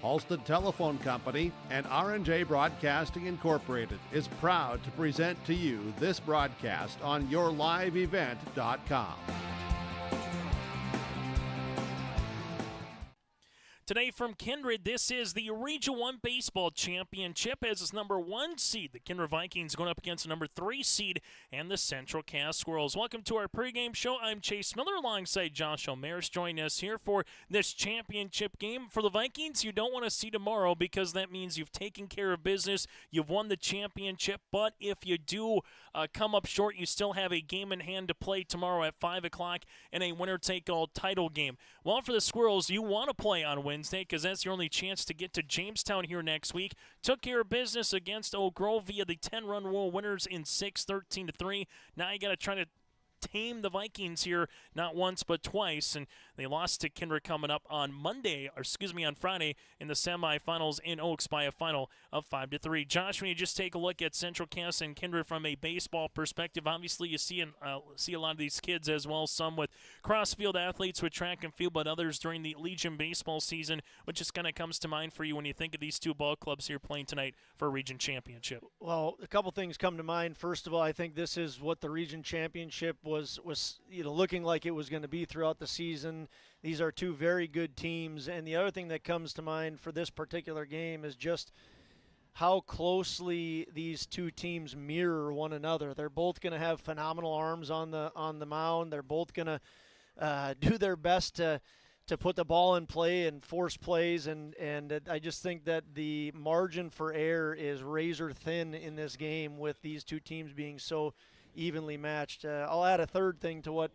Halstead Telephone Company and R&J Broadcasting Incorporated is proud to present to you this broadcast on yourliveevent.com. Today from Kindred, this is the Region 1 Baseball Championship as its number 1 seed. The Kindred Vikings going up against the number 3 seed and the Central Cass Squirrels. Welcome to our pregame show. I'm Chase Miller alongside Josh O'Maris joining us here for this championship game. For the Vikings, you don't want to see tomorrow because that means you've taken care of business. You've won the championship, but if you do come up short, you still have a game in hand to play tomorrow at 5 o'clock in a winner-take-all title game. Well, for the Squirrels, you want to play on Wednesday because that's your only chance to get to Jamestown here next week. Took care of business against Oak Grove via the 10-run rule, winners in 6, 13-3. Now you got to try to tame the Vikings here, not once but twice, and they lost to Kindred coming up on Friday in the semifinals in Oaks by a final of 5-3. Josh, when you just take a look at Central Cass and Kindred from a baseball perspective, obviously you see a lot of these kids as well, some with cross-field athletes with track and field, but others during the Legion baseball season, which just kind of comes to mind for you when you think of these two ball clubs here playing tonight for a region championship. Well, a couple things come to mind. First of all, I think this is what the region championship was looking like it was going to be throughout the season. These are two very good teams, and the other thing that comes to mind for this particular game is just how closely these two teams mirror one another. They're both going to have phenomenal arms on the mound. They're both going to do their best to put the ball in play and force plays, and I just think that the margin for error is razor thin in this game with these two teams being so evenly matched. I'll add a third thing to what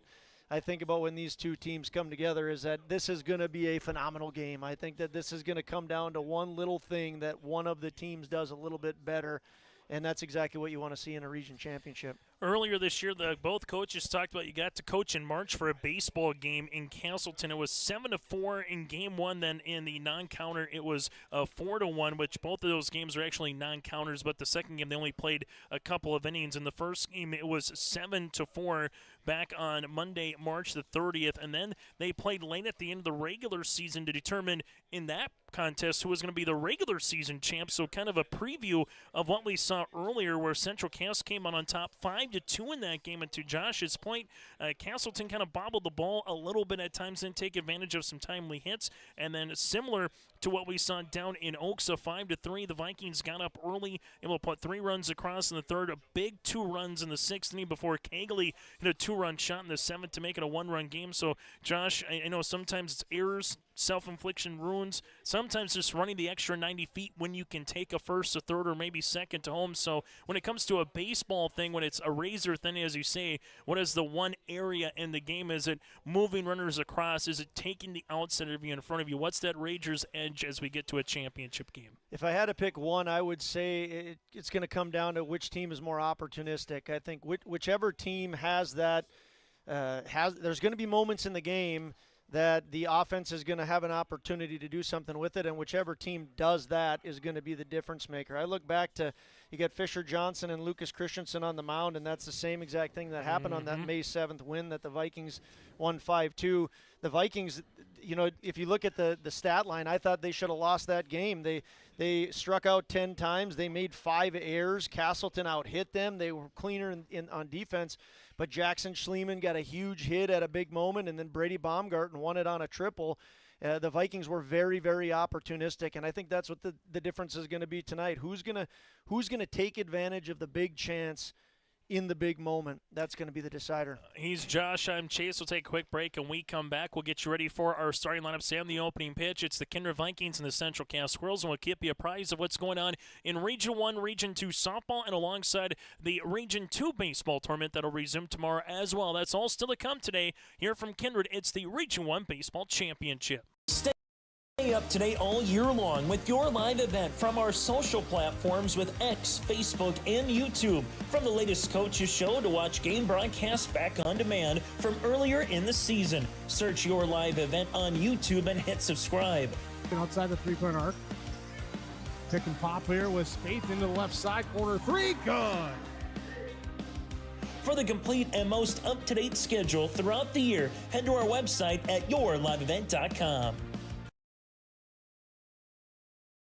I think about when these two teams come together is that this is going to be a phenomenal game. I think that this is going to come down to one little thing that one of the teams does a little bit better, and that's exactly what you want to see in a region championship. Earlier this year, both coaches talked about you got to coach in March for a baseball game in Castleton. It was 7-4 in game one. Then in the non-counter, it was 4-1, which both of those games are actually non-counters. But the second game, they only played a couple of innings. In the first game, it was 7-4 back on Monday, March the 30th. And then they played late at the end of the regular season to determine in that contest who was going to be the regular season champ. So kind of a preview of what we saw earlier where Central Cass came on top 5-2 in that game. And to Josh's point, Castleton kind of bobbled the ball a little bit at times, didn't take advantage of some timely hits. And then similar to what we saw down in Oaks, a 5-3, the Vikings got up early and will put 3 runs across in the third, a big 2 runs in the 6th inning before Cagley hit a 2-run shot in the 7th to make it a 1-run game. So, Josh, I know sometimes it's errors, self-infliction ruins, sometimes just running the extra 90 feet when you can take a first, a third, or maybe second to home. So when it comes to a baseball thing, when it's a razor thin, as you say, what is the one area in the game? Is it moving runners across? Is it taking the outside of you in front of you? What's that Rangers edge as we get to a championship game? If I had to pick one, I would say it's going to come down to which team is more opportunistic. I think whichever team has that, there's going to be moments in the game that the offense is going to have an opportunity to do something with it, and whichever team does that is going to be the difference maker. I look back to, you got Fisher Johnson and Lucas Christensen on the mound, and that's the same exact thing that happened on that May 7th win that the Vikings won 5-2. The Vikings, if you look at the stat line, I thought they should have lost that game. They struck out 10 times. They made 5 errors. Castleton out-hit them. They were cleaner on defense. But Jackson Schliemann got a huge hit at a big moment, and then Brady Baumgarten won it on a triple. The Vikings were very, very opportunistic, and I think that's what the difference is going to be tonight. Who's gonna take advantage of the big chance in the big moment? That's going to be the decider. He's Josh. I'm Chase. We'll take a quick break, and we come back. We'll get you ready for our starting lineup. And the opening pitch. It's the Kindred Vikings and the Central Cass Squirrels, and we'll keep you apprised of what's going on in Region 1, Region 2 softball, and alongside the Region 2 baseball tournament that'll resume tomorrow as well. That's all still to come today here from Kindred. It's the Region 1 Baseball Championship. Stay up to date all year long with your live event from our social platforms with X, Facebook, and YouTube. From the latest coaches show to watch game broadcasts back on demand from earlier in the season. Search your live event on YouTube and hit subscribe. Outside the three-point arc. Pick and pop here with Spaeth into the left side corner. 3, good. For the complete and most up-to-date schedule throughout the year, head to our website at yourliveevent.com.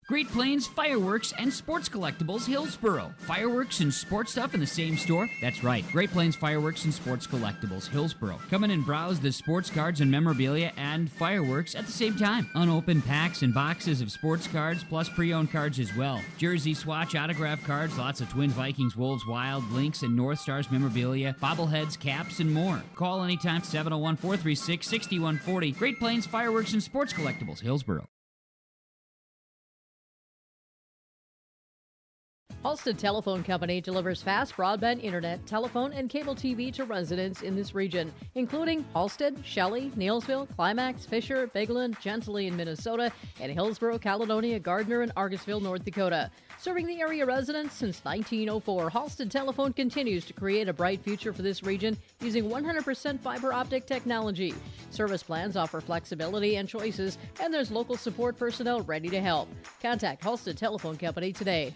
Great Plains Fireworks and Sports Collectibles, Hillsboro. Fireworks and sports stuff in the same store? That's right. Great Plains Fireworks and Sports Collectibles, Hillsboro. Come in and browse the sports cards and memorabilia and fireworks at the same time. Unopened packs and boxes of sports cards, plus pre-owned cards as well. Jersey, swatch, autograph cards, lots of Twins, Vikings, Wolves, Wild, Lynx, and North Stars memorabilia, bobbleheads, caps, and more. Call anytime, 701-436-6140. Great Plains Fireworks and Sports Collectibles, Hillsboro. Halstead Telephone Company delivers fast broadband internet, telephone, and cable TV to residents in this region, including Halstead, Shelley, Neilsville, Climax, Fisher, Bigland, Gentilly in Minnesota, and Hillsboro, Caledonia, Gardner, and Argosville, North Dakota. Serving the area residents since 1904, Halstead Telephone continues to create a bright future for this region using 100% fiber optic technology. Service plans offer flexibility and choices, and there's local support personnel ready to help. Contact Halstead Telephone Company today.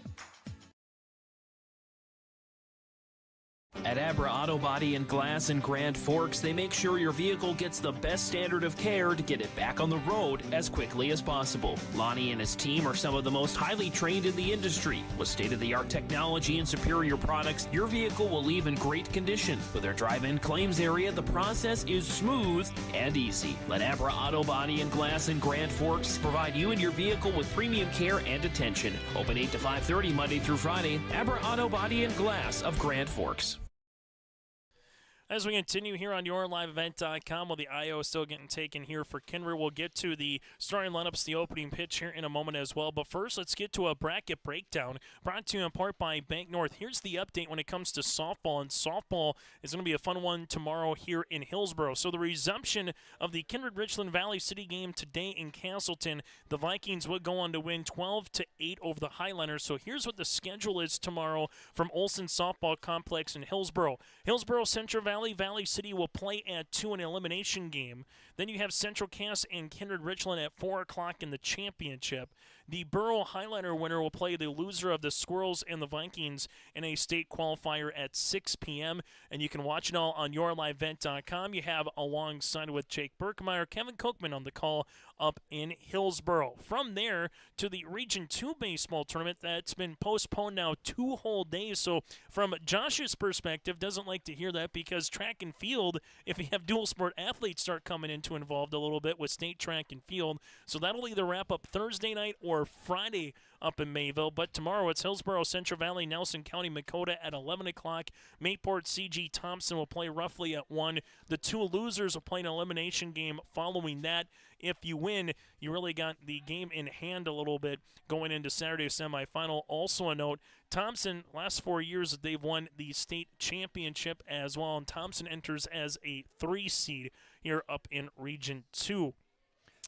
At Abra Auto Body and Glass in Grand Forks, they make sure your vehicle gets the best standard of care to get it back on the road as quickly as possible. Lonnie and his team are some of the most highly trained in the industry. With state-of-the-art technology and superior products, your vehicle will leave in great condition. With their drive-in claims area, the process is smooth and easy. Let Abra Auto Body and Glass in Grand Forks provide you and your vehicle with premium care and attention. Open 8 to 5:30 Monday through Friday. Abra Auto Body and Glass of Grand Forks. As we continue here on yourliveevent.com, while the IO is still getting taken here for Kindred, we'll get to the starting lineups, the opening pitch here in a moment as well. But first, let's get to a bracket breakdown brought to you in part by Bank North. Here's the update when it comes to softball, and softball is going to be a fun one tomorrow here in Hillsboro. So the resumption of the Kindred Richland Valley City game today in Castleton, the Vikings would go on to win 12-8 over the Highlanders. So here's what the schedule is tomorrow from Olson Softball Complex in Hillsboro. Hillsboro Central Valley City will play at 2 an elimination game. Then you have Central Cass and Kindred Richland at 4 o'clock in the championship. The Borough Highlander winner will play the loser of the Squirrels and the Vikings in a state qualifier at 6 p.m. And you can watch it all on yourliveevent.com. You have, alongside with Jake Berkmeyer, Kevin Kochman on the call up in Hillsboro. From there to the Region 2 baseball tournament that's been postponed now 2 whole days. So from Josh's perspective, doesn't like to hear that because track and field, if you have dual sport athletes start coming into involved a little bit with state track and field. So that'll either wrap up Thursday night or Friday up in Mayville. But tomorrow it's Hillsboro, Central Valley, Nelson County, Makota at 11 o'clock. Mayport, CG Thompson will play roughly at 1. The 2 losers will play an elimination game following that. If you win, you really got the game in hand a little bit going into Saturday's semifinal. Also a note, Thompson, last 4 years, they've won the state championship as well, and Thompson enters as a 3 seed here up in Region 2.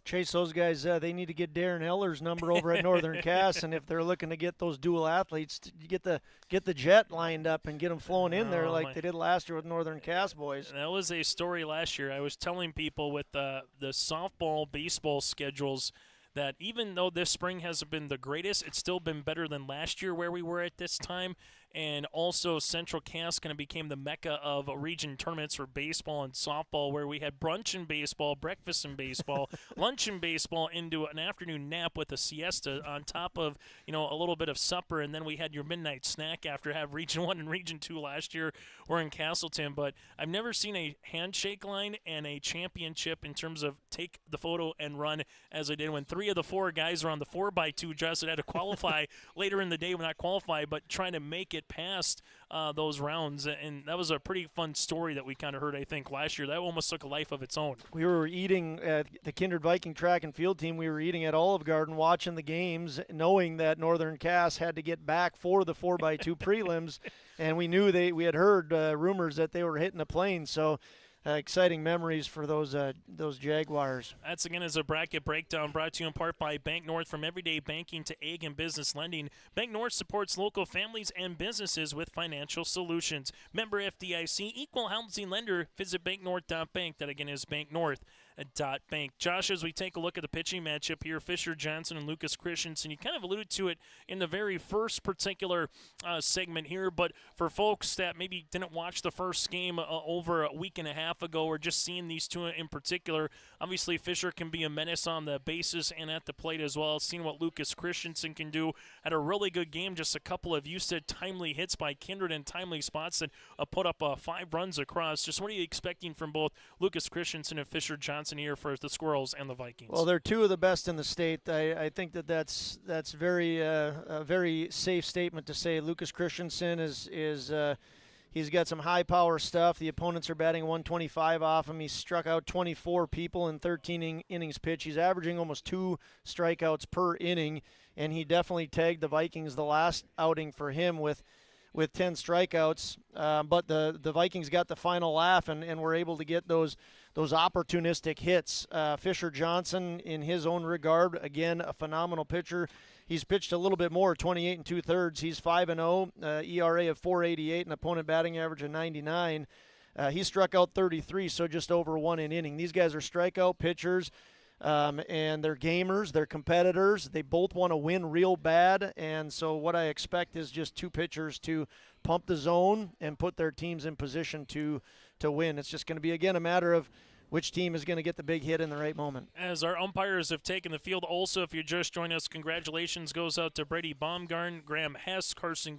Chase, those guys, they need to get Darren Eller's number over at Northern Cass, and if they're looking to get those dual athletes, get the jet lined up and get them flowing in there like they did last year with Northern Cass boys. That was a story last year. I was telling people with the softball, baseball schedules that even though this spring hasn't been the greatest, it's still been better than last year where we were at this time. And also Central Cass kind of became the mecca of region tournaments for baseball and softball, where we had brunch in baseball, breakfast in baseball, lunch in baseball, into an afternoon nap with a siesta on top of, a little bit of supper, and then we had your midnight snack after have Region 1 and Region 2 last year were in Castleton. But I've never seen a handshake line and a championship in terms of take the photo and run as I did when 3 of the 4 guys were on the 4x2 dress that had to qualify later in the day, not qualify, but trying to make it past those rounds. And that was a pretty fun story that we kind of heard, I think, last year. That almost took a life of its own. We were eating at the Kindred Viking track and field team. We were eating at Olive Garden, watching the games, knowing that Northern Cass had to get back for the 4x2 prelims, and we knew we had heard rumors that they were hitting a plane. So exciting memories for those Jaguars. That's, again, as a bracket breakdown brought to you in part by Bank North. From everyday banking to ag and business lending, Bank North supports local families and businesses with financial solutions. Member FDIC, equal housing lender. Visit banknorth.bank. That, again, is Bank North. Bank. Josh, as we take a look at the pitching matchup here, Fisher Johnson and Lucas Christensen, you kind of alluded to it in the very first particular segment here, but for folks that maybe didn't watch the first game over a week and a half ago, or just seeing these two in particular, obviously Fisher can be a menace on the bases and at the plate as well. Seeing what Lucas Christensen can do. Had a really good game, just a couple of, you said, timely hits by Kindred and timely spots that put up 5 runs across. Just what are you expecting from both Lucas Christensen and Fisher Johnson here for the Squirrels and the Vikings? Well, they're two of the best in the state. I think that's very a very safe statement to say. Lucas Christensen is he's got some high power stuff. The opponents are batting 125 off him. He's struck out 24 people in 13 innings pitched. He's averaging almost 2 strikeouts per inning, and he definitely tagged the Vikings the last outing for him with 10 strikeouts. But the Vikings got the final laugh and were able to get those opportunistic hits. Fisher Johnson, in his own regard, again, a phenomenal pitcher. He's pitched a little bit more, 28 2/3. He's 5-0, ERA of 4.88, an opponent batting average of 99. He struck out 33, so just over 1 an inning. These guys are strikeout pitchers, and they're gamers, they're competitors. They both want to win real bad, and so what I expect is just two pitchers to pump the zone and put their teams in position to win. It's just going to be, again, a matter of which team is going to get the big hit in the right moment. As our umpires have taken the field, also, if you just joined us, congratulations goes out to Brady Baumgarten, Graham Hess, Carson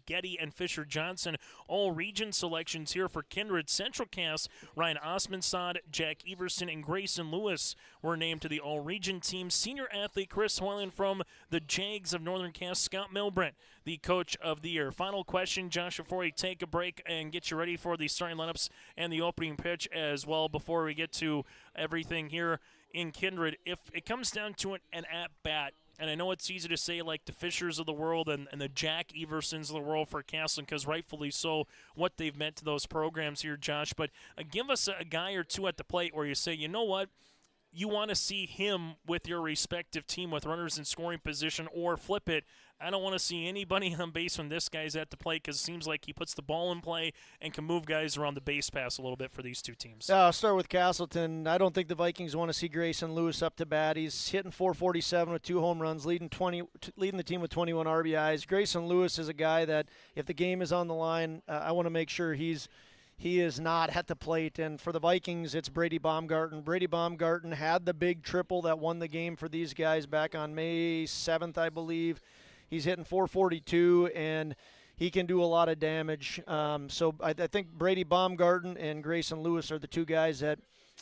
Getty, and Fisher Johnson. All region selections here for Kindred. Central Cast, Ryan Osmondsod, Jack Everson, and Grayson Lewis were named to the all-region team. Senior athlete Chris Hoyland from the Jags of Northern Cast, Scott Milbrent, the coach of the year. Final question, Josh, before we take a break and get you ready for the starting lineups and the opening pitch as well, before we get to everything here in Kindred. If it comes down to an at-bat, and I know it's easy to say like the Fishers of the world and the Jack Eversons of the world for Castleton, because rightfully so, what they've meant to those programs here, Josh, but give us a guy or two at the plate where you say, you know what, you want to see him with your respective team with runners in scoring position, or flip it, I don't want to see anybody on base when this guy's at the plate, because it seems like he puts the ball in play and can move guys around the base pass a little bit for these two teams. I'll start with Castleton. I don't think the Vikings want to see Grayson Lewis up to bat. He's hitting .447 with 2 home runs, leading the team with 21 RBIs. Grayson Lewis is a guy that, if the game is on the line, I want to make sure he is not at the plate. And for the Vikings, it's Brady Baumgarten. Brady Baumgarten had the big triple that won the game for these guys back on May 7th, I believe. He's hitting .442, and he can do a lot of damage. So I think Brady Baumgarten and Grayson Lewis are the two guys that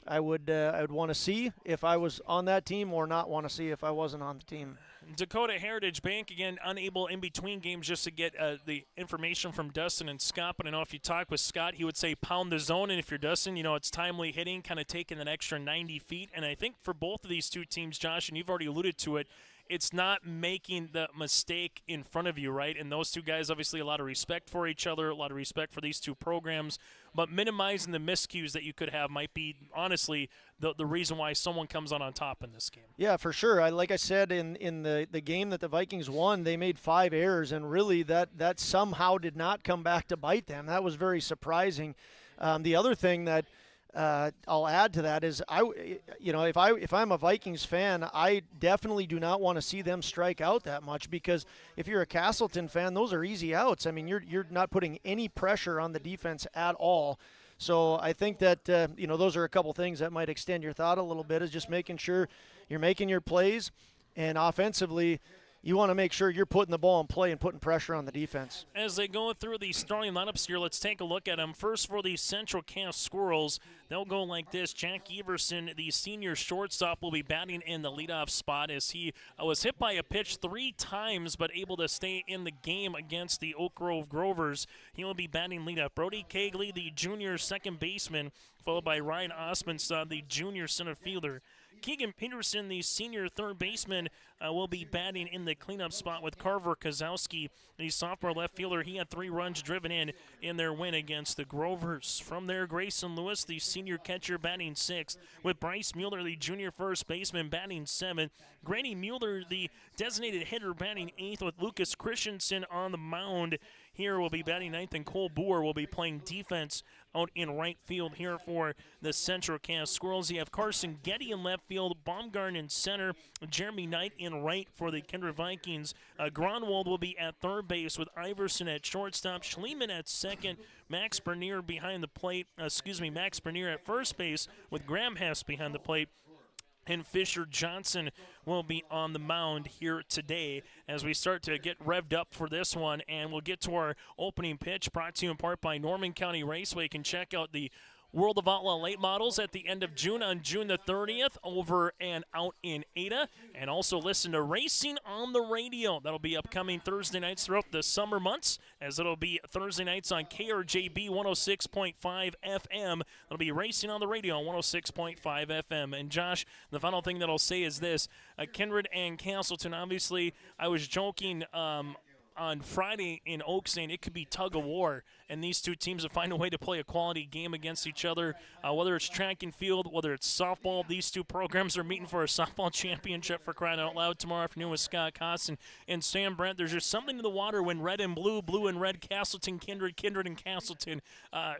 I would want to see if I was on that team, or not want to see if I wasn't on the team. Dakota Heritage Bank, again, unable in between games just to get the information from Dustin and Scott. But I know if you talk with Scott, he would say pound the zone. And if you're Dustin, it's timely hitting, kind of taking an extra 90 feet. And I think for both of these two teams, Josh, and you've already alluded to it, it's not making the mistake in front of you, right? And those two guys, obviously, a lot of respect for each other, a lot of respect for these two programs. But minimizing the miscues that you could have might be, honestly, the reason why someone comes on top in this game. Yeah, for sure. Like I said, in the game that the Vikings won, they made 5 errors, and really that somehow did not come back to bite them. That was very surprising. The other thing that I'll add to that is if I'm a Vikings fan, I definitely do not want to see them strike out that much, because if you're a Castleton fan, those are easy outs. I mean, you're not putting any pressure on the defense at all. So I think that those are a couple things that might extend your thought a little bit, is just making sure you're making your plays, and offensively, you want to make sure you're putting the ball in play and putting pressure on the defense. As they go through the starting lineups here, let's take a look at them. First, for the Central Cast Squirrels, they'll go like this. Jack Everson, the senior shortstop, will be batting in the leadoff spot, as he was hit by a pitch 3 times but able to stay in the game against the Oak Grove Grovers. He will be batting leadoff. Brody Cagley, the junior second baseman, followed by Ryan Osmondsod, the junior center fielder. Keegan Peterson, the senior third baseman, will be batting in the cleanup spot with Carver Kozowski, the sophomore left fielder. He had 3 runs driven in their win against the Grovers. From there, Grayson Lewis, the senior catcher, batting 6th, with Bryce Mueller, the junior first baseman, batting 7th. Grady Mueller, the designated hitter, batting 8th, with Lucas Christensen on the mound. here will be batting ninth, and Cole Boer will be playing defense out in right field here for the Central Cass Squirrels. You have Carson Getty in left field, Baumgarten in center, Jeremy Knight in right for the Kindred Vikings. Gronwald will be at third base with Iverson at shortstop, Schliemann at second, Max Bernier behind the plate, Max Bernier at first base with Graham Hess behind the plate. And Fisher Johnson will be on the mound here today as we start to get revved up for this one. And we'll get to our opening pitch, brought to you in part by Norman County Raceway. You can check out the World of Outlaw late models at the end of June on June the 30th over and out in Ada. And also listen to Racing on the Radio. That'll be upcoming Thursday nights throughout the summer months, as it'll be Thursday nights on KRJB 106.5 FM. It'll be Racing on the Radio on 106.5 FM. And Josh, the final thing that I'll say is this. Kindred and Castleton, obviously, I was joking on Friday in Oak saying it could be tug of war, and these two teams will find a way to play a quality game against each other, whether it's track and field, whether it's softball. These two programs are meeting for a softball championship, for crying out loud, tomorrow afternoon with Scott Koss and Sam Brent. There's just something in the water when red and blue, blue and red, Castleton, Kindred and Castleton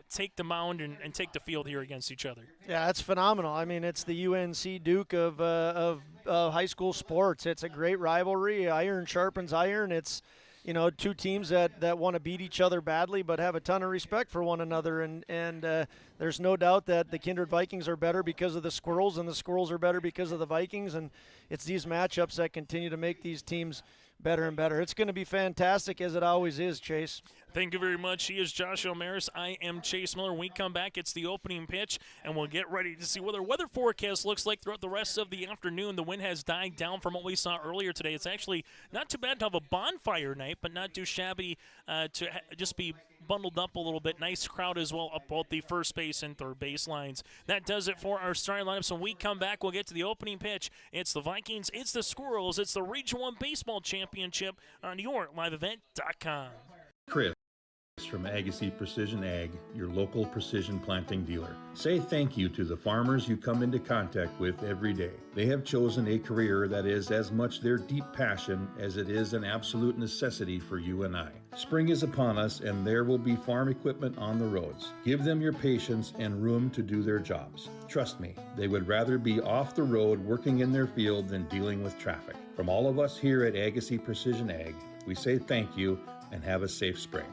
take the mound and take the field here against each other. Yeah, that's phenomenal. I mean, it's the UNC Duke of high school sports. It's a great rivalry. Iron sharpens iron. It's two teams that want to beat each other badly but have a ton of respect for one another. And there's no doubt that the Kindred Vikings are better because of the Squirrels, and the Squirrels are better because of the Vikings. And it's these matchups that continue to make these teams better and better. It's going to be fantastic, as it always is, Chase. Thank you very much. He is Josh O'Maris. I am Chase Miller. When we come back, it's the opening pitch, and we'll get ready to see what our weather forecast looks like throughout the rest of the afternoon. The wind has died down from what we saw earlier today. It's actually not too bad to have a bonfire night, but not too shabby to just be bundled up a little bit. Nice crowd as well up both the first base and third base lines. That does it for our starting lineup. So when we come back, we'll get to the opening pitch. It's the Vikings, it's the Squirrels, it's the Region 1 Baseball Championship on YourLiveEvent.com. Chris from Agassiz Precision Ag, your local precision planting dealer. Say thank you to the farmers you come into contact with every day. They have chosen a career that is as much their deep passion as it is an absolute necessity for you and I. Spring is upon us, and there will be farm equipment on the roads. Give them your patience and room to do their jobs. Trust me, they would rather be off the road working in their field than dealing with traffic. From all of us here at Agassiz Precision Ag, we say thank you and have a safe spring.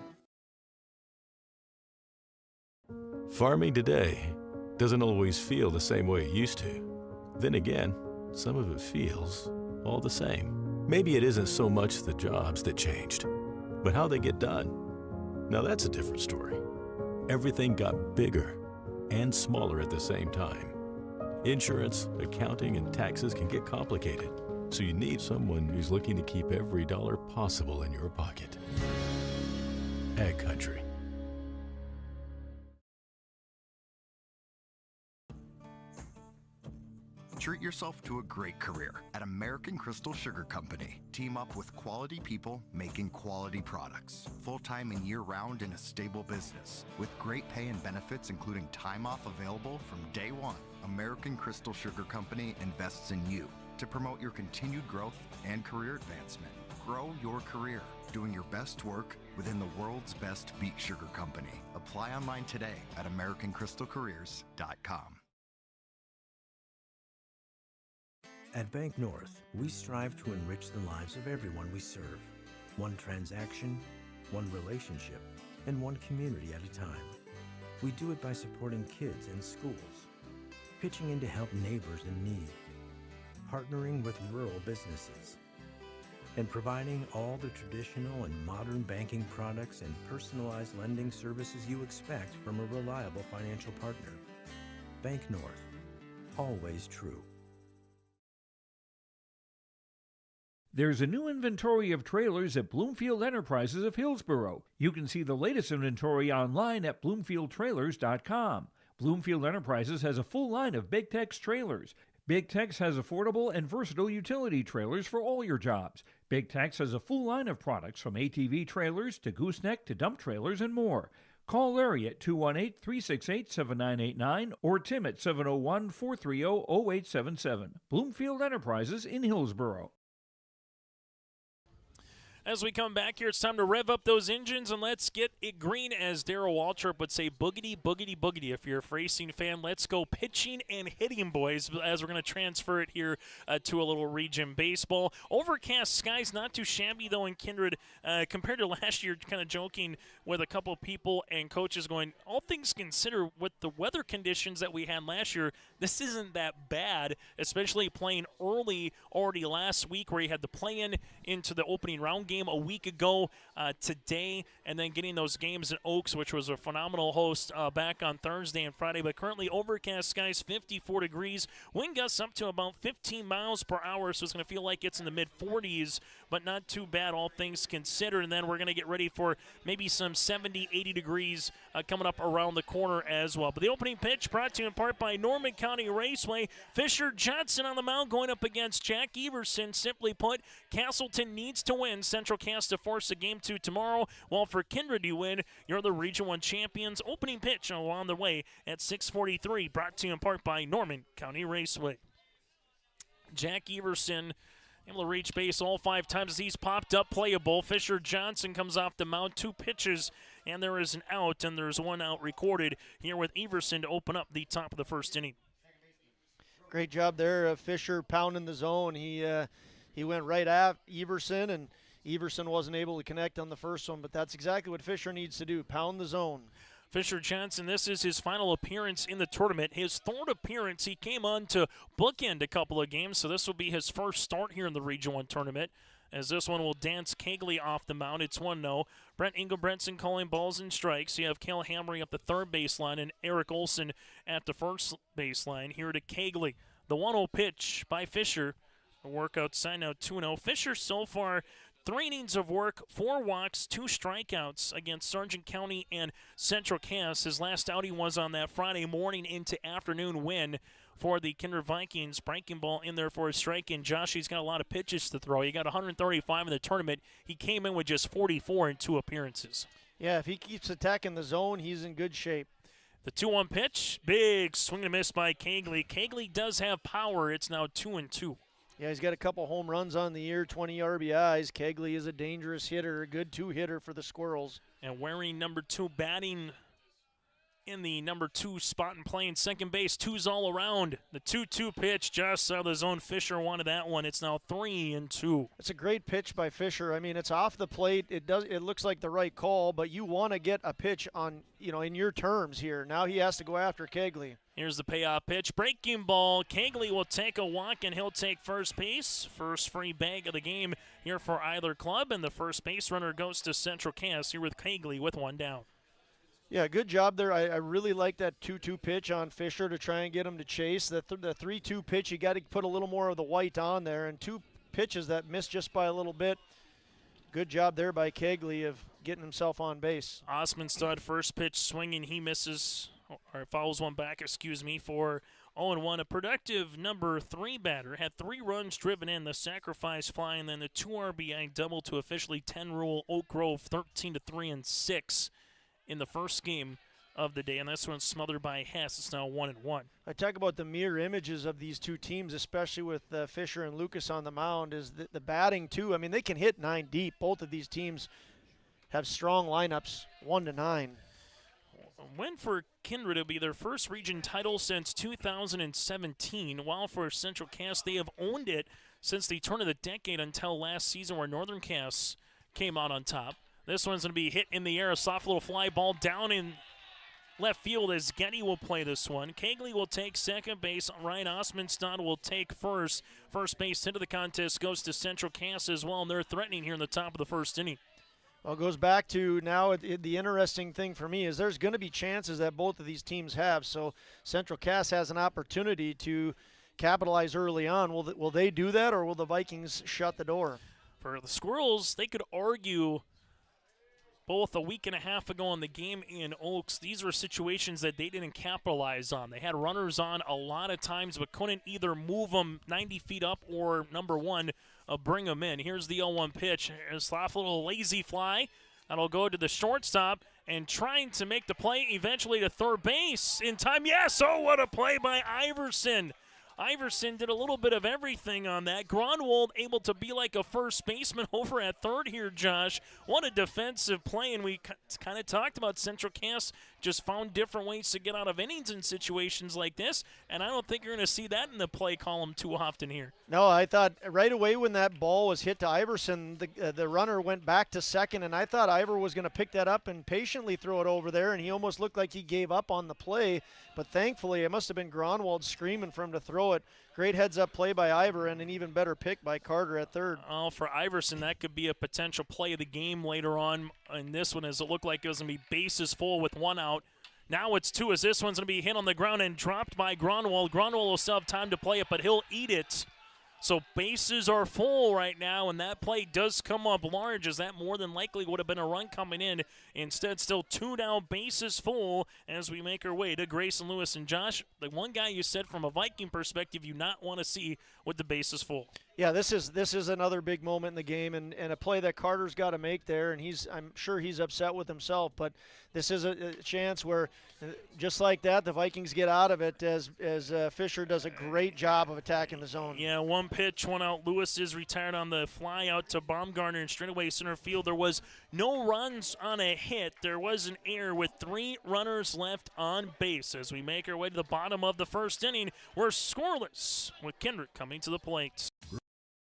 Farming today doesn't always feel the same way it used to. Then again, some of it feels all the same. Maybe it isn't so much the jobs that changed, but how they get done. Now that's a different story. Everything got bigger and smaller at the same time. Insurance, accounting, and taxes can get complicated, so you need someone who's looking to keep every dollar possible in your pocket. Ag Country. Treat yourself to a great career at American Crystal Sugar Company. Team up with quality people making quality products. Full-time and year-round in a stable business. With great pay and benefits including time off available from day one. American Crystal Sugar Company invests in you to promote your continued growth and career advancement. Grow your career doing your best work within the world's best beet sugar company. Apply online today at AmericanCrystalCareers.com. At Bank North, we strive to enrich the lives of everyone we serve. One transaction, one relationship, and one community at a time. We do it by supporting kids in schools, pitching in to help neighbors in need, partnering with rural businesses, and providing all the traditional and modern banking products and personalized lending services you expect from a reliable financial partner. Bank North, always true. There's a new inventory of trailers at Bloomfield Enterprises of Hillsborough. You can see the latest inventory online at BloomfieldTrailers.com. Bloomfield Enterprises has a full line of Big Tex trailers. Big Tex has affordable and versatile utility trailers for all your jobs. Big Tex has a full line of products from ATV trailers to gooseneck to dump trailers and more. Call Larry at 218-368-7989 or Tim at 701-430-0877. Bloomfield Enterprises in Hillsborough. As we come back here, it's time to rev up those engines and let's get it green, as Darryl Waltrip would say, boogity, boogity, boogity. If you're a racing fan, let's go pitching and hitting, boys, as we're going to transfer it here to a little region baseball. Overcast skies, not too shabby, though, in Kindred. Compared to last year, kind of joking with a couple of people and coaches going, all things considered, with the weather conditions that we had last year, this isn't that bad, especially playing early already last week where you had the play-in into the opening round game a week ago today, and then getting those games in Oaks, which was a phenomenal host back on Thursday and Friday. But currently overcast skies, 54 degrees, wind gusts up to about 15 miles per hour, so it's going to feel like it's in the mid-40s, but not too bad, all things considered. And then we're going to get ready for maybe some 70, 80 degrees coming up around the corner as well. But the opening pitch brought to you in part by Norman County Raceway. Fisher Johnson on the mound going up against Jack Everson. Simply put, Castleton needs to win. Central Cass to force a game 2 tomorrow. While for Kindred to win, you're the Region 1 champions. Opening pitch along the way at 6:43, brought to you in part by Norman County Raceway. Jack Everson able to reach base all 5 times as he's popped up playable. Fisher Johnson comes off the mound, 2 pitches, and there is an out, and there's 1 out recorded here with Everson to open up the top of the first inning. Great job there, Fisher pounding the zone. He went right at Everson, and Everson wasn't able to connect on the first one, but that's exactly what Fisher needs to do, pound the zone. Fisher Johnson, this is his final appearance in the tournament. His 3rd appearance, he came on to bookend a couple of games, so this will be his first start here in the Region 1 tournament, as this one will dance Kegley off the mound. It's 1-0. Brent Engelbretson calling balls and strikes. You have Cale Hamry up the third baseline and Eric Olson at the first baseline. Here to Kegley. The 1-0 pitch by Fisher. A work outside now, 2-0. Fisher so far 3 innings of work, 4 walks, 2 strikeouts against Sargent County and Central Cass. His last outing was on that Friday morning into afternoon win for the Kindred Vikings. Breaking ball in there for a strike, and Joshy's got a lot of pitches to throw. He got 135 in the tournament. He came in with just 44 in 2 appearances. Yeah, if he keeps attacking the zone, he's in good shape. The 2-1 pitch, big swing and a miss by Kegley. Kegley does have power. It's now 2-2. Yeah, he's got a couple home runs on the year, 20 RBIs. Kegley is a dangerous hitter, a good 2-hitter for the Squirrels. And wearing number 2, batting in the number 2 spot and playing second base. 2s all around. The 2-2 pitch just out of the zone. Fisher wanted that one. It's now 3-2. It's a great pitch by Fisher. I mean, it's off the plate. It looks like the right call, but you want to get a pitch on, in your terms here. Now he has to go after Kegley. Here's the payoff pitch. Breaking ball. Kegley will take a walk, and he'll take first base. First free bag of the game here for either club, and the first base runner goes to Central Cass here with Kegley with 1 down. Yeah, good job there. I really like that 2-2 pitch on Fisher to try and get him to chase. The 3-2 pitch, you got to put a little more of the white on there, and 2 pitches that missed just by a little bit. Good job there by Kegley of getting himself on base. Osmondstad, first pitch swinging. He misses, or fouls one back, for 0-1. A productive number 3 batter. Had 3 runs driven in, the sacrifice fly, and then the 2 RBI double to officially 10 rule Oak Grove 13-3 and 6 in the first game of the day, and this one's smothered by Hess. It's now 1-1. I talk about the mirror images of these 2 teams, especially with Fisher and Lucas on the mound, is the batting too. I mean, they can hit 9 deep. Both of these teams have strong lineups, 1-9. Win for Kindred will be their first region title since 2017, while for Central Cass, they have owned it since the turn of the decade until last season where Northern Cass came out on top. This one's going to be hit in the air, a soft little fly ball down in left field as Getty will play this one. Kegley will take second base. Ryan Osmondstad will take first. First base into the contest goes to Central Cass as well, and they're threatening here in the top of the first inning. Well, it goes back to now the interesting thing for me is there's going to be chances that both of these teams have. So Central Cass has an opportunity to capitalize early on. Will they do that, or will the Vikings shut the door? For the Squirrels, they could argue both a week and a half ago on the game in Oaks, these were situations that they didn't capitalize on. They had runners on a lot of times but couldn't either move them 90 feet up or, number 1, bring them in. Here's the 0-1 pitch. A soft little lazy fly. That'll go to the shortstop and trying to make the play eventually to third base in time. Yes! Oh, what a play by Iverson. Iverson did a little bit of everything on that. Gronwald able to be like a first baseman over at third here, Josh. What a defensive play, and we kind of talked about Central Cass just found different ways to get out of innings in situations like this, and I don't think you're going to see that in the play column too often here. No, I thought right away when that ball was hit to Iverson, the runner went back to second, and I thought Ivor was going to pick that up and patiently throw it over there, and he almost looked like he gave up on the play, but thankfully it must have been Gronwald screaming for him to throw it. Great heads-up play by Ivor, and an even better pick by Carter at third. Oh, for Iverson, that could be a potential play of the game later on in this one, as it looked like it was going to be bases full with one out. Now it's two, as this one's going to be hit on the ground and dropped by Gronwald. Gronwald will still have time to play it, but he'll eat it. So bases are full right now, and that play does come up large, as that more than likely would have been a run coming in. Instead, still two down, bases full, as we make our way to Grayson Lewis. And Josh, the one guy you said from a Viking perspective you not want to see with the bases full. Yeah, this is another big moment in the game, and a play that Carter's got to make there, and I'm sure he's upset with himself, but this is a chance where, just like that, the Vikings get out of it as Fisher does a great job of attacking the zone. Yeah, one pitch, one out. Lewis is retired on the fly out to Baumgartner in straightaway center field. There was no runs on a hit. There was an error with 3 runners left on base. As we make our way to the bottom of the first inning, we're scoreless with Kindred coming to the plate.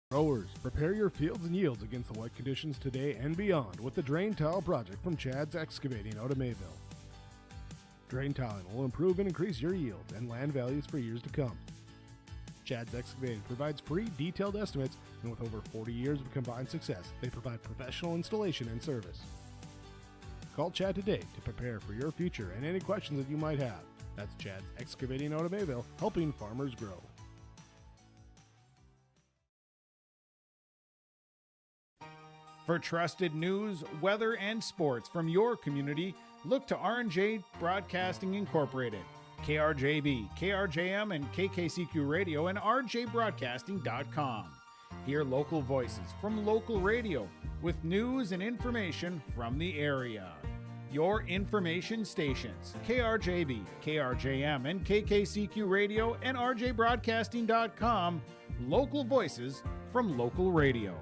Growers, prepare your fields and yields against the wet conditions today and beyond with the Drain Tile project from Chad's Excavating out of Mayville. Drain tiling will improve and increase your yields and land values for years to come. Chad's Excavating provides free detailed estimates, and with over 40 years of combined success, they provide professional installation and service. Call Chad today to prepare for your future and any questions that you might have. That's Chad's Excavating out of Mayville, helping farmers grow. For trusted news, weather, and sports from your community, look to R&J Broadcasting Incorporated, KRJB, KRJM, and KKCQ Radio, and rjbroadcasting.com. Hear local voices from local radio with news and information from the area. Your information stations, KRJB, KRJM, and KKCQ Radio, and rjbroadcasting.com. Local voices from local radio.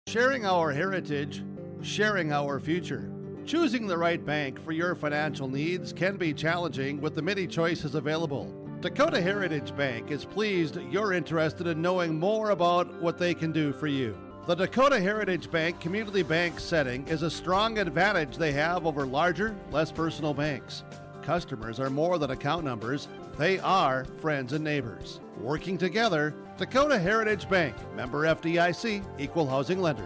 Sharing our heritage, sharing our future. Choosing the right bank for your financial needs can be challenging with the many choices available. Dakota Heritage Bank is pleased you're interested in knowing more about what they can do for you. The Dakota Heritage Bank community bank setting is a strong advantage they have over larger, less personal banks. Customers are more than account numbers, they are friends and neighbors. Working together, Dakota Heritage Bank, member FDIC, equal housing lender.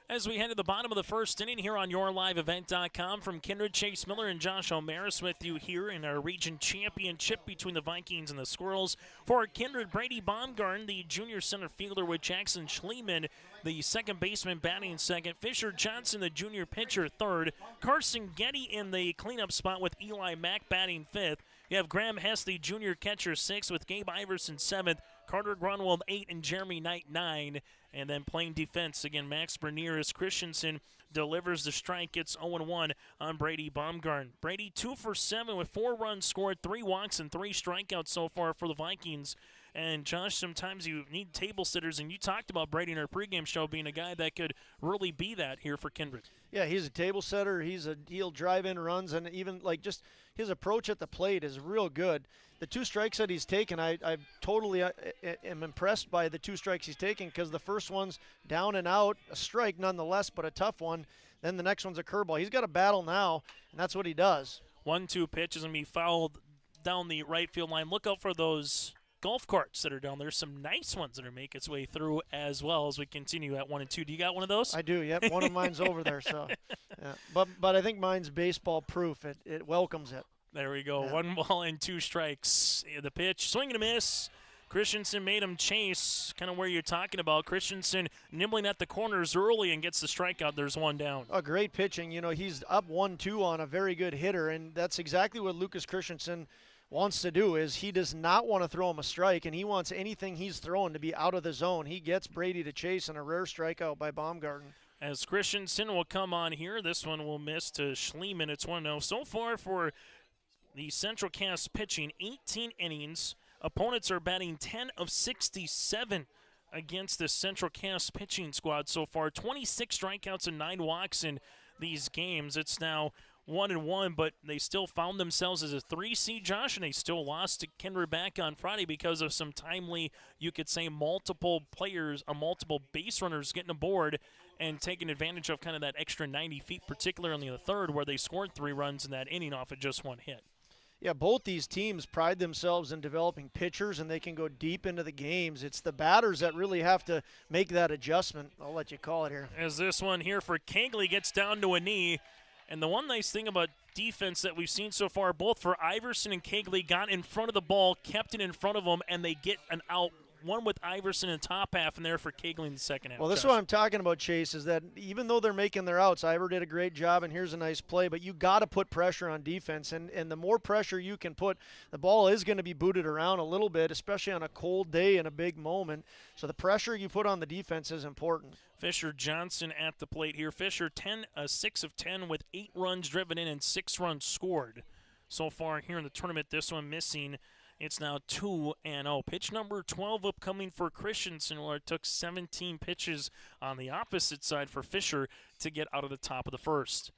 As we head to the bottom of the first inning here on YourLiveEvent.com, from Kindred, Chase Miller and Josh O'Maris with you here in our region championship between the Vikings and the Squirrels. For Kindred, Brady Baumgarten, the junior center fielder, with Jackson Schliemann, the second baseman, batting second. Fisher Johnson, the junior pitcher, third. Carson Getty in the cleanup spot with Eli Mack batting fifth. You have Graham Hess, the junior catcher, sixth, with Gabe Iverson seventh. Carter Grunwald 8 and Jeremy Knight 9. And then playing defense, again, Max Bernier as Christensen delivers the strike. Gets 0-1 on Brady Baumgarten. Brady 2 for 7 with 4 runs scored, 3 walks, and 3 strikeouts so far for the Vikings. And, Josh, sometimes you need table sitters, and you talked about Brady in our pregame show being a guy that could really be that here for Kindred. Yeah, he's a table setter. He'll drive in runs, and even like just his approach at the plate is real good. The 2 strikes that he's taken, I totally am impressed by the 2 strikes he's taken, because the first one's down and out, a strike nonetheless, but a tough one. Then the next one's a curveball. He's got a battle now, and that's what he does. 1-2 pitch is going to be fouled down the right field line. Look out for those golf carts that are down there. Some nice ones that are making its way through as well as we continue at 1 and 2. Do you got one of those? I do, yep. One of mine's over there. So, yeah. But I think mine's baseball proof. It welcomes it. There we go. Yeah. 1 ball and 2 strikes. The pitch, swing and a miss. Christensen made him chase, kind of where you're talking about. Christensen nibbling at the corners early and gets the strikeout. There's 1 down. Oh, great pitching. You know, he's up 1-2 on a very good hitter, and that's exactly what Lucas Christensen wants to do. Is he does not want to throw him a strike, and he wants anything he's throwing to be out of the zone. He gets Brady to chase, and a rare strikeout by Baumgarten. As Christensen will come on here, this one will miss to Schliemann. It's 1-0 so far for the Central Cass pitching 18 innings. Opponents are batting 10 of 67 against the Central Cass pitching squad so far. 26 strikeouts and 9 walks in these games. It's now 1-1, but they still found themselves as a 3 seed, Josh, and they still lost to Kindred back on Friday because of some timely, you could say, multiple players, multiple base runners getting aboard and taking advantage of kind of that extra 90 feet, particularly in the third, where they scored 3 runs in that inning off of just 1 hit. Yeah, both these teams pride themselves in developing pitchers, and they can go deep into the games. It's the batters that really have to make that adjustment. I'll let you call it here. As this one here for Kegley gets down to a knee. And the one nice thing about defense that we've seen so far, both for Iverson and Kegley, got in front of the ball, kept it in front of them, and they get an out. One with Iverson in the top half and there for Kegley in the second half. Well, this is what I'm talking about, Chase, is that even though they're making their outs, Ivor did a great job, and here's a nice play, but you got to put pressure on defense, and the more pressure you can put, the ball is going to be booted around a little bit, especially on a cold day and a big moment. So the pressure you put on the defense is important. Fisher Johnson at the plate here. Fisher 6 of 10 with 8 runs driven in and 6 runs scored so far here in the tournament. This one missing. It's now 2-0. Pitch number 12 upcoming for Christensen, where it took 17 pitches on the opposite side for Fisher to get out of the top of the first.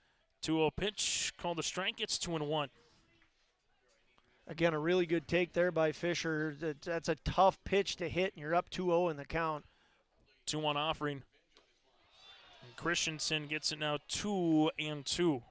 2-0 pitch called a strike. It's 2-1. Again, a really good take there by Fisher. That's a tough pitch to hit, and you're up 2-0 in the count. 2-1 offering. And Christensen gets it now 2-2.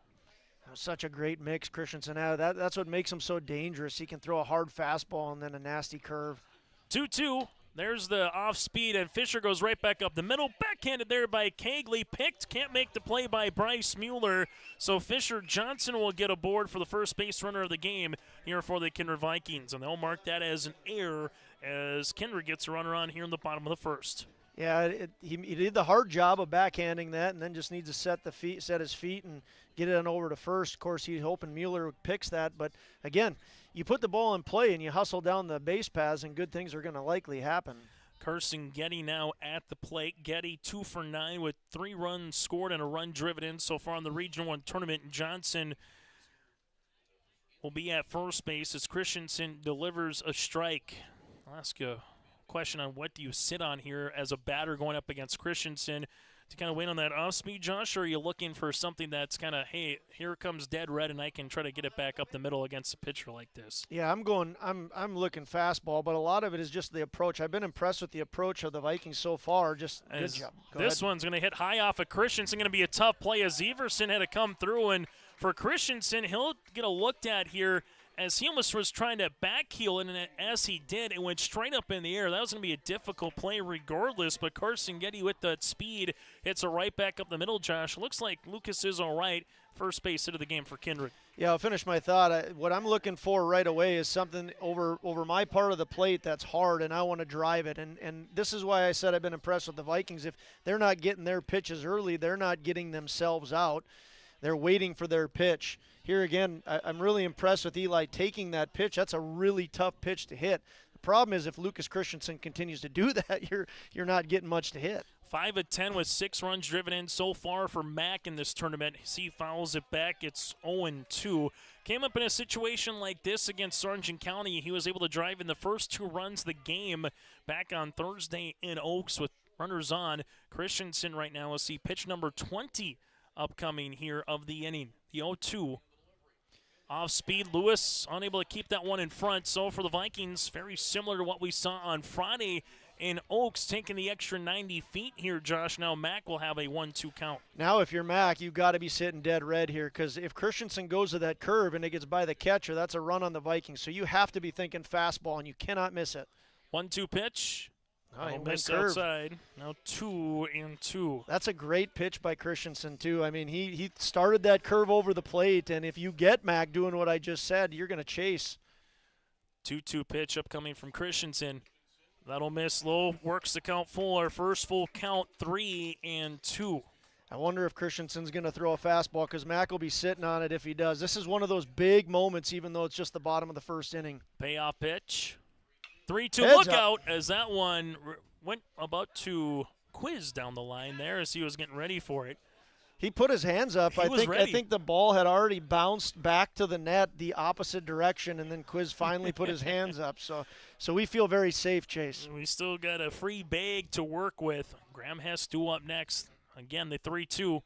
Such a great mix Christensen had. That's what makes him so dangerous. He can throw a hard fastball and then a nasty curve. 2-2. There's the off speed, and Fisher goes right back up the middle. Backhanded there by Kegley. Picked. Can't make the play by Bryce Mueller. So Fisher Johnson will get aboard for the first base runner of the game here for the Kindred Vikings. And they'll mark that as an error as Kindred gets a runner on here in the bottom of the first. Yeah, he did the hard job of backhanding that, and then just needs to set his feet and get it on over to first. Of course, he's hoping Mueller picks that. But, again, you put the ball in play and you hustle down the base paths, and good things are going to likely happen. Carson Getty now at the plate. Getty 2 for 9 with 3 runs scored and a run driven in so far in the Region 1 tournament. Johnson will be at first base as Christensen delivers a strike. I'll ask you a question on what do you sit on here as a batter going up against Christensen to kind of win on that off speed, Josh, or are you looking for something that's kind of, hey, here comes dead red and I can try to get it back up the middle against a pitcher like this? Yeah, I'm looking fastball, but a lot of it is just the approach. I've been impressed with the approach of the Vikings so far. Just good job. This one's going to hit high off of Christensen. Going to be a tough play as Everson had to come through, and for Christensen, he'll get a looked at here as he almost was trying to back heel, and as he did, it went straight up in the air. That was going to be a difficult play regardless, but Carson Getty with that speed hits a right back up the middle, Josh. Looks like Lucas is all right. First base hit of the game for Kindred. Yeah, I'll finish my thought. What I'm looking for right away is something over my part of the plate that's hard, and I want to drive it. And this is why I said I've been impressed with the Vikings. If they're not getting their pitches early, they're not getting themselves out. They're waiting for their pitch. Here again, I'm really impressed with Eli taking that pitch. That's a really tough pitch to hit. The problem is if Lucas Christensen continues to do that, you're not getting much to hit. 5 of 10 with 6 runs driven in so far for Mack in this tournament. He fouls it back. It's 0-2. Came up in a situation like this against Sargent County. He was able to drive in the first 2 runs of the game back on Thursday in Oaks with runners on. Christensen right now will see pitch number 20 upcoming here of the inning. The 0-2. Off speed, Lewis unable to keep that one in front. So for the Vikings, very similar to what we saw on Friday in Oaks, taking the extra 90 feet here, Josh. Now Mack will have a 1-2 count. Now if you're Mack, you've got to be sitting dead red here, because if Christensen goes to that curve and it gets by the catcher, that's a run on the Vikings. So you have to be thinking fastball, and you cannot miss it. 1-2 pitch. Oh, miss outside. Now 2-2. That's a great pitch by Christensen, too. I mean, he started that curve over the plate, and if you get Mack doing what I just said, you're going to chase. 2-2 pitch upcoming from Christensen. That'll miss low. Works the count full. Our first full count, 3-2. I wonder if Christensen's going to throw a fastball, because Mack will be sitting on it if he does. This is one of those big moments, even though it's just the bottom of the first inning. Payoff pitch. 3-2 Heads look up. out as that one went about to quiz down the line there as he was getting ready for it. He put his hands up. He was I ready. think the ball had already bounced back to the net the opposite direction, and then Quiz finally put his hands up. So we feel very safe, Chase. We still got a free bag to work with. Graham Hess due up next. Again, the 3-2.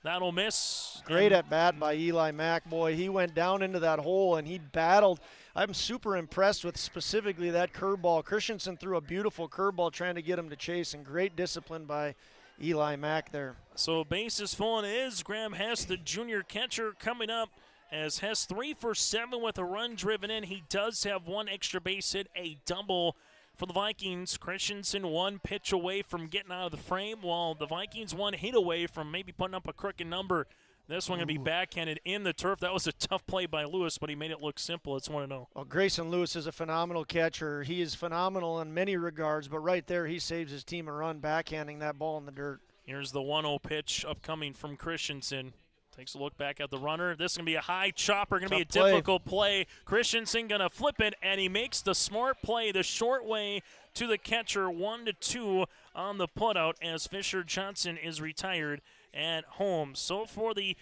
That'll miss. Great at bat by Eli Mack. Boy, he went down into that hole and he battled. I'm super impressed with specifically that curveball. Christensen threw a beautiful curveball trying to get him to chase, and great discipline by Eli Mack there. So bases full, and it is Graham Hess, the junior catcher, coming up as Hess 3 for 7 with a run driven in. He does have one extra base hit, a double for the Vikings. Christensen 1 pitch away from getting out of the frame, while the Vikings 1 hit away from maybe putting up a crooked number. This one going to be backhanded in the turf. That was a tough play by Lewis, but he made it look simple. It's 1-0. Well, Grayson Lewis is a phenomenal catcher. He is phenomenal in many regards, but right there he saves his team a run backhanding that ball in the dirt. Here's the 1-0 pitch upcoming from Christensen. Takes a look back at the runner. This is going to be a high chopper, going to be a difficult play. Christensen going to flip it, and he makes the smart play the short way to the catcher, 1-2 on the putout as Fisher Johnson is retired at home. So for the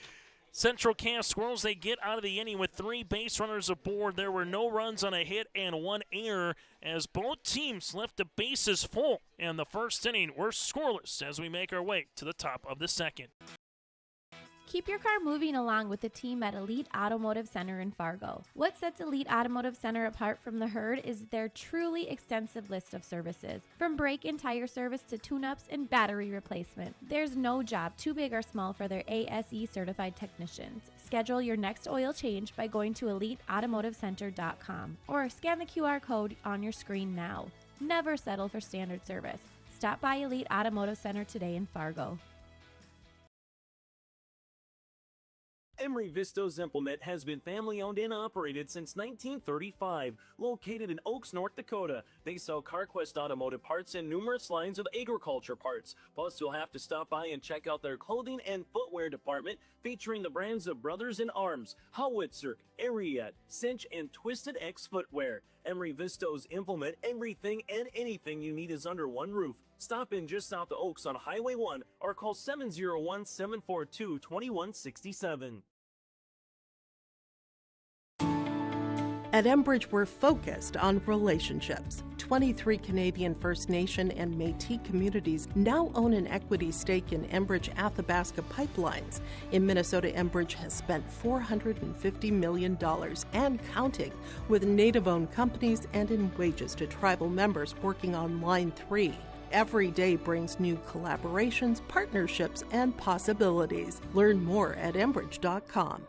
Central Cass Squirrels, they get out of the inning with 3 base runners aboard. There were no runs on a hit and 1 error as both teams left the bases full. And the first inning, we're scoreless as we make our way to the top of the second. Keep your car moving along with the team at Elite Automotive Center in Fargo. What sets Elite Automotive Center apart from the herd is their truly extensive list of services. From brake and tire service to tune-ups and battery replacement, there's no job too big or small for their ASE certified technicians. Schedule your next oil change by going to EliteAutomotiveCenter.com or scan the QR code on your screen now. Never settle for standard service. Stop by Elite Automotive Center today in Fargo. Emery Vistos Implement has been family-owned and operated since 1935. Located in Oaks, North Dakota, they sell CarQuest automotive parts and numerous lines of agriculture parts. Plus, you'll have to stop by and check out their clothing and footwear department, featuring the brands of Brothers in Arms, Howitzer, Ariat, Cinch, and Twisted X Footwear. Emery Vistos Implement, everything and anything you need is under one roof. Stop in just south of Oaks on Highway 1 or call 701-742-2167. At Enbridge, we're focused on relationships. 23 Canadian First Nation and Métis communities now own an equity stake in Enbridge Athabasca Pipelines. In Minnesota, Enbridge has spent $450 million and counting with Native-owned companies and in wages to tribal members working on Line 3. Every day brings new collaborations, partnerships, and possibilities. Learn more at Enbridge.com.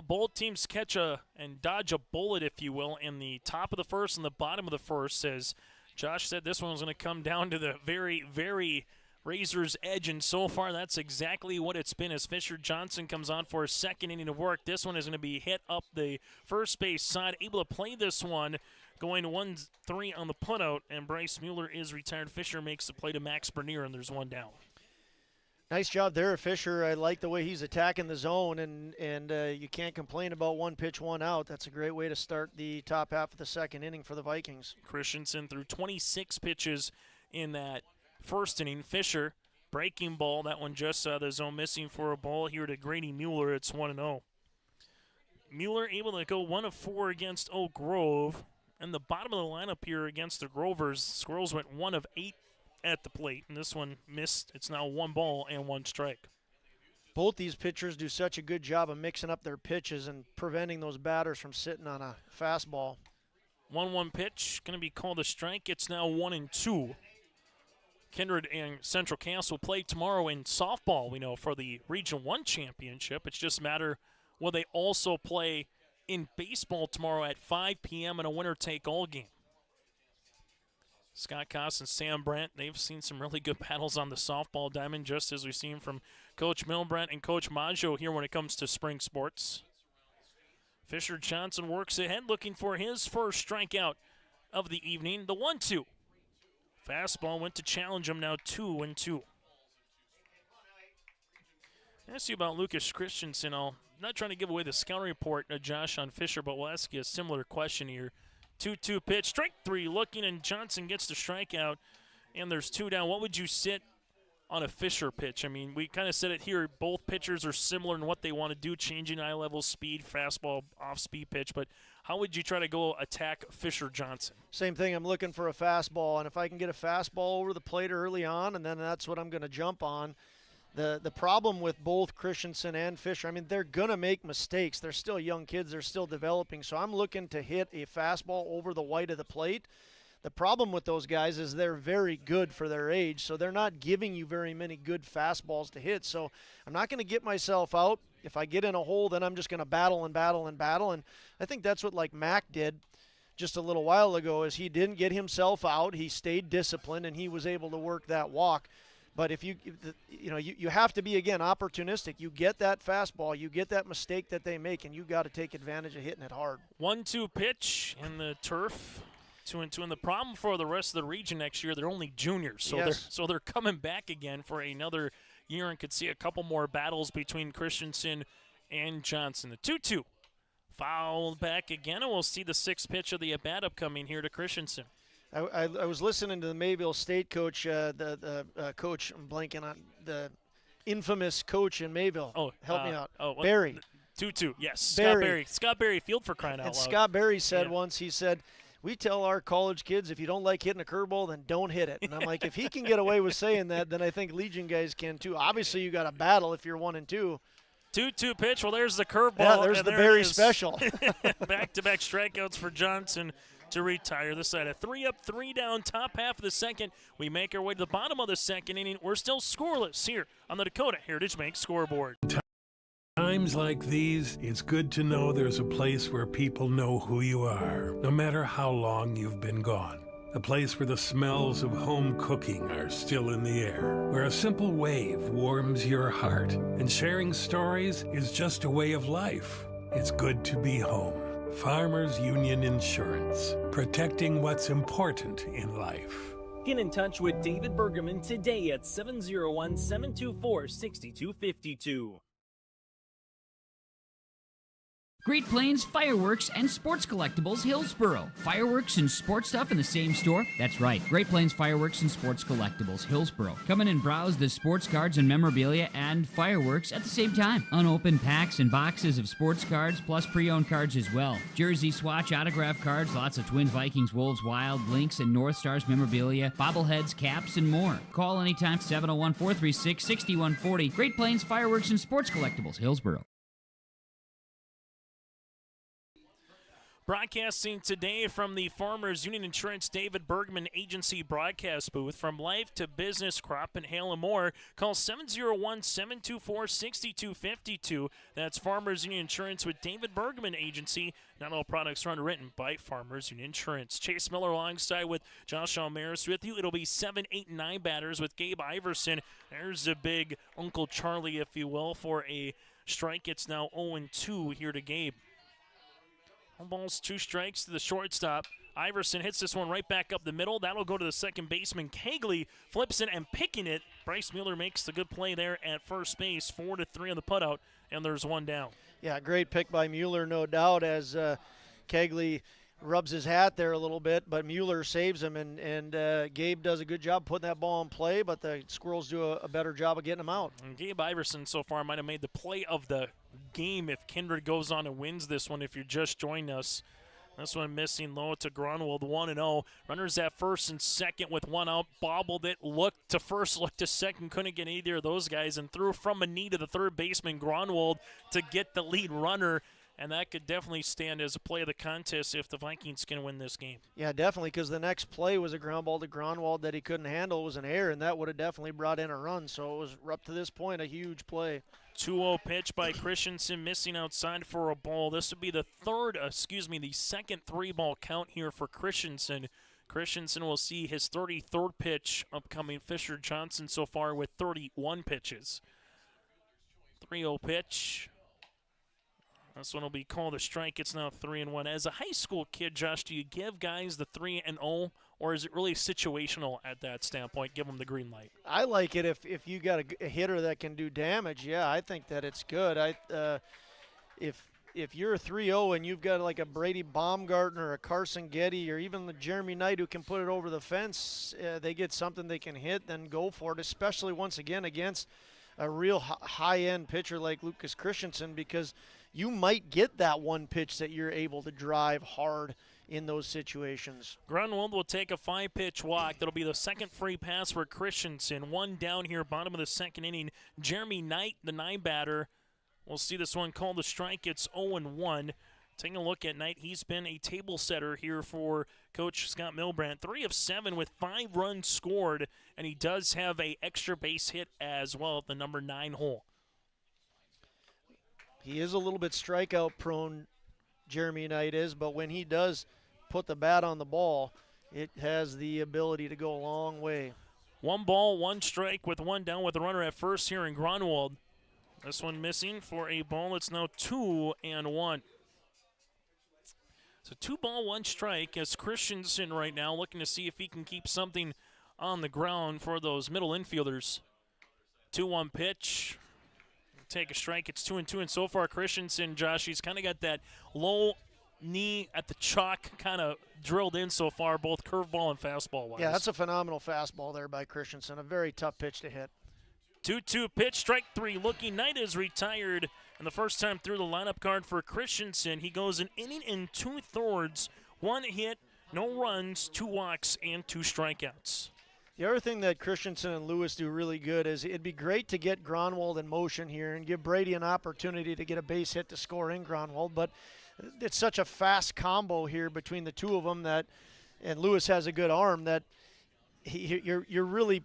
Both teams catch and dodge a bullet, if you will, in the top of the first and the bottom of the first. As Josh said, this one was going to come down to the very, very razor's edge, and so far that's exactly what it's been as Fisher Johnson comes on for a second inning of work. This one is going to be hit up the first base side, able to play this one, going 1-3 on the putout, and Bryce Mueller is retired. Fisher makes the play to Max Bernier, and there's one down. Nice job there, Fisher. I like the way he's attacking the zone, and you can't complain about 1 pitch, 1 out. That's a great way to start the top half of the second inning for the Vikings. Christensen threw 26 pitches in that first inning. Fisher, breaking ball, that one just out of the zone, missing for a ball here to Grady Mueller. It's 1-0. Mueller able to go 1 of 4 against Oak Grove. And the bottom of the lineup here against the Grovers, Squirrels went 1 of 8 at the plate, and this one missed. It's now 1 ball and 1 strike. Both these pitchers do such a good job of mixing up their pitches and preventing those batters from sitting on a fastball. 1-1 pitch, going to be called a strike. It's now 1-2. Kindred and Central Cass will play tomorrow in softball, we know, for the Region 1 championship. It's just a matter will they also play in baseball tomorrow at 5 p.m. in a winner-take-all game. Scott Koss and Sam Brandt, they've seen some really good battles on the softball diamond, just as we've seen from Coach Milbrandt and Coach Maggio here when it comes to spring sports. Fisher Johnson works ahead, looking for his first strikeout of the evening. The 1-2. Fastball went to challenge him, now 2-2. Ask you about Lucas Christensen. I'm not trying to give away the scouting report, Josh, on Fisher, but we'll ask you a similar question here. 2-2 pitch, strike 3 looking, and Johnson gets the strikeout, and there's 2 down. What would you sit on a Fisher pitch? I mean, we kind of said it here. Both pitchers are similar in what they want to do, changing eye level, speed, fastball, off-speed pitch. But how would you try to go attack Fisher Johnson? Same thing. I'm looking for a fastball, and if I can get a fastball over the plate early on, and then that's what I'm going to jump on. The problem with both Christensen and Fisher, I mean, they're going to make mistakes. They're still young kids. They're still developing. So I'm looking to hit a fastball over the white of the plate. The problem with those guys is they're very good for their age, so they're not giving you very many good fastballs to hit. So I'm not going to get myself out. If I get in a hole, then I'm just going to battle and battle and battle. And I think that's what like Mac did just a little while ago, is he didn't get himself out. He stayed disciplined, and he was able to work that walk. But if you have to be, again, opportunistic. You get that fastball, you get that mistake that they make, and you got to take advantage of hitting it hard. 1-2 pitch in the turf. 2-2, and the problem for the rest of the region next year, they're only juniors, so Yes. they're coming back again for another year, and could see a couple more battles between Christensen and Johnson. The 2-2 fouled back again, and we'll see the sixth pitch of the at-bat upcoming here to Christensen. I was listening to the Mayville State coach, the coach, I'm blanking on the infamous coach in Mayville. Oh, help me out. Oh, Barry. 2-2, yes. Barry. Scott Barry, field for crying out And loud. Scott Barry said once, he said, we tell our college kids, if you don't like hitting a curveball, then don't hit it. And I'm like, if he can get away with saying that, then I think Legion guys can too. Obviously, you got to battle if you're 1-2. 2-2 pitch. Well, there's the curveball. Yeah, there's and the there Barry it is. special. Back-to-back strikeouts for Johnson to retire this side. A 3-up, 3-down, top half of the second. We make our way to the bottom of the second inning. We're still scoreless here on the Dakota Heritage Bank scoreboard. Times like these, it's good to know there's a place where people know who you are, no matter how long you've been gone. A place where the smells of home cooking are still in the air, where a simple wave warms your heart, and sharing stories is just a way of life. It's good to be home. Farmers Union Insurance, protecting what's important in life. Get in touch with David Bergerman today at 701-724-6252. Great Plains Fireworks and Sports Collectibles, Hillsboro. Fireworks and sports stuff in the same store? That's right. Great Plains Fireworks and Sports Collectibles, Hillsboro. Come in and browse the sports cards and memorabilia and fireworks at the same time. Unopened packs and boxes of sports cards, plus pre-owned cards as well. Jersey, swatch, autograph cards, lots of Twins, Vikings, Wolves, Wild, Lynx, and North Stars memorabilia, bobbleheads, caps, and more. Call anytime, 701-436-6140. Great Plains Fireworks and Sports Collectibles, Hillsboro. Broadcasting today from the Farmers Union Insurance David Bergman Agency broadcast booth. From life to business, crop and hail and more, call 701-724-6252. That's Farmers Union Insurance with David Bergman Agency. Not all products are underwritten by Farmers Union Insurance. Chase Miller alongside with Josh Almaris with you. It'll be 7, 8, and 9 batters with Gabe Iverson. There's a big Uncle Charlie, if you will, for a strike. It's now 0-2 here to Gabe. One balls, 2 strikes to the shortstop. Iverson hits this one right back up the middle. That'll go to the second baseman. Kegley flips it and picking it. Bryce Mueller makes the good play there at first base. 4-3 on the putout, and there's one down. Yeah, great pick by Mueller, no doubt, as Kegley rubs his hat there a little bit, but Mueller saves him, and Gabe does a good job putting that ball in play, but the Squirrels do a better job of getting him out. And Gabe Iverson so far might have made the play of the game if Kindred goes on and wins this one. If you're just joining us, this one missing low to Gronwald, 1-0. Runners at first and second with one out, bobbled it, looked to first, looked to second, couldn't get either of those guys, and threw from a knee to the third baseman, Gronwald, to get the lead runner. And that could definitely stand as a play of the contest if the Vikings can win this game. Yeah, definitely, because the next play was a ground ball to Gronwald that he couldn't handle. It was an error, and that would have definitely brought in a run. So it was, up to this point, a huge play. 2-0 pitch by Christensen, missing outside for a ball. This would be the second 3-ball count here for Christensen. Christensen will see his 33rd pitch upcoming. Fisher Johnson so far with 31 pitches. 3-0 pitch. This one will be called a strike. It's now 3-1. As a high school kid, Josh, do you give guys the 3-0, or is it really situational at that standpoint? Give them the green light. I like it if you got a hitter that can do damage. Yeah, I think that it's good. If if you're a 3-0 and you've got like a Brady Baumgartner or a Carson Getty or even the Jeremy Knight who can put it over the fence, they get something they can hit, then go for it, especially once again against a real high-end pitcher like Lucas Christensen, because you might get that one pitch that you're able to drive hard in those situations. Grunwald will take a 5-pitch walk. That'll be the second free pass for Christensen. One down here, bottom of the second inning. Jeremy Knight, the 9-batter. We'll see this one called a strike. It's 0-1. Taking a look at Knight, he's been a table setter here for Coach Scott Milbrandt. 3 of 7 with 5 runs scored, and he does have a extra base hit as well at the number 9 hole. He is a little bit strikeout prone, Jeremy Knight is, but when he does put the bat on the ball, it has the ability to go a long way. 1 ball, 1 strike with 1 down with a runner at first here in Grunwald. This one missing for a ball. It's now 2-1. So 2 ball, 1 strike as Christensen right now looking to see if he can keep something on the ground for those middle infielders. 2-1 pitch. Take a strike. It's 2-2. And so far, Christensen, Josh, he's kind of got that low knee at the chalk kind of drilled in so far, both curveball and fastball wise. Yeah, that's a phenomenal fastball there by Christensen. A very tough pitch to hit. 2-2 pitch, strike 3. Looking, Knight is retired. And the first time through the lineup card for Christensen, he goes an inning and 2/3, 1 hit, no runs, 2 walks, and 2 strikeouts. The other thing that Christensen and Lewis do really good is it'd be great to get Grunwald in motion here and give Brady an opportunity to get a base hit to score in Grunwald, but it's such a fast combo here between the two of them that, and Lewis has a good arm, that you're really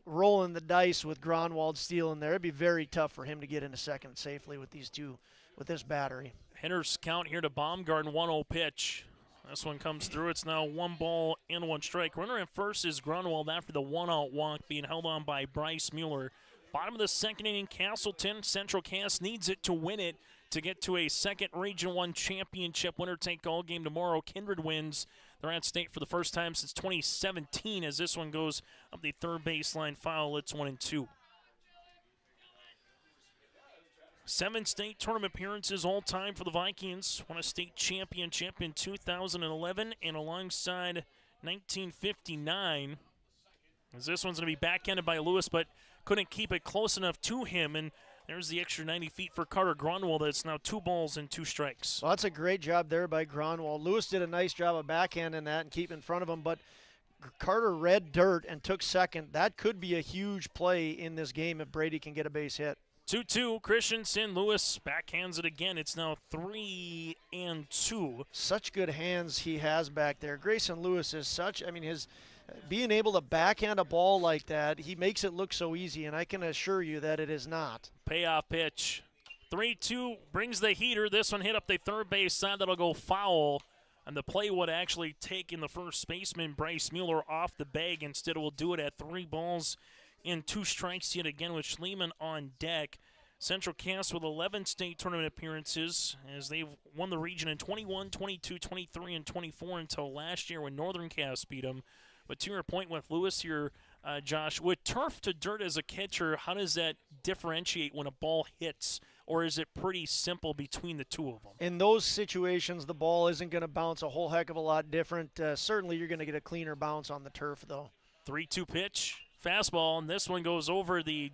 rolling the dice with Grunwald stealing there. It'd be very tough for him to get into second safely with these two, with this battery. Hitters count here to Baumgarten, 1-0 pitch. This one comes through. It's now 1 ball and 1 strike. Runner at first is Grunwald after the 1-out walk being held on by Bryce Mueller. Bottom of the second inning, Castleton. Central Cass needs it to win it to get to a second Region 1 championship winner-take-all game tomorrow. Kindred wins. They're at state for the first time since 2017 as this one goes up the third baseline foul. It's 1-2. 7 state tournament appearances all time for the Vikings. Won a state championship in 2011 and alongside 1959. As this one's going to be backhanded by Lewis, but couldn't keep it close enough to him. And there's the extra 90 feet for Carter Grunwald. That's now 2 balls and 2 strikes. Well, that's a great job there by Grunwald. Lewis did a nice job of backhanding that and keeping in front of him, but Carter read dirt and took second. That could be a huge play in this game if Brady can get a base hit. 2-2, Christensen, Lewis backhands it again. It's now 3-2. Such good hands he has back there. Grayson Lewis is such, I mean, his being able to backhand a ball like that, he makes it look so easy, and I can assure you that it is not. Payoff pitch. 3-2 brings the heater. This one hit up the third base side. That'll go foul. And the play would actually take in the first baseman, Bryce Mueller, off the bag. Instead, it will do it at 3 balls and 2 strikes yet again with Schliemann on deck. Central Cass with 11 state tournament appearances as they've won the region in 21, 22, 23, and 24 until last year when Northern Cass beat them. But to your point with Lewis here, Josh, with turf to dirt as a catcher, how does that differentiate when a ball hits? Or is it pretty simple between the two of them? In those situations, the ball isn't going to bounce a whole heck of a lot different. Certainly you're going to get a cleaner bounce on the turf, though. 3-2 pitch, fastball, and this one goes over the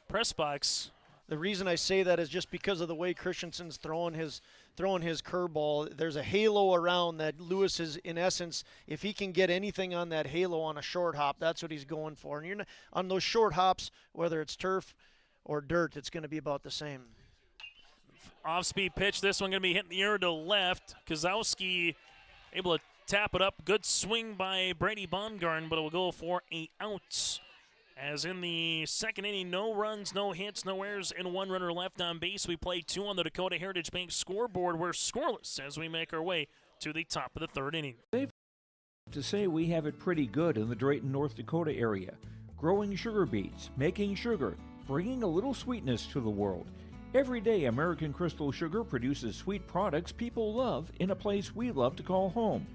press box. The reason I say that is just because of the way Christensen's throwing his curveball. There's a halo around that Lewis is, in essence, if he can get anything on that halo on a short hop, that's what he's going for. And you're not, on those short hops, whether it's turf or dirt, it's going to be about the same. Off-speed pitch. This one going to be hitting the air to left. Kozowski able to tap it up. Good swing by Brady Baumgarten, but it will go for an out. As in the second inning, no runs, no hits, no errors, and 1 runner left on base. We play 2 on the Dakota Heritage Bank scoreboard. We're scoreless as we make our way to the top of the third inning. To say we have it pretty good in the Drayton, North Dakota area. Growing sugar beets, making sugar, bringing a little sweetness to the world. Every day, American Crystal Sugar produces sweet products people love in a place we love to call home.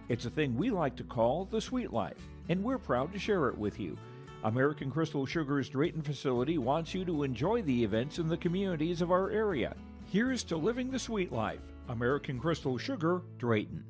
It's a thing we like to call the sweet life, and we're proud to share it with you. American Crystal Sugar's Drayton facility wants you to enjoy the events in the communities of our area. Here's to living the sweet life. American Crystal Sugar, Drayton.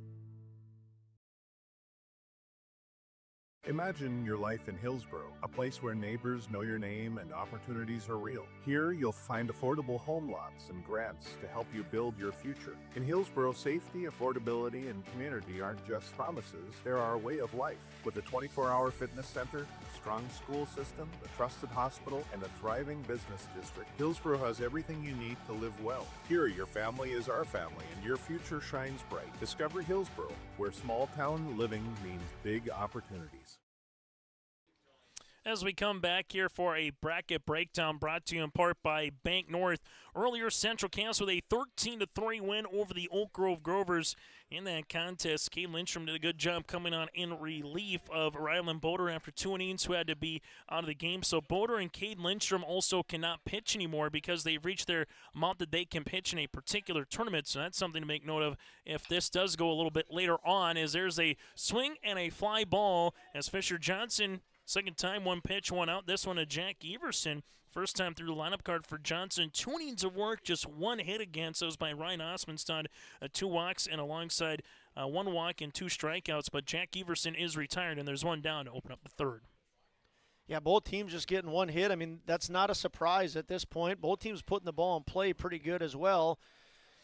Imagine your life in Hillsborough, a place where neighbors know your name and opportunities are real. Here, you'll find affordable home lots and grants to help you build your future. In Hillsborough, safety, affordability, and community aren't just promises, they're our way of life. With a 24-hour fitness center, a strong school system, a trusted hospital, and a thriving business district, Hillsborough has everything you need to live well. Here, your family is our family, and your future shines bright. Discover Hillsborough, where small-town living means big opportunities. As we come back here for a bracket breakdown brought to you in part by Bank North. Earlier, Central Cass with a 13-3 win over the Oak Grove Grovers. In that contest, Kate Lindstrom did a good job coming on in relief of Ryland Boder after 2 innings who had to be out of the game. So Boder and Kate Lindstrom also cannot pitch anymore because they've reached their amount that they can pitch in a particular tournament. So that's something to make note of if this does go a little bit later on, as there's a swing and a fly ball as Fisher Johnson, second time, 1 pitch, 1 out. This one to Jack Everson. First time through the lineup card for Johnson. 2 innings of work, just 1 hit against. That was by Ryan Osmondstad. 2 walks and alongside 1 walk and 2 strikeouts. But Jack Everson is retired, and there's 1 down to open up the third. Yeah, both teams just getting 1 hit. I mean, that's not a surprise at this point. Both teams putting the ball in play pretty good as well.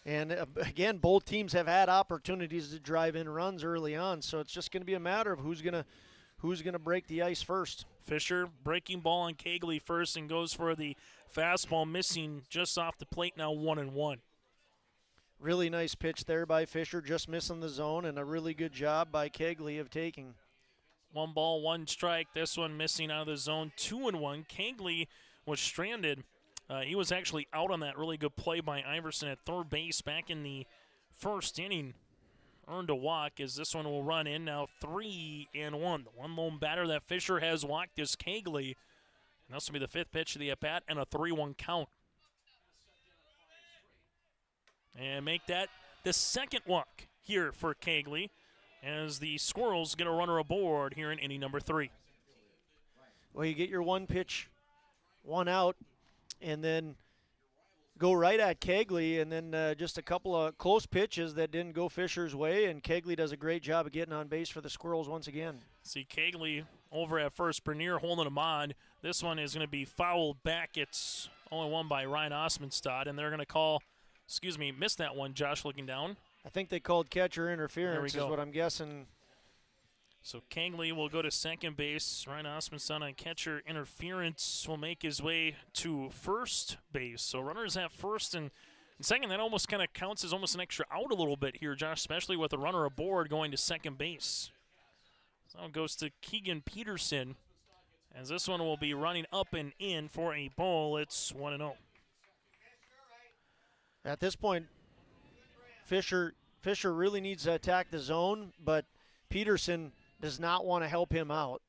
And again, both teams have had opportunities to drive in runs early on. So it's just going to be a matter of who's going to break the ice first. Fisher breaking ball on Kegley first and goes for the fastball, missing just off the plate, now 1-1. Really nice pitch there by Fisher, just missing the zone, and a really good job by Kegley of taking. 1 ball, 1 strike. This one missing out of the zone, 2-1. Kegley was stranded. He was actually out on that really good play by Iverson at third base back in the first inning. Earned a walk as this one will run in now 3-1. The one lone batter that Fisher has walked is Kegley. And this will be the 5th pitch of the at-bat and a 3-1 count. And make that the 2nd walk here for Kegley as the Squirrels get a runner aboard here in inning number 3. Well, you get your 1 pitch, 1 out, and then go right at Kegley, and then just a couple of close pitches that didn't go Fisher's way, and Kegley does a great job of getting on base for the Squirrels once again. See Kegley over at first, Bernier holding him on. This one is going to be fouled back. It's only 1 by Ryan Osmondstad, and they're going to call, missed that one, Josh looking down. I think they called catcher interference is what I'm guessing. So Kegley will go to second base. Ryan Osmondstad on catcher interference will make his way to first base. So runners at first and second. That almost kind of counts as almost an extra out a little bit here, Josh, especially with a runner aboard going to second base. So it goes to Keegan Peterson, as this one will be running up and in for a ball. It's 1-0. At this point, Fisher really needs to attack the zone, but Peterson does not want to help him out.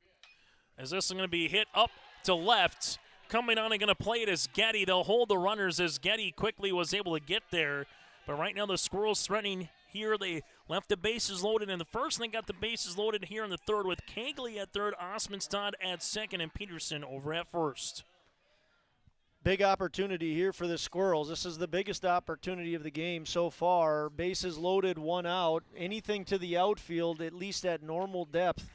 As this is going to be hit up to left. Coming on and going to play it as Getty. They'll hold the runners as Getty quickly was able to get there. But right now the Squirrels threatening here. They left the bases loaded in the first, and they got the bases loaded here in the third with Kegley at third, Osmondstad at second, and Peterson over at first. Big opportunity here for the Squirrels. This is the biggest opportunity of the game so far. Bases loaded, 1 out. Anything to the outfield, at least at normal depth,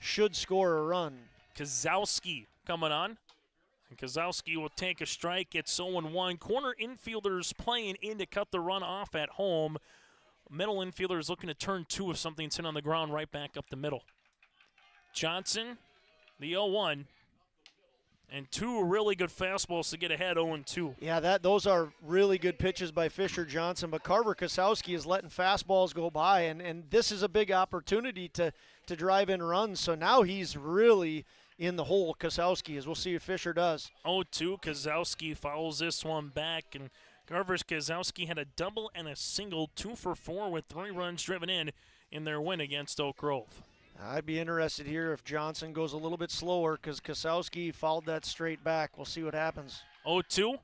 should score a run. Kozowski coming on. And Kozowski will take a strike. It's 0-1. Corner infielders playing in to cut the run off at home. Middle infielders looking to turn 2 if something's hit on the ground right back up the middle. Johnson, the 0-1. And 2 really good fastballs to get ahead, 0-2. Yeah, those are really good pitches by Fisher Johnson, but Carver Kozowski is letting fastballs go by, and this is a big opportunity to drive in runs. So now he's really in the hole, Kozowski, as we'll see if Fisher does. 0-2, Kozowski fouls this one back, and Carver Kozowski had a double and a single, 2 for 4 with 3 runs driven in their win against Oak Grove. I'd be interested here if Johnson goes a little bit slower because Kozowski fouled that straight back. We'll see what happens. 0-2.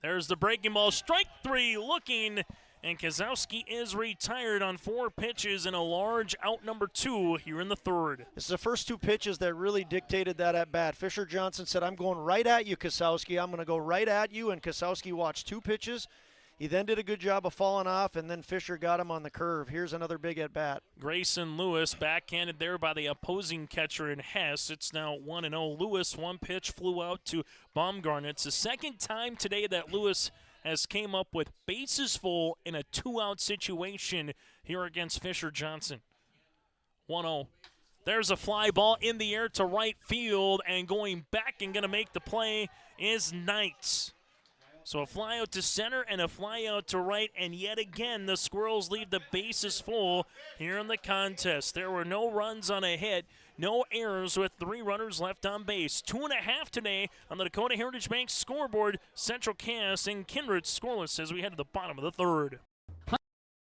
There's the breaking ball. Strike 3 looking. And Kozowski is retired on 4 pitches and a large out number 2 here in the third. This is the first 2 pitches that really dictated that at bat. Fisher Johnson said, I'm going right at you, Kozowski. I'm going to go right at you. And Kozowski watched 2 pitches He then did a good job of falling off, and then Fisher got him on the curve. Here's another big at-bat. Grayson Lewis backhanded there by the opposing catcher in Hess. It's now 1-0. Lewis, one pitch flew out to Baumgartner. It's the second time today that Lewis has came up with bases full in a 2-out situation here against Fisher Johnson. 1-0. There's a fly ball in the air to right field, and going back and going to make the play is Knight. So a fly out to center and a fly out to right, and yet again the Squirrels leave the bases full here in the contest. There were no runs on a hit, no errors with 3 runners left on base. 2.5 today on the Dakota Heritage Bank scoreboard. Central Cass and Kindred scoreless as we head to the bottom of the 3rd.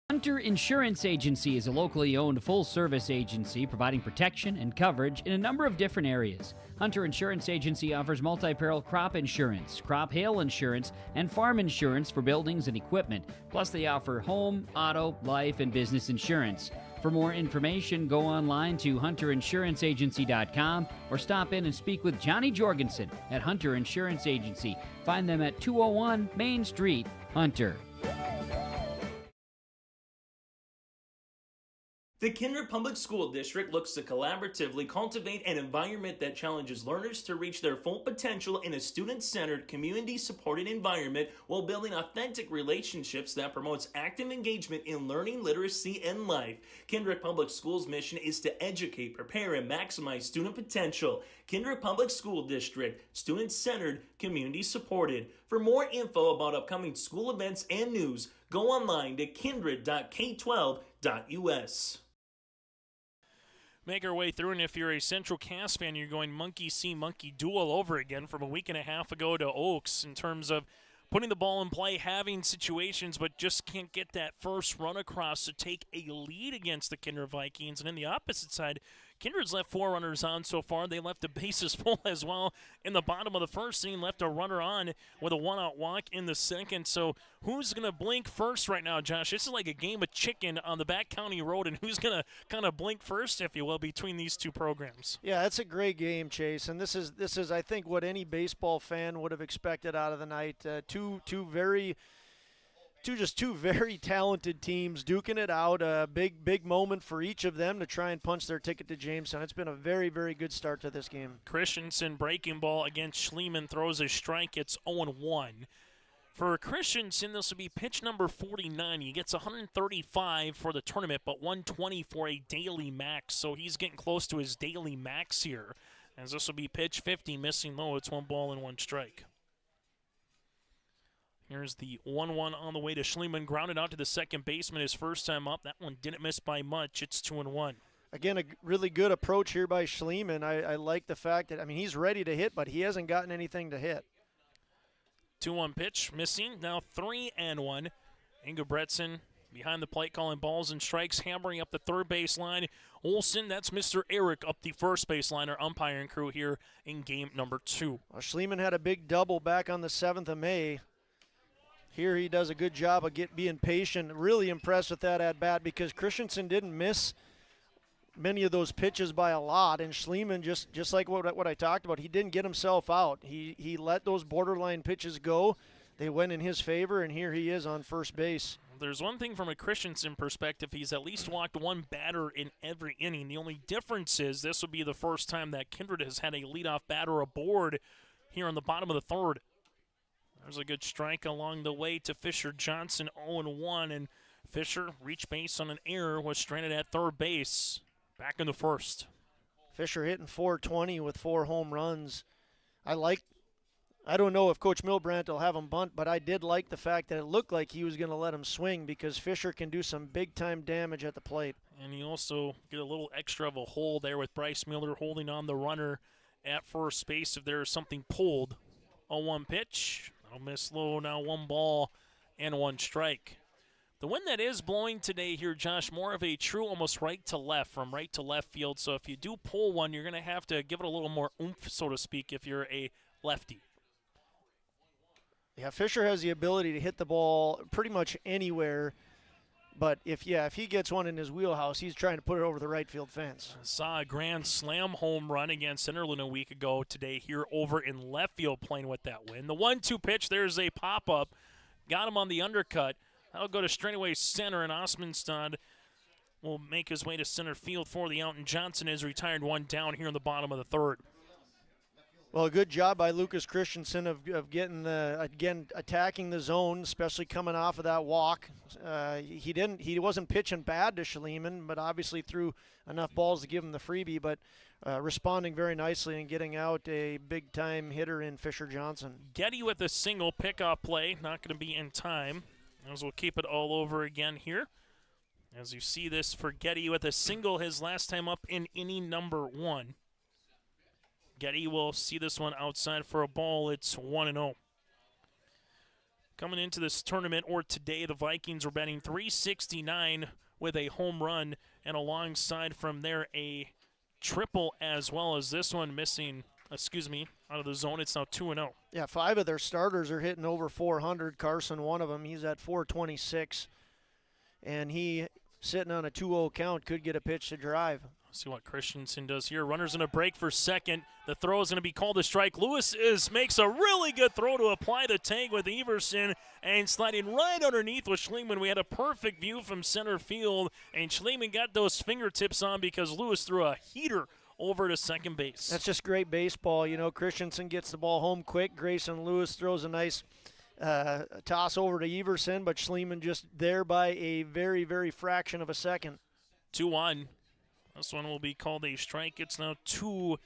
Hunter Insurance Agency is a locally owned full-service agency providing protection and coverage in a number of different areas. Hunter Insurance Agency offers multi-peril crop insurance, crop hail insurance, and farm insurance for buildings and equipment. Plus, they offer home, auto, life, and business insurance. For more information, go online to hunterinsuranceagency.com or stop in and speak with Johnny Jorgensen at Hunter Insurance Agency. Find them at 201 Main Street, Hunter. The Kindred Public School District looks to collaboratively cultivate an environment that challenges learners to reach their full potential in a student-centered, community-supported environment while building authentic relationships that promotes active engagement in learning, literacy, and life. Kindred Public Schools' mission is to educate, prepare, and maximize student potential. Kindred Public School District, student-centered, community-supported. For more info about upcoming school events and news, go online to kindred.k12.us. Make our way through, and if you're a Central Cass fan, you're going monkey see, monkey do all over again from a week and a half ago to Oaks in terms of putting the ball in play, having situations, but just can't get that first run across to take a lead against the Kindred Vikings. And in the opposite side, Kindred's left 4 runners on so far. They left the bases full as well in the bottom of the first inning, left a runner on with a 1-out walk in the second. So who's going to blink first right now, Josh? This is like a game of chicken on the back county road, and who's going to kind of blink first, if you will, between these two programs? Yeah, it's a great game, Chase, and this is I think what any baseball fan would have expected out of the night. Two very talented teams duking it out. A big moment for each of them to try and punch their ticket to Jamestown. It's been a very, very good start to this game. Christensen breaking ball against Schliemann, throws a strike. It's 0-1. For Christensen, this will be pitch number 49. He gets 135 for the tournament, but 120 for a daily max. So he's getting close to his daily max here. As this will be pitch 50, missing low. It's 1 ball and 1 strike. Here's the 1-1 on the way to Schliemann. Grounded out to the second baseman his first time up. That one didn't miss by much. It's 2-1. Again, a really good approach here by Schliemann. I like the fact that, he's ready to hit, but he hasn't gotten anything to hit. 2-1 pitch, missing. Now 3-1. Ingebretson behind the plate calling balls and strikes, hammering up the third base line. Olsen, that's Mr. Eric up the first base line, our umpiring crew here in game number 2. Well, Schliemann had a big double back on the 7th of May. Here he does a good job of being patient. Really impressed with that at-bat because Christensen didn't miss many of those pitches by a lot, and Schliemann, just like what I talked about, he didn't get himself out. He let those borderline pitches go. They went in his favor, and here he is on first base. There's one thing from a Christensen perspective. He's at least walked one batter in every inning. The only difference is this will be the first time that Kindred has had a leadoff batter aboard here on the bottom of the 3rd. There's a good strike along the way to Fisher Johnson, 0-1, and Fisher reached base on an error, was stranded at third base. Back in the 1st. Fisher hitting .420 with 4 home runs. I don't know if Coach Milbrandt will have him bunt, but I did like the fact that it looked like he was going to let him swing because Fisher can do some big-time damage at the plate. And you also get a little extra of a hole there with Bryce Miller holding on the runner at first base if there is something pulled. 0-1 pitch. That'll miss low. Now 1 ball and 1 strike. The wind that is blowing today here, Josh, more of a true almost right to left, from right to left field. So if you do pull one, you're going to have to give it a little more oomph, so to speak, if you're a lefty. Yeah, Fisher has the ability to hit the ball pretty much anywhere. But if he gets one in his wheelhouse, he's trying to put it over the right field fence. Saw a grand slam home run against Centerland a week ago today here over in left field playing with that wind. The 1-2 pitch, there's a pop-up. got him on the undercut. That'll go to straightaway center, and Osmondstad will make his way to center field for the out, and Johnson is retired one down here in the bottom of the third. Well, a good job by Lucas Christensen of getting attacking the zone, especially coming off of that walk. He wasn't pitching bad to Schliemann, but obviously threw enough balls to give him the freebie, but responding very nicely and getting out a big-time hitter in Fisher Johnson. Getty with a single pickoff play, not going to be in time, as we'll keep it all over again here. As you see this for Getty with a single his last time up in inning number 1. Getty will see this one outside for a ball. It's 1-0. Coming into this tournament, or today, the Vikings were batting .369 with a home run, and alongside from there a triple as well as this one missing, out of the zone. It's now 2-0. Yeah, 5 of their starters are hitting over 400. Carson, one of them, he's at 426. And he, sitting on a 2-0 count, could get a pitch to drive. See what Christensen does here. Runners in a break for second. The throw is going to be called a strike. Lewis makes a really good throw to apply the tag with Everson, and sliding right underneath with Schliemann. We had a perfect view from center field, and Schliemann got those fingertips on because Lewis threw a heater over to second base. That's just great baseball. You know, Christensen gets the ball home quick. Grayson Lewis throws a nice toss over to Everson, but Schliemann just there by a very, very fraction of a second. 2-1. This one will be called a strike. It's now 2-2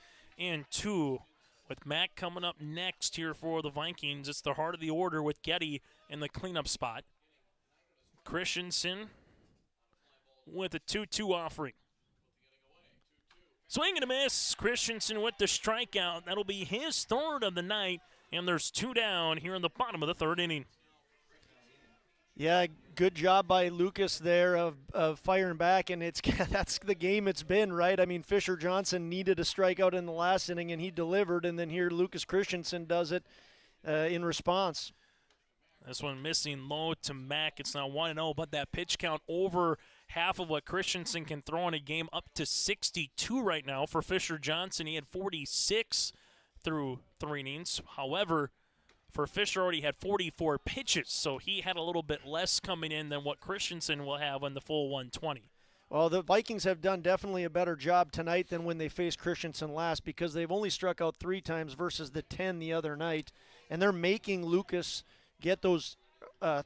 with Mack coming up next here for the Vikings. It's the heart of the order with Getty in the cleanup spot. Christensen with a 2-2 offering. Swing and a miss. Christensen with the strikeout. That'll be his third of the night, and there's 2 down here in the bottom of the third inning. Yeah, good job by Lucas there of firing back, and that's the game it's been, right? I mean, Fisher Johnson needed a strikeout in the last inning, and he delivered, and then here Lucas Christensen does it in response. This one missing low to Mack. It's now 1-0, but that pitch count over half of what Christensen can throw in a game, up to 62 right now for Fisher Johnson. He had 46 through 3 innings. However, for Fisher already had 44 pitches, so he had a little bit less coming in than what Christensen will have on the full 120. Well, the Vikings have done definitely a better job tonight than when they faced Christensen last, because they've only struck out 3 times versus the 10 the other night, and they're making Lucas get those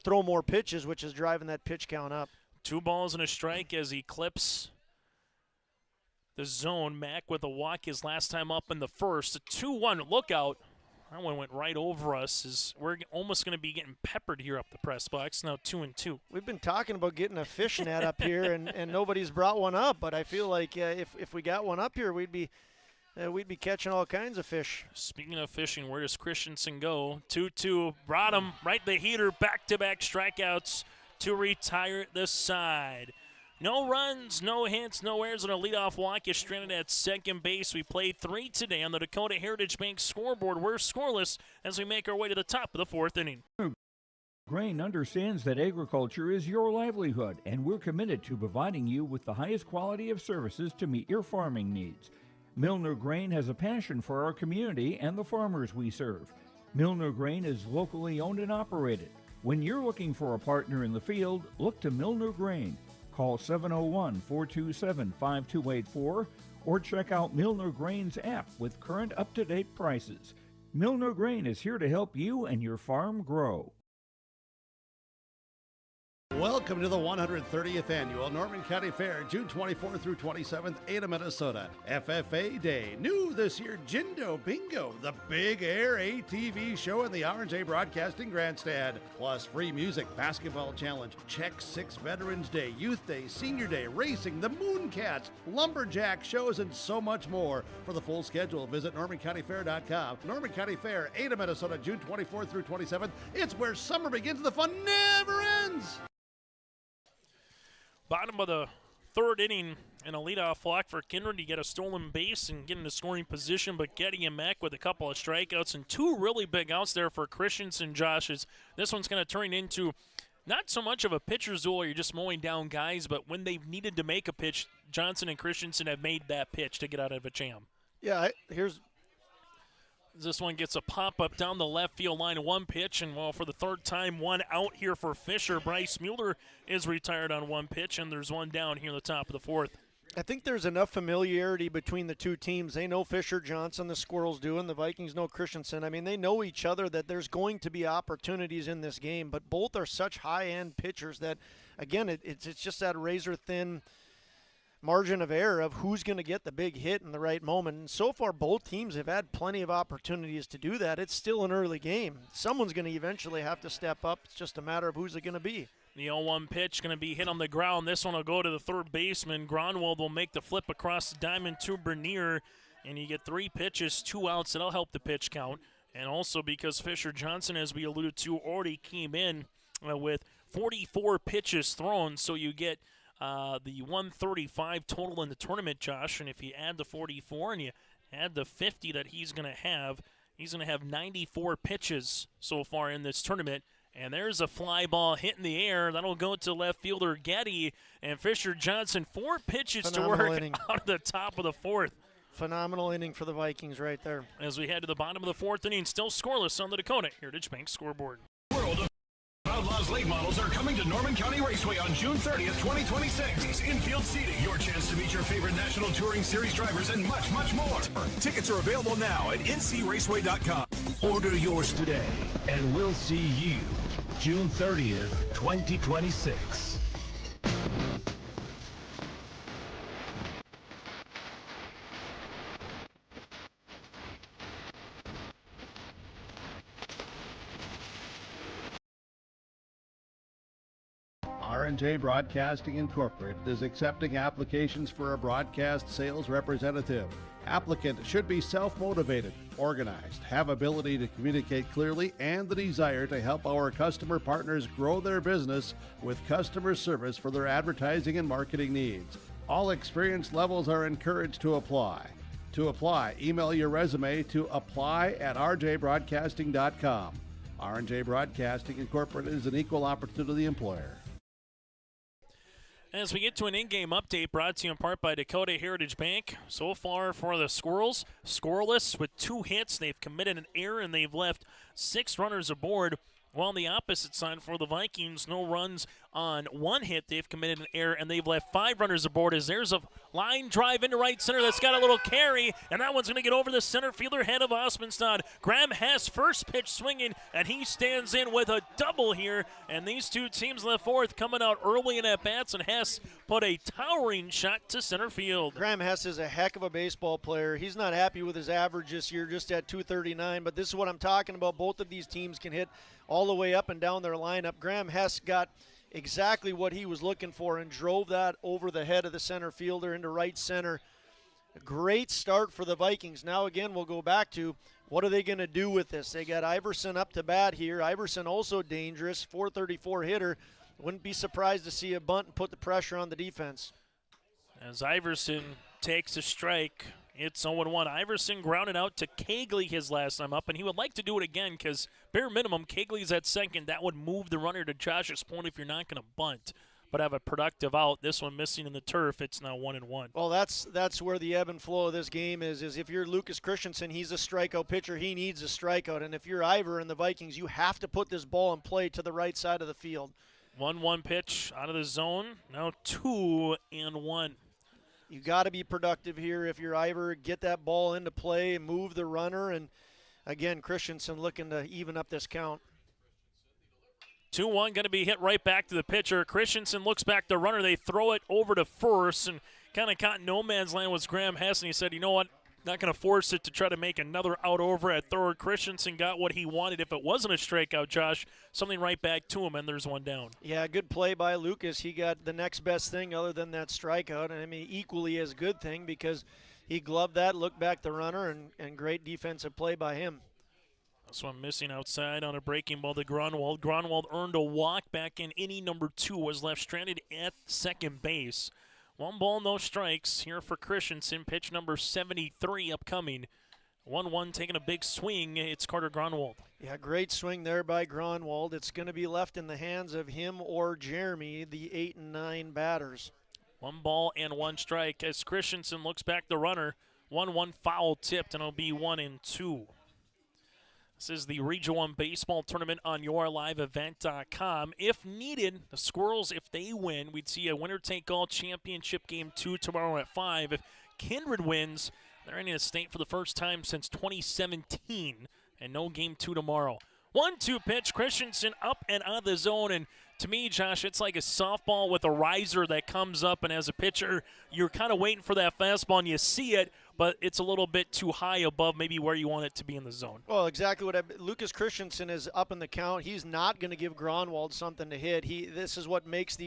throw more pitches, which is driving that pitch count up. 2 balls and a strike as he clips the zone. Mack with a walk his last time up in the first. A 2-1 lookout. That one went right over us. We're almost going to be getting peppered here up the press box. Now 2-2. We've been talking about getting a fish net up here, and nobody's brought one up. But I feel like if we got one up here, we'd be catching all kinds of fish. Speaking of fishing, where does Christensen go? 2-2. Brought him right the heater. Back-to-back strikeouts to retire the side. No runs, no hits, no errors, and a leadoff walk is stranded at second base. We played 3 today on the Dakota Heritage Bank scoreboard. We're scoreless as we make our way to the top of the 4th inning. Grain understands that agriculture is your livelihood, and we're committed to providing you with the highest quality of services to meet your farming needs. Milner Grain has a passion for our community and the farmers we serve. Milner Grain is locally owned and operated. When you're looking for a partner in the field, look to Milner Grain. Call 701-427-5284 or check out Milner Grain's app with current up-to-date prices. Milner Grain is here to help you and your farm grow. Welcome to the 130th Annual Norman County Fair, June 24th through 27th, Ada, Minnesota. FFA Day. New this year, Jindo Bingo, the big air ATV show in the R&J Broadcasting Grandstand. Plus free music, basketball challenge, Check 6 Veterans Day, Youth Day, Senior Day, racing, the Mooncats, lumberjack shows, and so much more. For the full schedule, visit NormanCountyFair.com. Norman County Fair, Ada, Minnesota, June 24th through 27th. It's where summer begins, the fun never ends. Bottom of the 3rd inning and a leadoff walk for Kindred. You get a stolen base and get into scoring position, but Getty and Mack with a couple of strikeouts and 2 really big outs there for Christensen. Josh, this one's going to turn into not so much of a pitcher's duel, you're just mowing down guys, but when they've needed to make a pitch, Johnson and Christensen have made that pitch to get out of a jam. Yeah, here's This one gets a pop-up down the left field line, one pitch, and well, for the third time, one out here for Fisher. Bryce Mueller is retired on one pitch, and there's one down here in the top of the fourth. I think there's enough familiarity between the two teams. They know Fisher Johnson, the Squirrels do, and the Vikings know Christensen. I mean, they know each other, that there's going to be opportunities in this game, but both are such high-end pitchers that, again, it's just that razor-thin margin of error of who's going to get the big hit in the right moment. And so far, both teams have had plenty of opportunities to do that. It's still an early game. Someone's going to eventually have to step up. It's just a matter of who's it going to be. The 0-1 pitch going to be hit on the ground. This one will go to the third baseman. Gronwald will make the flip across the diamond to Bernier, and you get 3 pitches, 2 outs. That'll help the pitch count. And also because Fisher Johnson, as we alluded to, already came in with 44 pitches thrown, so you get the 135 total in the tournament, Josh. And if you add the 44 and you add the 50 that he's going to have 94 pitches so far in this tournament. And there's a fly ball hit in the air. That'll go to left fielder Getty. And Fisher Johnson, 4 pitches Phenomenal to work inning. out of the top of the fourth. Phenomenal inning for the Vikings right there. As we head to the bottom of the fourth inning, still scoreless on the Dakota Heritage Bank scoreboard. World of Outlaws late models are coming to Norman County Raceway on June 30th, 2026. Infield seating, your chance to meet your favorite National Touring Series drivers, and much, much more. Tickets are available now at ncraceway.com. Order yours today, and we'll see you June 30th, 2026. R&J Broadcasting Incorporated is accepting applications for a broadcast sales representative. Applicant should be self-motivated, organized, have ability to communicate clearly, and the desire to help our customer partners grow their business with customer service for their advertising and marketing needs. All experience levels are encouraged to apply. To apply, email your resume to apply@rjbroadcasting.com. R&J Broadcasting Incorporated is an equal opportunity employer. As we get to an in-game update brought to you in part by Dakota Heritage Bank. So far for the Squirrels, scoreless with 2 hits. They've committed an error and they've left 6 runners aboard. While on the opposite side for the Vikings, no runs on 1 hit. They've committed an error and they've left 5 runners aboard as there's a line drive into right center that's got a little carry, and that one's going to get over the center fielder head of Osmondstad. Graham Hess, first pitch swinging, and he stands in with a double here. And these two teams in the fourth coming out early in at-bats, and Hess put a towering shot to center field. Graham Hess is a heck of a baseball player. He's not happy with his average this year, just at 239, but this is what I'm talking about. Both of these teams can hit all the way up and down their lineup. Graham Hess got exactly what he was looking for and drove that over the head of the center fielder into right center. A great start for the Vikings. Now again, we'll go back to what are they going to do with this? They got Iverson up to bat here. Iverson also dangerous, 434 hitter. Wouldn't be surprised to see a bunt and put the pressure on the defense. As Iverson takes a strike, it's 0-1. Iverson grounded out to Kegley his last time up, and he would like to do it again because bare minimum, Kegley's at second. That would move the runner to Josh's point if you're not going to bunt, but have a productive out. This one missing in the turf. It's now 1-1. Well, that's where the ebb and flow of this game is if you're Lucas Christensen, he's a strikeout pitcher. He needs a strikeout. And if you're Ivor and the Vikings, you have to put this ball in play to the right side of the field. 1-1 pitch out of the zone. Now 2-1. You got to be productive here if you're Ivor. Get that ball into play, move the runner, and again, Christensen looking to even up this count. 2-1 going to be hit right back to the pitcher. Christensen looks back the runner. They throw it over to first, and kind of caught no man's land was Graham Hess, and he said, you know what, not going to force it to try to make another out over at third. Christensen got what he wanted. If it wasn't a strikeout, Josh, something right back to him, and there's one down. Yeah, good play by Lucas. He got the next best thing other than that strikeout, and I mean equally as good thing because he gloved that, looked back the runner, and great defensive play by him. This one missing outside on a breaking ball to Gronwald. Gronwald earned a walk back in inning number 2, was left stranded at second base. 1 ball, no strikes here for Christensen. Pitch number 73 upcoming. 1-1 taking a big swing. It's Carter Gronwald. Yeah, great swing there by Gronwald. It's going to be left in the hands of him or Jeremy, the 8 and 9 batters. 1 ball and 1 strike as Christensen looks back the runner. 1-1 foul tipped, and it'll be 1-2. This is the Region 1 Baseball Tournament on yourliveevent.com. If needed, the Squirrels, if they win, we'd see a winner-take-all championship game 2 tomorrow at 5. If Kindred wins, they're in a state for the first time since 2017, and no game 2 tomorrow. 1-2 pitch, Christensen up and out of the zone, and to me, Josh, it's like a softball with a riser that comes up, and as a pitcher, you're kind of waiting for that fastball, and you see it, but it's a little bit too high above maybe where you want it to be in the zone. Well, exactly what Lucas Christensen is up in the count. He's not going to give Gronwald something to hit. This is what makes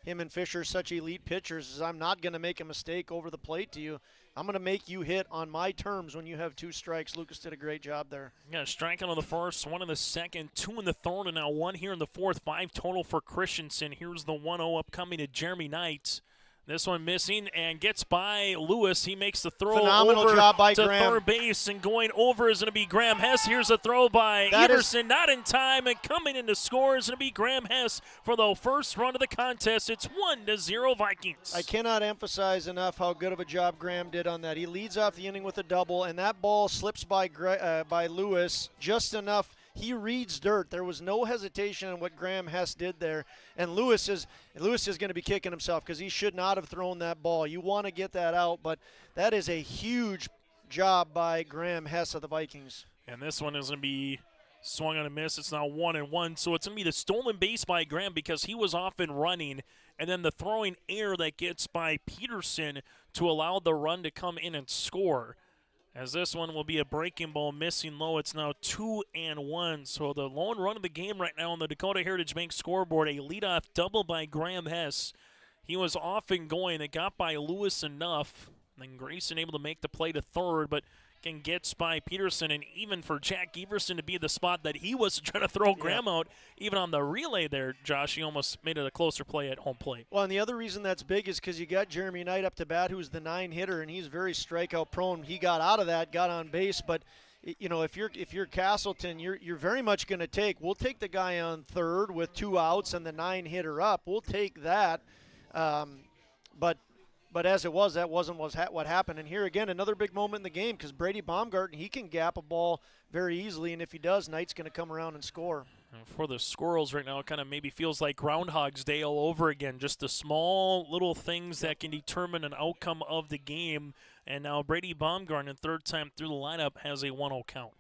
him and Fisher such elite pitchers, is I'm not going to make a mistake over the plate to you. I'm going to make you hit on my terms when you have 2 strikes. Lucas did a great job there. Yeah, strike out on the first, 1 in the second, 2 in the third, and now 1 here in the fourth. 5 total for Christensen. Here's the 1-0 upcoming to Jeremy Knight. This one missing and gets by Lewis. He makes the throw Phenomenal over job by to Graham. third base, and going over is going to be Graham Hess. Here's a throw by Everson, not in time, and coming in to score is going to be Graham Hess for the first run of the contest. It's 1-0 Vikings. I cannot emphasize enough how good of a job Graham did on that. He leads off the inning with a double, and that ball slips by Lewis just enough. He reads dirt. There was no hesitation in what Graham Hess did there. And Lewis is going to be kicking himself because he should not have thrown that ball. You want to get that out, but that is a huge job by Graham Hess of the Vikings. And this one is going to be swung on a miss. It's now 1-1. So it's going to be the stolen base by Graham because he was off and running. And then the throwing error that gets by Peterson to allow the run to come in and score. As this one will be a breaking ball missing low. It's now 2-1. So the lone run of the game right now on the Dakota Heritage Bank scoreboard, a leadoff double by Graham Hess. He was off and going. It got by Lewis enough. And then Grayson able to make the play to third, but again gets by Peterson. And even for Jack Everson to be the spot that he was trying to throw Graham out, even on the relay there, Josh, he almost made it a closer play at home plate. Well, and the other reason that's big is because you got Jeremy Knight up to bat, who's the 9-hitter, and he's very strikeout prone. He got out of that, got on base, but you know, if you're Castleton, you're very much going to take. We'll take the guy on third with 2 outs and the 9-hitter up. We'll take that, But as it was, that wasn't what happened. And here again, another big moment in the game because Brady Baumgarten, he can gap a ball very easily, and if he does, Knight's going to come around and score. And for the Squirrels right now, it kind of maybe feels like Groundhog's Day all over again. Just the small little things that can determine an outcome of the game. And now Brady Baumgarten, third time through the lineup, has a 1-0 count.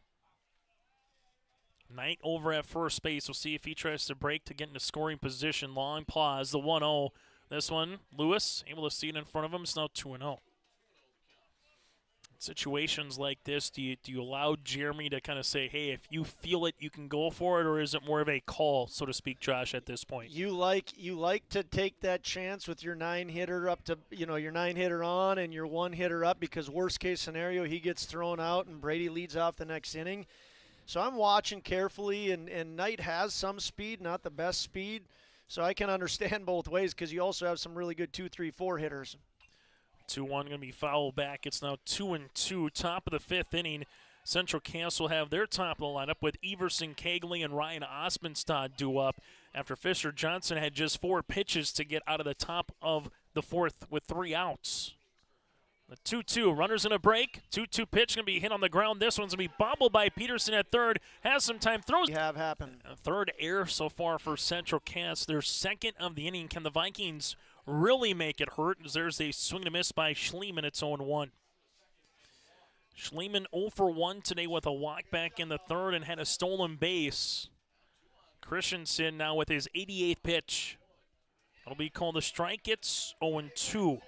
Knight over at first base. We'll see if he tries to break to get into scoring position. Long pause, the 1-0. This one, Lewis, able to see it in front of him. It's now 2-0. Situations like this, do you allow Jeremy to kind of say, hey, if you feel it, you can go for it, or is it more of a call, so to speak, Josh, at this point? You like to take that chance with your 9-hitter up to, your 9-hitter on and your 1-hitter up because worst case scenario, he gets thrown out and Brady leads off the next inning. So I'm watching carefully, and Knight has some speed, not the best speed. So I can understand both ways because you also have some really good 2, 3, 4 hitters. 2-1 going to be foul back. It's now 2-2. Top of the 5th inning. Central Cass will have their top of the lineup with Everson Kegley and Ryan Osmondstad due up after Fisher Johnson had just 4 pitches to get out of the top of the 4th with 3 outs. The 2-2, runners in a break. 2-2 pitch going to be hit on the ground. This one's going to be bobbled by Peterson at third. Has some time, throws. Have happened. Third error so far for Central Cass. Their second of the inning. Can the Vikings really make it hurt? There's a swing and a miss by Schliemann. It's 0-1. Schliemann 0 for 1 today with a walk back in the third and had a stolen base. Christensen now with his 88th pitch. That'll be called a strike. It's 0-2.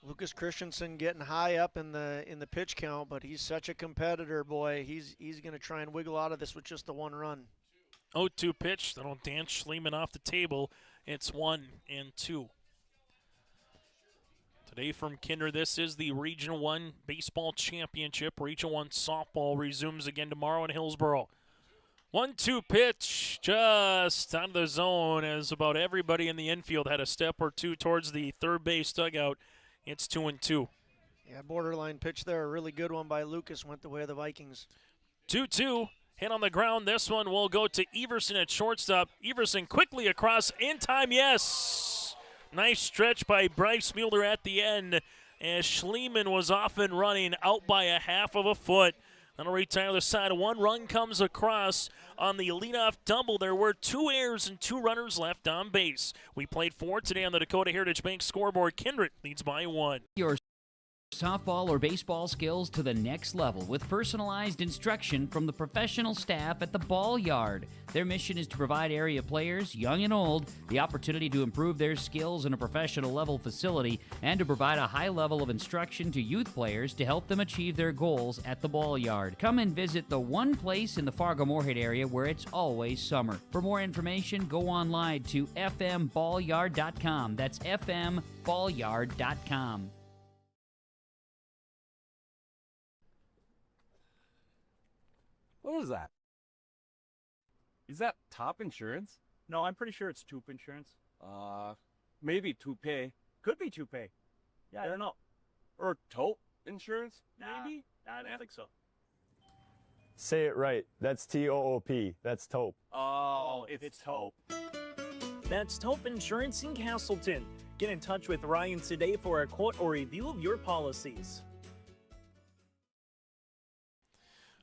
Lucas Christensen getting high up in the pitch count, but he's such a competitor, boy. He's going to try and wiggle out of this with just the 1 run. 0-2 pitch. That'll dance Schliemann off the table. It's 1-2. Today from Kindred, this is the Region 1 Baseball Championship. Region 1 Softball resumes again tomorrow in Hillsboro. 1-2 pitch just out of the zone as about everybody in the infield had a step or two towards the third base dugout. It's 2-2. Yeah, borderline pitch there. A really good one by Lucas. Went the way of the Vikings. 2-2. Hit on the ground. This one will go to Everson at shortstop. Everson quickly across in time. Yes. Nice stretch by Bryce Mueller at the end as Schliemann was off and running out by a half of a foot. That'll retire the side. One run comes across on the leadoff double. There were 2 errors and 2 runners left on base. We played 4 today on the Dakota Heritage Bank scoreboard. Kindred leads by 1. Your softball or baseball skills to the next level with personalized instruction from the professional staff at the Ball Yard. Their mission is to provide area players, young and old, the opportunity to improve their skills in a professional level facility and to provide a high level of instruction to youth players to help them achieve their goals at the Ball Yard. Come and visit the one place in the Fargo-Moorhead area where it's always summer. For more information, go online to fmballyard.com. That's fmballyard.com. What was that? Is that top insurance? No, I'm pretty sure it's Toop Insurance. Maybe toupee. Could be Toupee. Yeah, I don't know. Or taupe insurance, maybe? I don't think so. Say it right. That's T-O-O-P. That's taupe. Oh, it's Taupe. That's Taupe Insurance in Castleton. Get in touch with Ryan today for a quote or review of your policies.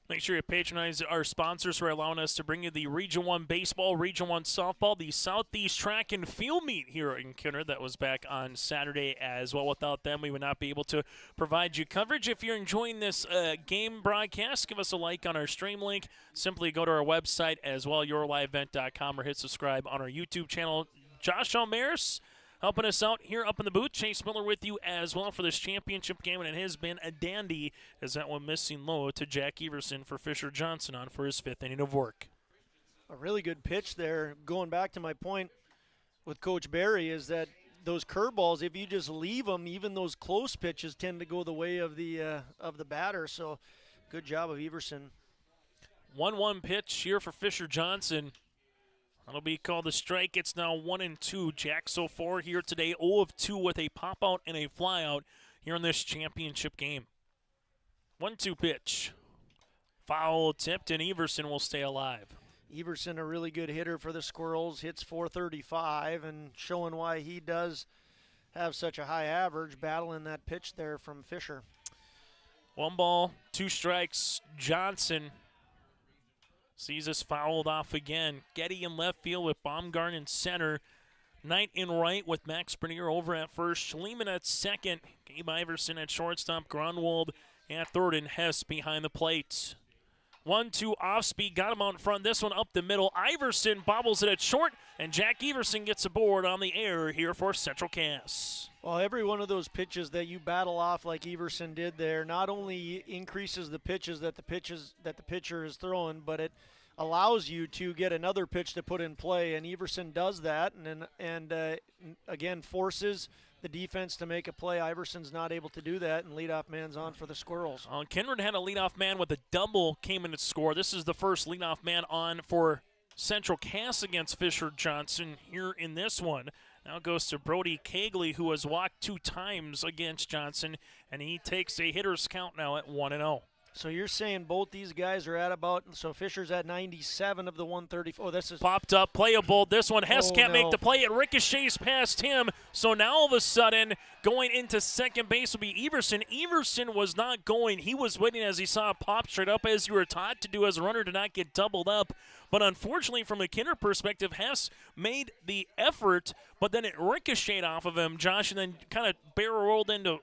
Make sure you patronize our sponsors for allowing us to bring you the Region 1 baseball, Region 1 softball, the Southeast Track and Field Meet here in Kindred. That was back on Saturday as well. Without them, we would not be able to provide you coverage. If you're enjoying this game broadcast, give us a like on our stream link. Simply go to our website as well, yourlivevent.com, or hit subscribe on our YouTube channel. Josh Almaris helping us out here up in the booth. Chase Miller with you as well for this championship game, and it has been a dandy as that one missing low to Jack Everson for Fisher Johnson on for his 5th inning of work. A really good pitch there. Going back to my point with Coach Barry is that those curveballs, if you just leave them, even those close pitches tend to go the way of the batter. So good job of Everson. 1-1 pitch here for Fisher Johnson. That'll be called a strike. It's now 1-2. Jack so far here today, 0 of 2 with a pop out and a fly out here in this championship game. 1-2 pitch. Foul tipped, and Everson will stay alive. Everson, a really good hitter for the Squirrels, hits .435 and showing why he does have such a high average, battling that pitch there from Fisher. 1 ball, 2 strikes. Johnson sees us fouled off again. Getty in left field with Baumgarten in center. Knight in right with Max Bernier over at first. Schliemann at second. Gabe Iverson at shortstop. Grunwald at third, and Hess behind the plate. 1-2 off speed. Got him out in front. This one up the middle. Iverson bobbles it at short, and Jack Everson gets aboard on the air here for Central Cass. Well, every one of those pitches that you battle off like Everson did there not only increases the pitches that the pitcher is throwing, but it allows you to get another pitch to put in play, and Everson does that, and again forces the defense to make a play. Iverson's not able to do that, and leadoff man's on for the Squirrels. Kindred had a leadoff man with a double, came in to score. This is the first leadoff man on for Central Cass against Fisher Johnson here in this one. Now it goes to Brody Cagley, who has walked 2 times against Johnson, and he takes a hitter's count now at 1-0. So you're saying both these guys are at about, so Fisher's at 97 of the 134. Oh, this is popped up, playable. This one, Hess can't no. make the play. It ricochets past him. So now all of a sudden, going into second base will be Everson. Everson was not going. He was waiting as he saw it pop straight up, as you were taught to do as a runner, to not get doubled up. But unfortunately, from a Kindred perspective, Hess made the effort, but then it ricocheted off of him, Josh, and then kind of barrel rolled into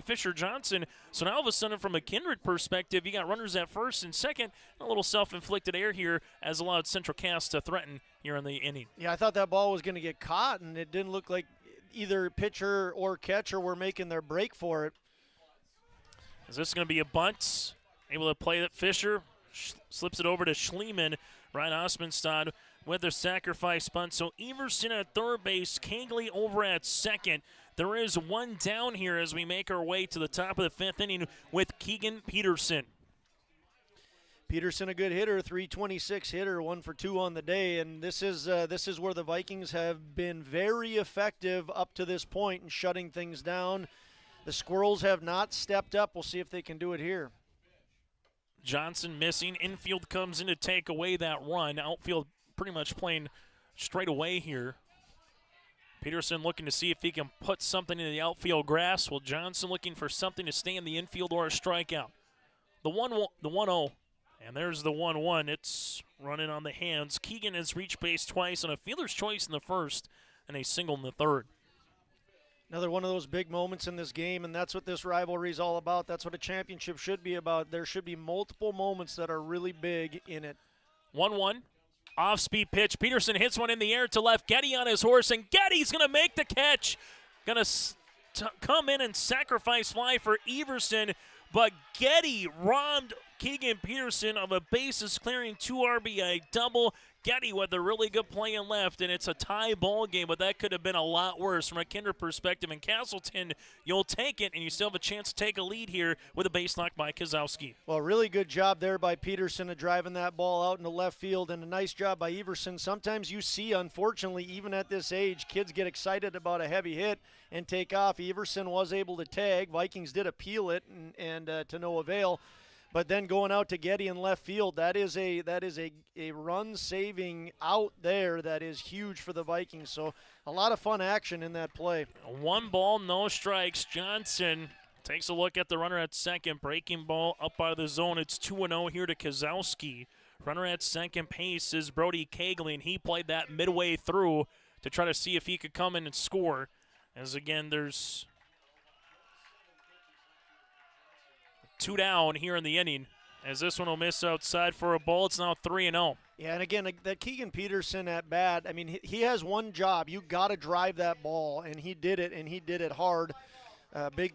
Fisher Johnson. So now all of a sudden, from a Kindred perspective, you got runners at first and second. A little self-inflicted error here as allowed Central Cass to threaten here in the inning. Yeah, I thought that ball was going to get caught, and it didn't look like either pitcher or catcher were making their break for it. Is this going to be a bunt? Able to play it. Fisher slips it over to Schliemann. Ryan Osmondstad with the sacrifice bunt. So Everson at third base, Cagley over at second. There is one down here as we make our way to the top of the 5th inning with Keegan Peterson. Peterson, a good hitter, 326 hitter, 1 for 2 on the day, and this is where the Vikings have been very effective up to this point in shutting things down. The Squirrels have not stepped up. We'll see if they can do it here. Johnson missing. Infield comes in to take away that run. Outfield pretty much playing straight away here. Peterson looking to see if he can put something into the outfield grass. Well, Johnson looking for something to stay in the infield or a strikeout. The 1-0. And there's the 1-1. It's running on the hands. Keegan has reached base twice on a fielder's choice in the first and a single in the third. Another one of those big moments in this game, and that's what this rivalry is all about. That's what a championship should be about. There should be multiple moments that are really big in it. 1-1. Off-speed pitch. Peterson hits one in the air to left. Getty on his horse, and Getty's going to make the catch. Going to come in and sacrifice fly for Everson, but Getty robbed Keegan Peterson of a bases-clearing 2 RBI double. Getty with a really good play in left, and it's a tie ball game, but that could have been a lot worse from a Kindred perspective. In Castleton, you'll take it, and you still have a chance to take a lead here with a base knock by Kozowski. Well, really good job there by Peterson of driving that ball out into left field, and a nice job by Everson. Sometimes you see, unfortunately, even at this age, kids get excited about a heavy hit and take off. Everson was able to tag. Vikings did appeal it, and to no avail. But then going out to Getty in left field, that is a run-saving out there that is huge for the Vikings. So a lot of fun action in that play. 1 ball, no strikes. Johnson takes a look at the runner at second. Breaking ball up out of the zone. It's 2-0 here to Kozowski. Runner at second pace is Brody Kegley, and he played that midway through to try to see if he could come in and score. As again, there's 2 down here in the inning, as this one will miss outside for a ball. It's now 3-0. Yeah, and again, that Keegan Peterson at bat, I mean, he has one job. You got to drive that ball, and he did it, and he did it hard. Big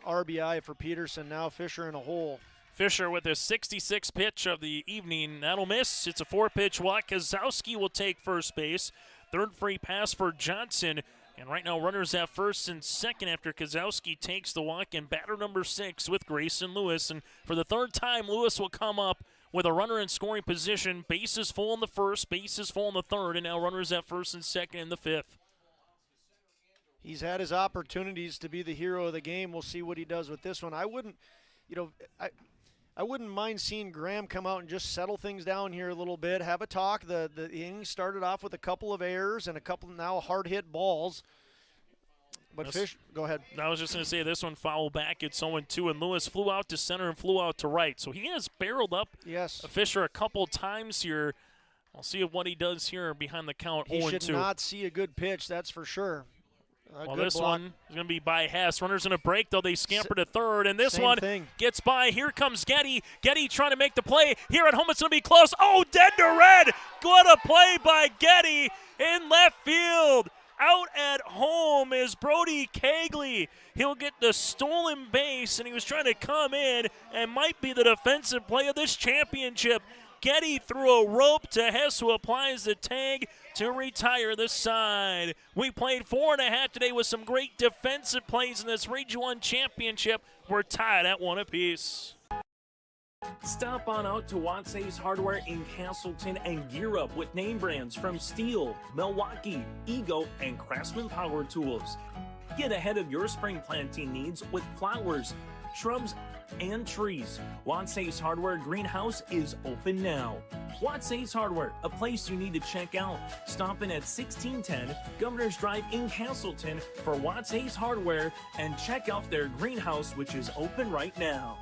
RBI for Peterson. Now Fisher in a hole. Fisher with his 66th pitch of the evening. That'll miss. It's a 4-pitch walk. Kozowski will take first base. Third free pass for Johnson. And right now, runners at first and second after Kozowski takes the walk, and batter number 6 with Grayson Lewis. And for the third time, Lewis will come up with a runner in scoring position. Bases full in the first, bases full in the third, and now runners at first and second in the fifth. He's had his opportunities to be the hero of the game. We'll see what he does with this one. I wouldn't mind seeing Graham come out and just settle things down here a little bit, have a talk. The inning started off with a couple of errors and a couple now hard-hit balls. But go ahead. I was just going to say this one fouled back. It's 0-2, and Lewis flew out to center and flew out to right. So he has barreled up Fisher a couple times here. I'll see what he does here behind the count. 0-2. He should not see a good pitch, that's for sure. Well, this one is going to be by Hess. Runners in a break, though. They scamper to third, and this one gets by. Here comes Getty. Getty trying to make the play. Here at home, it's going to be close. Oh, dead to red. What a play by Getty in left field. Out at home is Brody Kegley. He'll get the stolen base, and he was trying to come in and might be the defensive play of this championship. Getty threw a rope to Hess, who applies the tag to retire the side. We played 4.5 today with some great defensive plays in this Region 1 championship. We're tied at 1 apiece. Stop on out to Watts Ace Hardware in Castleton and gear up with name brands from Steel, Milwaukee, Ego, and Craftsman Power Tools. Get ahead of your spring planting needs with flowers, shrubs, and trees. Watts Ace Hardware Greenhouse is open now. Watts Ace Hardware, a place you need to check out. Stop in at 1610 Governor's Drive in Castleton for Watts Ace Hardware and check out their greenhouse, which is open right now.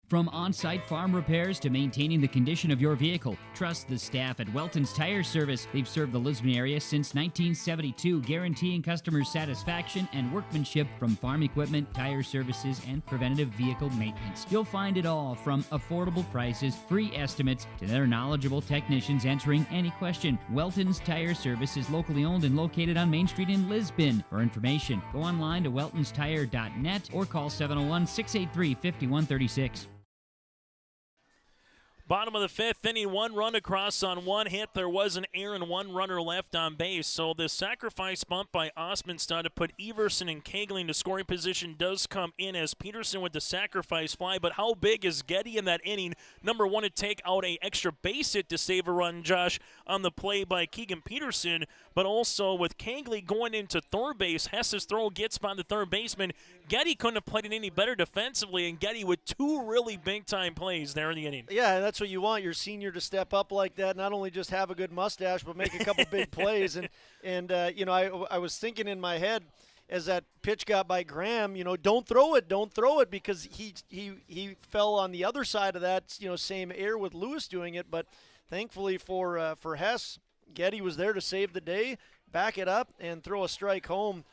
From on-site farm repairs to maintaining the condition of your vehicle, trust the staff at Welton's Tire Service. They've served the Lisbon area since 1972, guaranteeing customers satisfaction and workmanship from farm equipment, tire services, and preventative vehicle maintenance. You'll find it all from affordable prices, free estimates, to their knowledgeable technicians answering any question. Welton's Tire Service is locally owned and located on Main Street in Lisbon. For information, go online to weltonstire.net or call 701-683-5136. Bottom of the fifth inning, 1 run across on 1 hit. There was an error and 1 runner left on base. So the sacrifice bunt by Osmondstad to put Everson and Kegley into scoring position does come in as Peterson with the sacrifice fly. But how big is Getty in that inning? Number 1 to take out an extra base hit to save a run, Josh, on the play by Keegan Peterson. But also with Kegley going into third base, Hess's throw gets by the third baseman. Getty couldn't have played it any better defensively, and Getty with 2 really big-time plays there in the inning. Yeah, that's what you want, your senior to step up like that, not only just have a good mustache, but make a couple big plays. And I was thinking in my head, as that pitch got by Graham, don't throw it, because he fell on the other side of that, same air with Lewis doing it. But thankfully for Hess, Getty was there to save the day, back it up, and throw a strike home.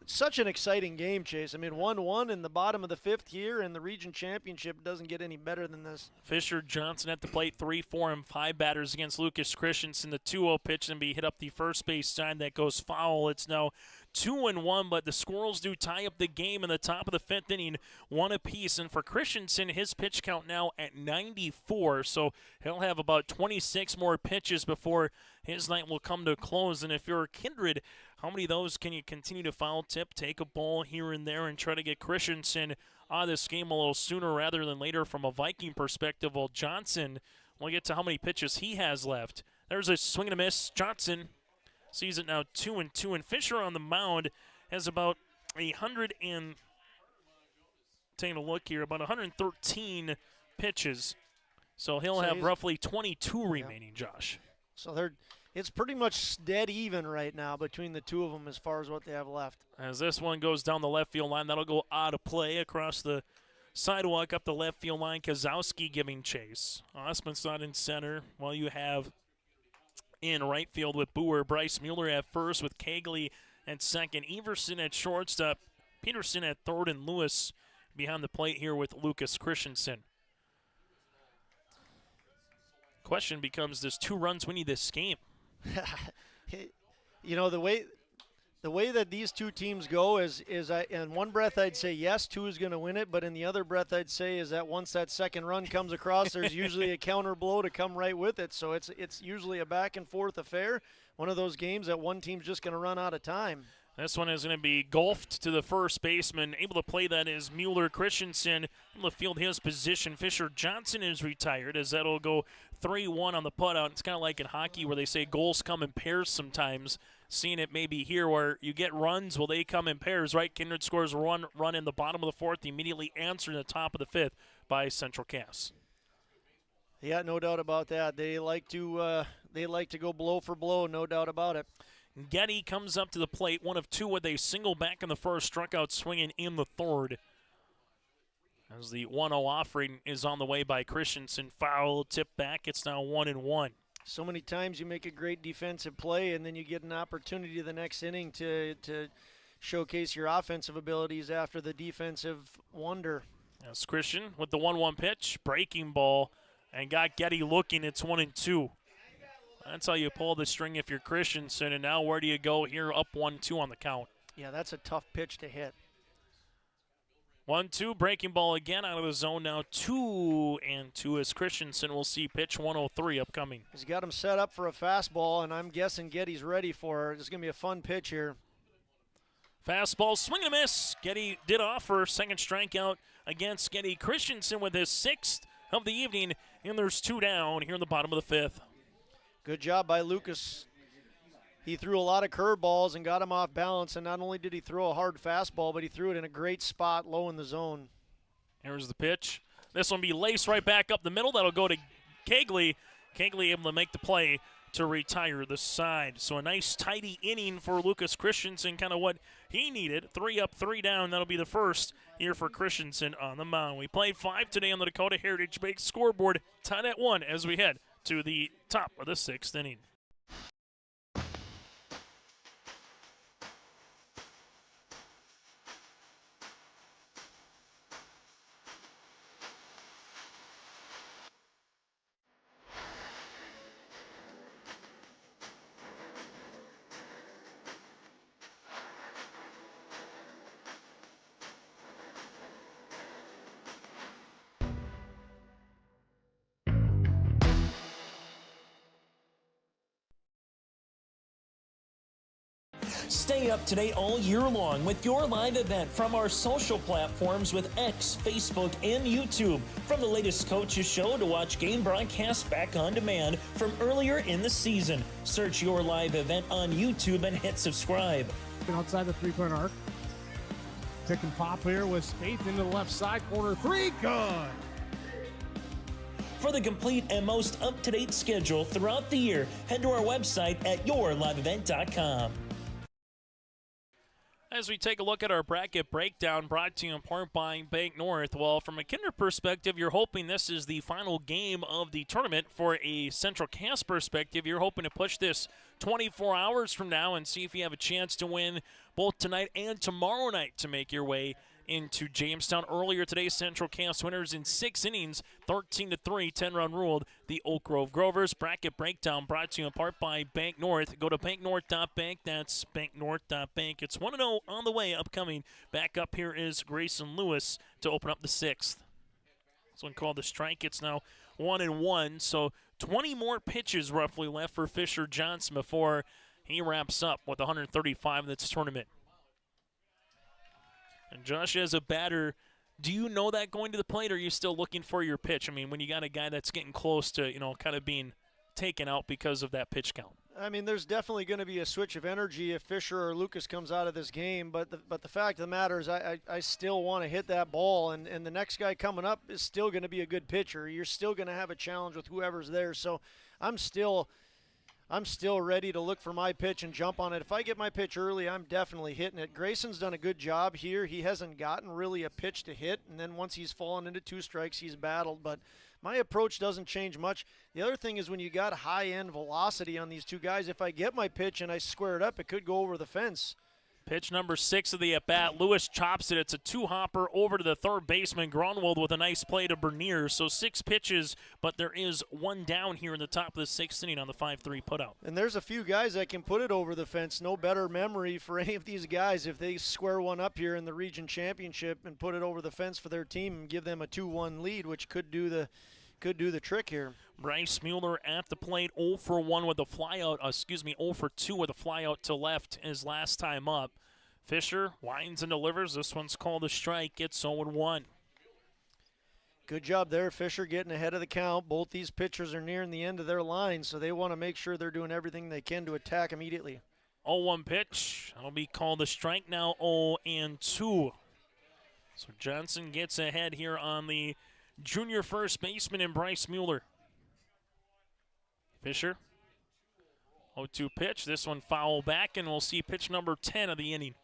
Such an exciting game, Chase. I mean, 1-1 in the bottom of the 5th here, and the region championship doesn't get any better than this. Fisher Johnson at the plate, 3, 4, and 5 batters against Lucas Christensen. The 2-0 pitch and be hit up the first base side. That goes foul. It's now 2-1, but the Squirrels do tie up the game in the top of the 5th inning, 1 apiece. And for Christensen, his pitch count now at 94, so he'll have about 26 more pitches before his night will come to a close. And if you're Kindred, how many of those can you continue to foul tip, take a ball here and there, and try to get Christensen out of this game a little sooner rather than later from a Viking perspective? Well, Johnson, we'll get to how many pitches he has left. There's a swing and a miss. Johnson sees it now 2-2, and Fisher on the mound has about 113 pitches. So he'll have roughly 22 remaining, Josh. So it's pretty much dead even right now between the two of them as far as what they have left. As this one goes down the left field line, that'll go out of play across the sidewalk up the left field line. Kozowski giving chase. Osmond's in center, while you have in right field with Boer, Bryce Mueller at first with Kegley at second, Everson at shortstop, Peterson at third, and Lewis behind the plate here with Lucas Christensen. Question becomes, does 2 runs win you this game? The way that these two teams go is in one breath I'd say yes, 2 is going to win it, but in the other breath I'd say is that once that second run comes across, there's usually a counter blow to come right with it. So it's usually a back and forth affair. One of those games that one team's just going to run out of time. This one is going to be golfed to the first baseman. Able to play that is Mueller. Christensen able to field his position. Fisher Johnson is retired, as that'll go 3-1 on the putout. It's kind of like in hockey where they say goals come in pairs sometimes. Seeing it maybe here where you get runs, well, they come in pairs, right? Kindred scores one run in the bottom of the 4th, immediately answered in the top of the 5th by Central Cass. Yeah, no doubt about that. They like to go blow for blow, no doubt about it. Getty comes up to the plate, 1 of 2 with a single back in the first, struck out swinging in the 3rd. As the 1-0 offering is on the way by Christensen, foul, tip back, it's now 1-1. So many times you make a great defensive play and then you get an opportunity the next inning to showcase your offensive abilities after the defensive wonder. As Christian with the 1-1 pitch, breaking ball, and got Getty looking, it's 1-2. That's how you pull the string if you're Christensen. And now where do you go here? Up 1-2 on the count. Yeah, that's a tough pitch to hit. 1-2, breaking ball again out of the zone. Now 2-2 as Christensen will see pitch 103 upcoming. He's got him set up for a fastball, and I'm guessing Getty's ready for it. It's going to be a fun pitch here. Fastball, swing and a miss. Getty did offer second strikeout against Getty. Christensen with his 6th of the evening, and there's 2 down here in the bottom of the 5th. Good job by Lucas. He threw a lot of curveballs and got him off balance, and not only did he throw a hard fastball, but he threw it in a great spot low in the zone. Here's the pitch. This one be laced right back up the middle. That'll go to Kegley. Kegley able to make the play to retire the side. So a nice tidy inning for Lucas Christensen, kind of what he needed. 3 up, 3 down. That'll be the first here for Christensen on the mound. We played 5 today on the Dakota Heritage Bank scoreboard. Tied at 1 as we head to the top of the 6th inning. Stay up to date all year long with your live event from our social platforms with X, Facebook, and YouTube. From the latest coaches show to watch game broadcasts back on demand from earlier in the season. Search your live event on YouTube and hit subscribe. Outside the 3-point arc. Pick and pop here with Spaeth into the left side corner. 3, good. For the complete and most up-to-date schedule throughout the year, head to our website at yourliveevent.com. As we take a look at our bracket breakdown brought to you in part by Bank North, well, from a Kindred perspective, you're hoping this is the final game of the tournament. For a Central Cass perspective, you're hoping to push this 24 hours from now and see if you have a chance to win both tonight and tomorrow night to make your way into Jamestown. Earlier today, Central Cass winners in 6 innings, 13-3, 10-run ruled the Oak Grove Grovers. Bracket breakdown brought to you in part by Bank North. Go to banknorth.bank. That's banknorth.bank. It's 1-0 on the way upcoming. Back up here is Grayson Lewis to open up the 6th. This one called the strike. It's now 1-1, so 20 more pitches roughly left for Fisher Johnson before he wraps up with 135 in this tournament. And Josh, as a batter, do you know that going to the plate, or are you still looking for your pitch? I mean, when you got a guy that's getting close to, kind of being taken out because of that pitch count. I mean, there's definitely going to be a switch of energy if Fisher or Lucas comes out of this game, but the fact of the matter is I still want to hit that ball, and the next guy coming up is still going to be a good pitcher. You're still going to have a challenge with whoever's there, so I'm still ready to look for my pitch and jump on it. If I get my pitch early, I'm definitely hitting it. Grayson's done a good job here. He hasn't gotten really a pitch to hit, and then once he's fallen into 2 strikes, he's battled. But my approach doesn't change much. The other thing is when you got high-end velocity on these 2 guys, if I get my pitch and I square it up, it could go over the fence. Pitch number 6 of the at-bat. Lewis chops it. It's a 2-hopper over to the third baseman. Gronwald with a nice play to Bernier. So 6 pitches, but there is 1 down here in the top of the 6th inning on the 5-3 putout. And there's a few guys that can put it over the fence. No better memory for any of these guys if they square one up here in the region championship and put it over the fence for their team and give them a 2-1 lead, which could do the trick here. Bryce Mueller at the plate, 0 for 1 with a flyout. 0 for 2 with a flyout to left his last time up. Fisher winds and delivers. This one's called a strike. It's 0-1. Good job there, Fisher, getting ahead of the count. Both these pitchers are nearing the end of their line, so they want to make sure they're doing everything they can to attack immediately. 0-1 pitch. That'll be called a strike now, 0-2. So Johnson gets ahead here on the junior first baseman in Bryce Mueller. Fisher, 0-2 pitch. This one foul back, and we'll see pitch number 10 of the inning.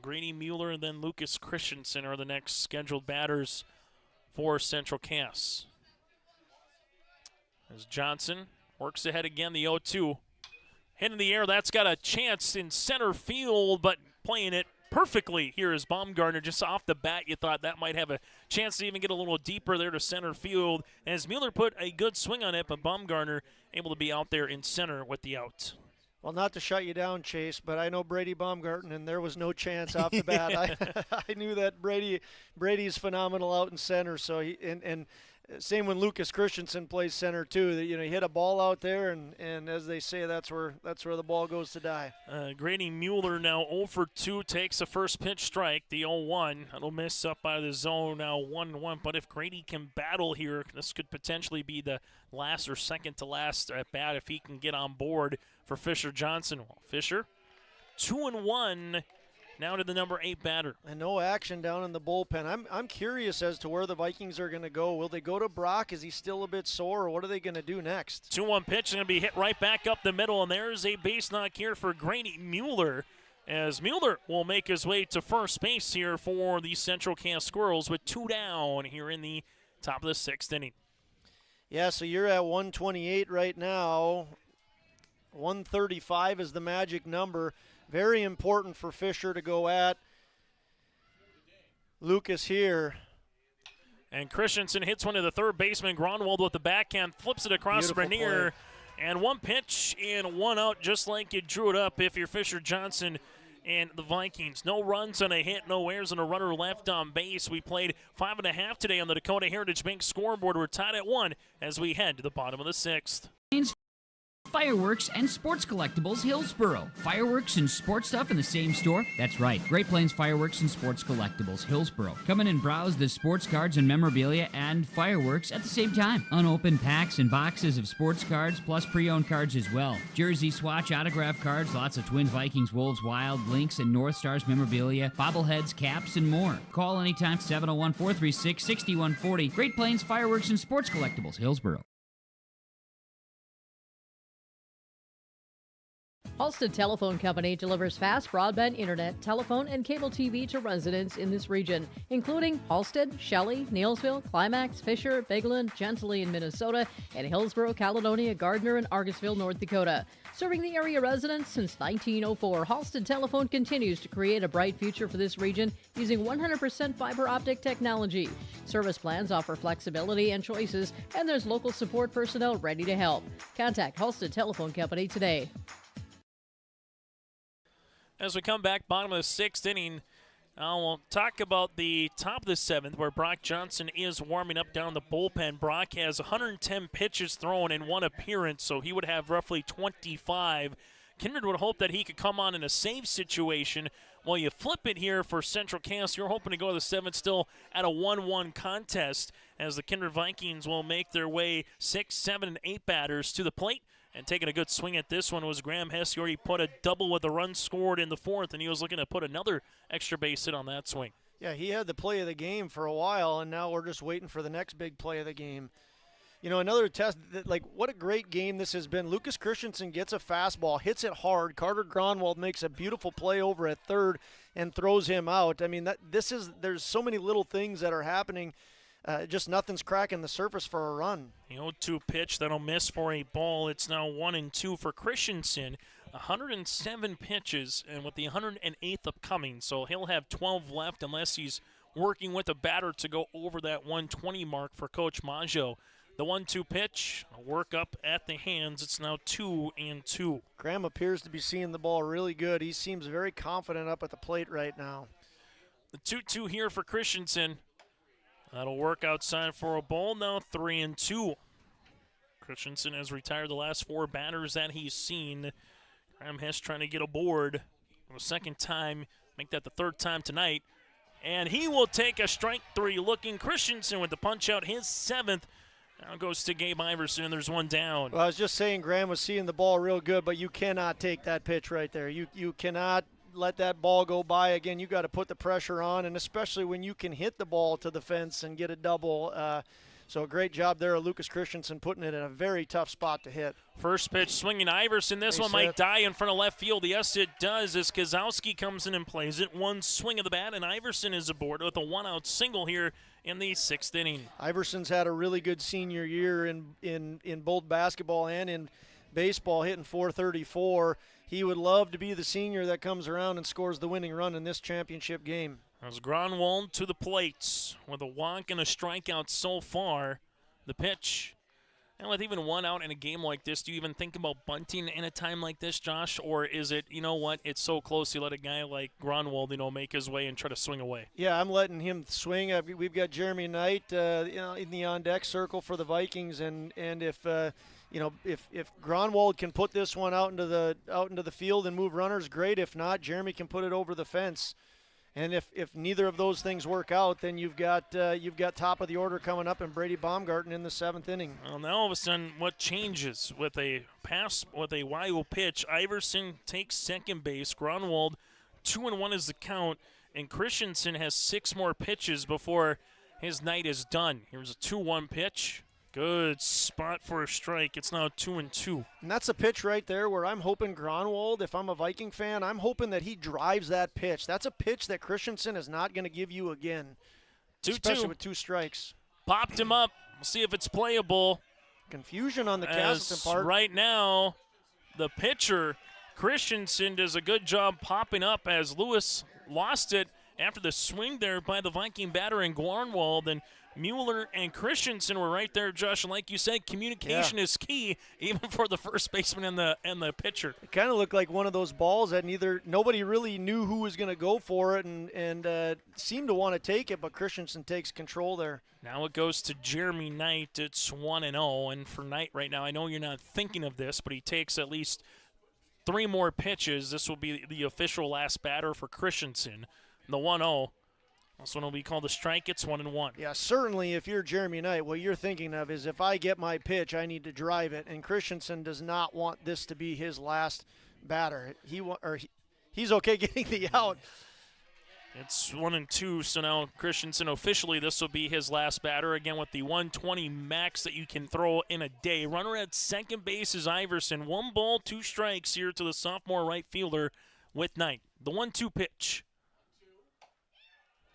Grady Mueller and then Lucas Christensen are the next scheduled batters for Central Cass. As Johnson works ahead again, the 0-2. Hit in the air, that's got a chance in center field, but playing it perfectly here is Baumgartner. Just off the bat, you thought that might have a chance to even get a little deeper there to center field. As Mueller put a good swing on it, but Baumgartner able to be out there in center with the out. Well, not to shut you down, Chase, but I know Brady Baumgartner, and there was no chance off the bat. I knew that Brady's phenomenal out in center. So and same when Lucas Christensen plays center too. That, he hit a ball out there, and as they say, that's where the ball goes to die. Grady Mueller now 0 for 2 takes a first pitch strike. The 0-1. It'll miss up by the zone now 1-1. But if Grady can battle here, this could potentially be the last or second to last at bat if he can get on board for Fisher Johnson. Well, Fisher 2-1. Now to the number 8 batter. And no action down in the bullpen. I'm curious as to where the Vikings are going to go. Will they go to Brock? Is he still a bit sore, or what are they going to do next? 2-1 pitch is going to be hit right back up the middle, and there's a base knock here for Grady Mueller, as Mueller will make his way to first base here for the Central Cass Squirrels with 2 down here in the top of the 6th inning. Yeah, so you're at 128 right now. 135 is the magic number. Very important for Fisher to go at Lucas here. And Christensen hits one to the third baseman. Gronwald with the backhand, flips it across Bernier. And 1 pitch and 1 out, just like you drew it up if you're Fisher Johnson and the Vikings. No runs and a hit, no errors, and a runner left on base. We played 5.5 today on the Dakota Heritage Bank scoreboard. We're tied at 1 as we head to the bottom of the 6th. Fireworks and Sports Collectibles Hillsboro. Fireworks and sports stuff in the same store? That's right. Great Plains Fireworks and Sports Collectibles Hillsboro. Come in and browse the sports cards and memorabilia and fireworks at the same time. Unopened packs and boxes of sports cards plus pre-owned cards as well. Jersey swatch autograph cards, lots of Twins, Vikings, Wolves, Wild, Lynx, and North Stars memorabilia, bobbleheads, caps, and more. Call anytime 701-436-6140. Great Plains Fireworks and Sports Collectibles Hillsboro. Halstead Telephone Company delivers fast broadband internet, telephone, and cable TV to residents in this region, including Halstead, Shelley, Neelsville, Climax, Fisher, Bigland, Gentilly in Minnesota, and Hillsborough, Caledonia, Gardner, and Argosville, North Dakota. Serving the area residents since 1904, Halstead Telephone continues to create a bright future for this region using 100% fiber optic technology. Service plans offer flexibility and choices, and there's local support personnel ready to help. Contact Halstead Telephone Company today. As we come back, bottom of the sixth inning, we'll talk about the top of the seventh where Brock Johnson is warming up down the bullpen. Brock has 110 pitches thrown in one appearance, so he would have roughly 25. Kindred would hope that he could come on in a save situation. While you flip it here for Central Cass, you're hoping to go to the seventh still at a 1-1 contest as the Kindred Vikings will make their way 6, 7, and 8 batters to the plate. And taking a good swing at this one was Graham Hess. He already put a double with a run scored in the fourth, and he was looking to put another extra base hit on that swing. Yeah, he had the play of the game for a while, and now we're just waiting for the next big play of the game. You know, another test, like what a great game this has been. Lucas Christensen gets a fastball, hits it hard. Carter Gronwald makes a beautiful play over at third and throws him out. I mean, there's so many little things that are happening. Just nothing's cracking the surface for a run. The 0-2 pitch that'll miss for a ball. It's now 1-2 for Christensen. 107 pitches, and with the 108th upcoming, so he'll have 12 left unless he's working with a batter to go over that 120 mark for Coach Maggio. The 1-2 pitch, a work up at the hands. It's now 2-2. Graham appears to be seeing the ball really good. He seems very confident up at the plate right now. The 2-2 here for Christensen. That'll work outside for a ball, now 3-2. Christensen has retired the last 4 batters that he's seen. Graham Hess trying to get aboard for the second time, make that the third time tonight. And he will take a strike 3 looking. Christensen with the punch out, his 7th. Now goes to Gabe Iverson, and there's one down. Well, I was just saying Graham was seeing the ball real good, but you cannot take that pitch right there. You cannot let that ball go by. Again, you got to put the pressure on, and especially when you can hit the ball to the fence and get a double. So a great job there of Lucas Christensen putting it in a very tough spot to hit. First pitch swinging Iverson. This one might die in front of left field. Yes, it does as Kozowski comes in and plays it. One swing of the bat, and Iverson is aboard with a 1-out single here in the 6th inning. Iverson's had a really good senior year in both basketball and in baseball, hitting .434. He would love to be the senior that comes around and scores the winning run in this championship game. As Gronwald to the plate with a walk and a strikeout so far. The pitch. And with even 1 out in a game like this, do you even think about bunting in a time like this, Josh? Or is it, you know what, it's so close you let a guy like Gronwald, make his way and try to swing away? Yeah, I'm letting him swing. We've got Jeremy Knight in the on-deck circle for the Vikings, and if if Gronwald can put this one out into the field and move runners, great. If not, Jeremy can put it over the fence. And if neither of those things work out, then you've got top of the order coming up and Brady Baumgarten in the 7th inning. Well, now all of a sudden, what changes with a pass with a wild pitch? Iverson takes second base. Gronwald 2-1 is the count, and Christensen has 6 more pitches before his night is done. Here's a 2-1 pitch. Good spot for a strike. It's now 2-2. And that's a pitch right there where I'm hoping Gronwald, if I'm a Viking fan, I'm hoping that he drives that pitch. That's a pitch that Christensen is not going to give you again, 2-2. Especially with 2 strikes. Popped him up. We'll see if it's playable. Confusion on the Castleton part. Right now, the pitcher, Christensen, does a good job popping up as Lewis lost it after the swing there by the Viking batter in Gronwald. And Mueller and Christensen were right there, Josh. And like you said, communication is key, even for the first baseman and the pitcher. It kind of looked like one of those balls that nobody really knew who was going to go for it and seemed to want to take it, but Christensen takes control there. Now it goes to Jeremy Knight. It's 1-0. And for Knight right now, I know you're not thinking of this, but he takes at least 3 more pitches. This will be the official last batter for Christensen. The 1-0. This one will be called a strike. It's 1-1. Yeah, certainly if you're Jeremy Knight, what you're thinking of is if I get my pitch, I need to drive it. And Christensen does not want this to be his last batter. He's okay getting the out. It's 1-2, so now Christensen officially, this will be his last batter, again with the 120 max that you can throw in a day. Runner at second base is Iverson. 1 ball, 2 strikes here to the sophomore right fielder with Knight. The 1-2 pitch.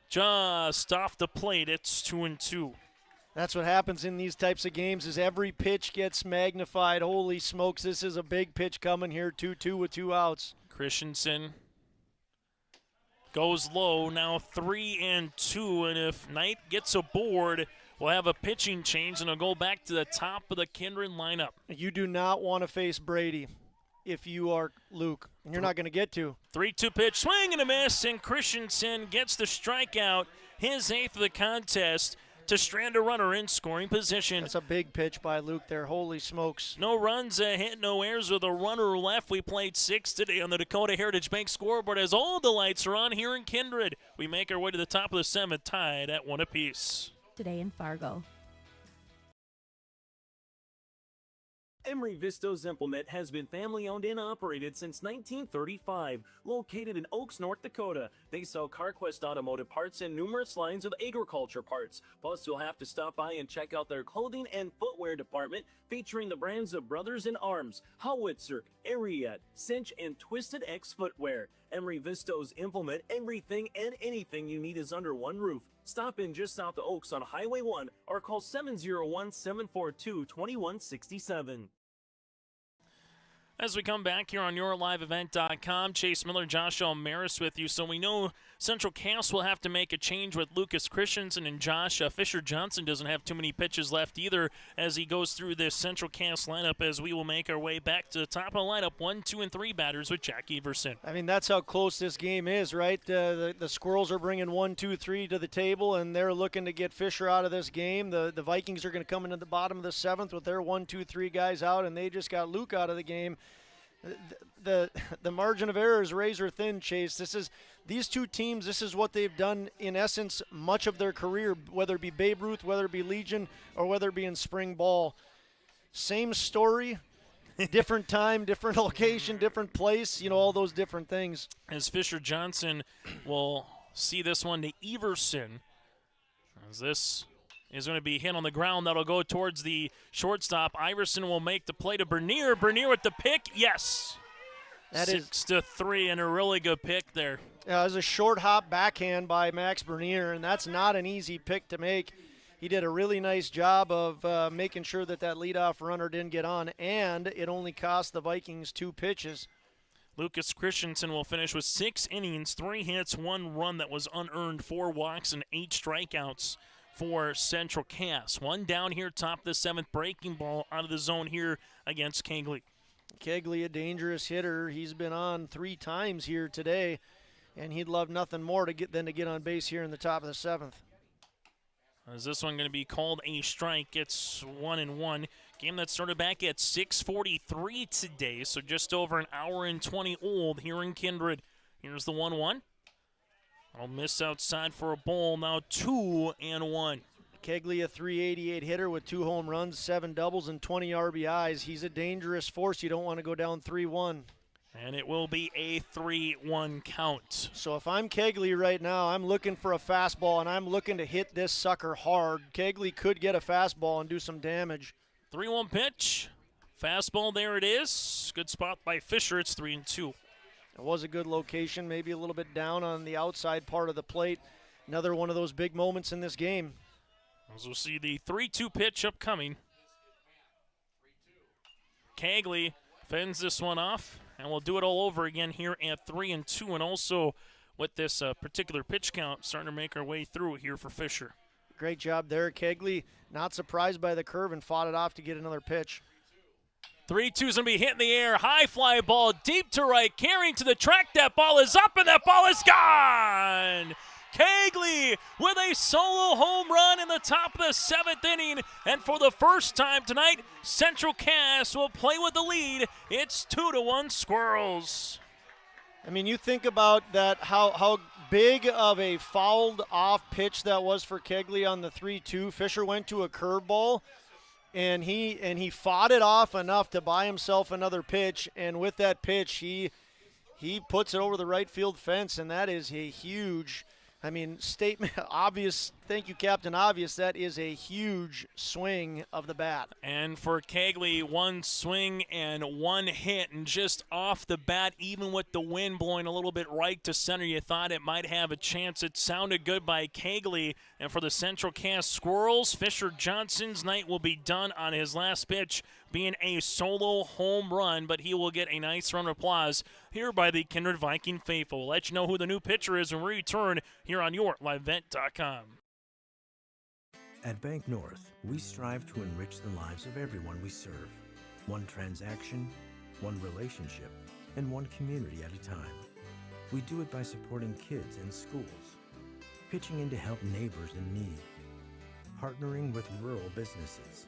Just off the plate, it's 2-2. That's what happens in these types of games is every pitch gets magnified. Holy smokes, this is a big pitch coming here, 2-2 with 2 outs. Christensen goes low, now 3-2, and if Knight gets aboard, we'll have a pitching change, and it'll go back to the top of the Kindred lineup. You do not want to face Brady if you are Luke, and you're not going to get to. 3-2 pitch, swing and a miss, and Christensen gets the strikeout, his 8th of the contest, to strand a runner in scoring position. That's a big pitch by Luke there. Holy smokes. No runs, a hit, no errors with a runner left. We played 6 today on the Dakota Heritage Bank scoreboard as all the lights are on here in Kindred. We make our way to the top of the 7th, tied at 1 apiece. Today in Fargo. Emery Vistos Implement has been family-owned and operated since 1935. Located in Oaks, North Dakota, they sell CarQuest automotive parts and numerous lines of agriculture parts. Plus, you'll have to stop by and check out their clothing and footwear department, featuring the brands of Brothers in Arms, Howitzer, Ariat, Cinch, and Twisted X Footwear. Emery Vistos Implement, everything and anything you need is under one roof. Stop in just south of Oaks on Highway 1 or call 701-742-2167. As we come back here on YourLiveEvent.com, Chase Miller, Josh Almaris with you. So we know Central Cass will have to make a change with Lucas Christensen and Josh. Fisher Johnson doesn't have too many pitches left either as he goes through this Central Cass lineup, as we will make our way back to the top of the lineup, 1, 2, and 3 batters with Jack Everson. I mean, that's how close this game is, right? The Squirrels are bringing 1, 2, 3 to the table, and they're looking to get Fisher out of this game. The Vikings are going to come into the bottom of the 7th with their 1, 2, 3 guys out, and they just got Luke out of the game. The margin of error is razor thin, Chase. These two teams, this is what they've done in essence much of their career, whether it be Babe Ruth, whether it be Legion, or whether it be in spring ball. Same story, different time, different location, different place, all those different things. As Fisher Johnson will see this one to Everson, as this is going to be hit on the ground. That'll go towards the shortstop. Iverson will make the play to Bernier. Bernier with the pick. Yes. That 6-3, and a really good pick there. Yeah, it was a short hop backhand by Max Bernier, and that's not an easy pick to make. He did a really nice job of making sure that leadoff runner didn't get on, and it only cost the Vikings 2 pitches. Lucas Christensen will finish with 6 innings, 3 hits, 1 run that was unearned, 4 walks, and 8 strikeouts for Central Cass. 1 down here, top of the 7th, breaking ball out of the zone here against Kegley. Kegley, a dangerous hitter. He's been on 3 times here today, and he'd love nothing more than to get on base here in the top of the 7th. Is this one going to be called a strike? It's 1-1. Game that started back at 6:43 today, so just over an hour and 20 old here in Kindred. Here's the 1-1. I'll miss outside for a ball, now 2-1. Kegley, a .388 hitter with 2 home runs, 7 doubles, and 20 RBIs. He's a dangerous force. You don't want to go down 3-1. And it will be a 3-1 count. So if I'm Kegley right now, I'm looking for a fastball, and I'm looking to hit this sucker hard. Kegley could get a fastball and do some damage. 3-1 pitch. Fastball, there it is. Good spot by Fisher. It's 3-2. It was a good location, maybe a little bit down on the outside part of the plate. Another one of those big moments in this game. As we'll see the 3-2 pitch upcoming. Kegley fends this one off, and we'll do it all over again here at 3-2. And also with this particular pitch count, starting to make our way through here for Fisher. Great job there. Kegley not surprised by the curve and fought it off to get another pitch. 3-2 is going to be hit in the air. High fly ball deep to right, carrying to the track. That ball is up, and that ball is gone. Kegley with a solo home run in the top of the 7th inning. And for the first time tonight, Central Cass will play with the lead. It's 2-1 Squirrels. I mean, you think about that, how big of a fouled off pitch that was for Kegley on the 3-2. Fisher went to a curveball. And he fought it off enough to buy himself another pitch, and with that pitch, he he puts it over the right field fence, and that is a huge, statement, obvious. Thank you, Captain Obvious. That is a huge swing of the bat. And for Kegley, one swing and one hit, and just off the bat, even with the wind blowing a little bit right to center, you thought it might have a chance. It sounded good by Kegley. And for the Central Cass Squirrels, Fisher Johnson's night will be done on his last pitch, being a solo home run, but he will get a nice round of applause here by the Kindred Viking faithful. We'll let you know who the new pitcher is when we return here on YourLiveVent.com. At Bank North, we strive to enrich the lives of everyone we serve. One transaction, one relationship, and one community at a time. We do it by supporting kids and schools, pitching in to help neighbors in need, partnering with rural businesses,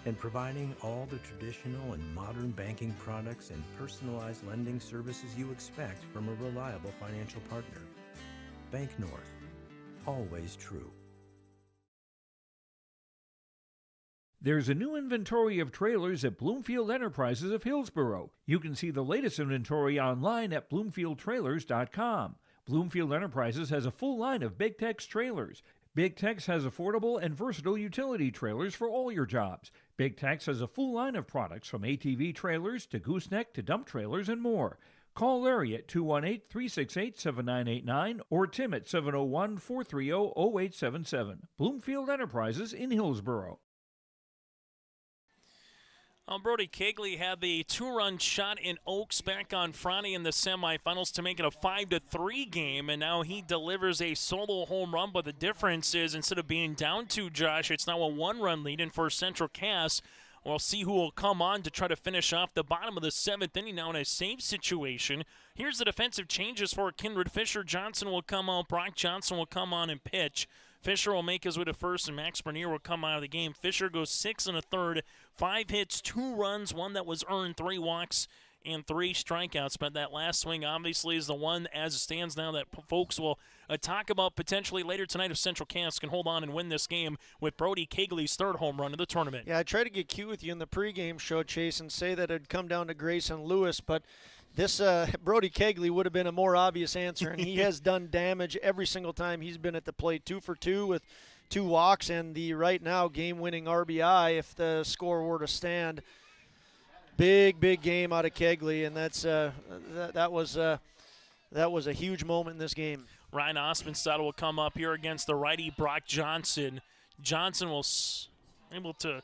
and providing all the traditional and modern banking products and personalized lending services you expect from a reliable financial partner. Bank North, always true. There's a new inventory of trailers at Bloomfield Enterprises of Hillsborough. You can see the latest inventory online at BloomfieldTrailers.com. Bloomfield Enterprises has a full line of Big Tex trailers. Big Tex has affordable and versatile utility trailers for all your jobs. Big Tex has a full line of products from ATV trailers to gooseneck to dump trailers and more. Call Larry at 218-368-7989 or Tim at 701-430-0877. Bloomfield Enterprises in Hillsborough. Brody Kegley had the two-run shot in Oaks back on Friday in the semifinals to make it a 5-3 game, and now he delivers a solo home run, but the difference is instead of being down 2, Josh, it's now a 1-run lead, and for Central Cass, we'll see who will come on to try to finish off the bottom of the 7th inning now in a save situation. Here's the defensive changes for Kindred. Fisher Johnson will come out, Brock Johnson will come on and pitch. Fisher will make his way to first, and Max Bernier will come out of the game. Fisher goes 6 1/3, 5 hits, 2 runs, 1 that was earned, 3 walks, and 3 strikeouts. But that last swing obviously is the one as it stands now that folks will talk about potentially later tonight if Central Cass can hold on and win this game with Brody Kegley's 3rd home run of the tournament. Yeah, I tried to get cute with you in the pregame show, Chase, and say that it'd come down to Grayson Lewis, but this Brody Kegley would have been a more obvious answer, and he has done damage every single time he's been at the plate. 2 for 2 with 2 walks and the right now game-winning RBI if the score were to stand. Big game out of Kegley, and that was a huge moment in this game. Ryan Osmondstad will come up here against the righty Brock Johnson. Johnson will able to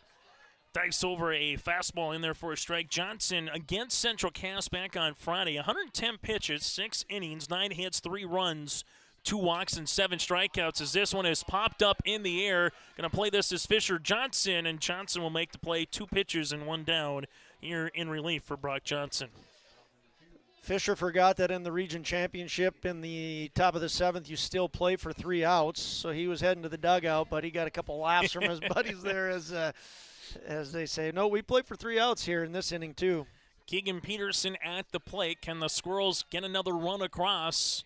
dice over a fastball in there for a strike. Johnson against Central Cass back on Friday. 110 pitches, 6 innings, 9 hits, 3 runs, 2 walks, and 7 strikeouts as this one is popped up in the air. Going to play this as Fisher Johnson, and Johnson will make the play. 2 pitches and 1 down here in relief for Brock Johnson. Fisher forgot that in the region championship in the top of the 7th, you still play for 3 outs, so he was heading to the dugout, but he got a couple laughs from his buddies there as they say, no, we play for 3 outs here in this inning too. Keegan Peterson at the plate. Can the Squirrels get another run across?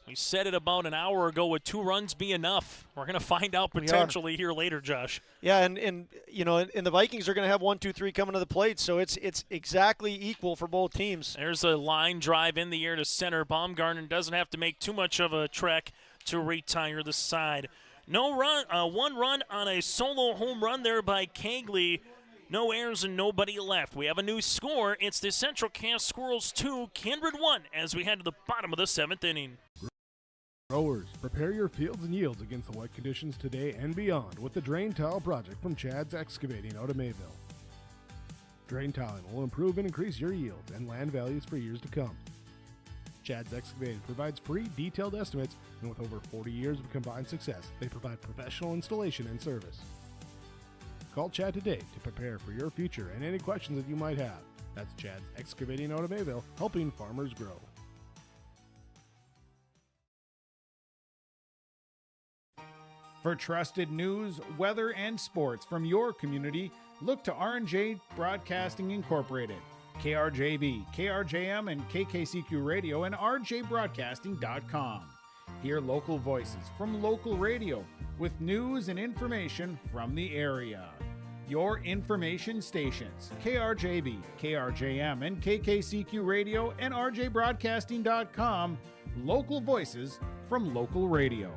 We said it about an hour ago. Would 2 runs be enough? We're going to find out potentially here later, Josh. Yeah, and you know, and the Vikings are going to have 1, 2, 3 coming to the plate, so it's exactly equal for both teams. There's a line drive in the air to center. Baumgartner doesn't have to make too much of a trek to retire the side. No run, 1 run on a solo home run there by Kegley. No errors and nobody left. We have a new score. It's the Central Cass Squirrels 2, Kindred 1 as we head to the bottom of the 7th inning. Growers, prepare your fields and yields against the wet conditions today and beyond with the Drain Tile project from Chad's Excavating out of Mayville. Drain tiling will improve and increase your yield and land values for years to come. Chad's Excavating provides free, detailed estimates, and with over 40 years of combined success, they provide professional installation and service. Call Chad today to prepare for your future and any questions that you might have. That's Chad's Excavating out of Mayville, helping farmers grow. For trusted news, weather, and sports from your community, look to R&J Broadcasting Incorporated. KRJB, KRJM, and KKCQ Radio and rjbroadcasting.com. Hear local voices from local radio with news and information from the area. your information stations. KRJB, KRJM, and KKCQ Radio and RJBroadcasting.com. Local voices from local radio.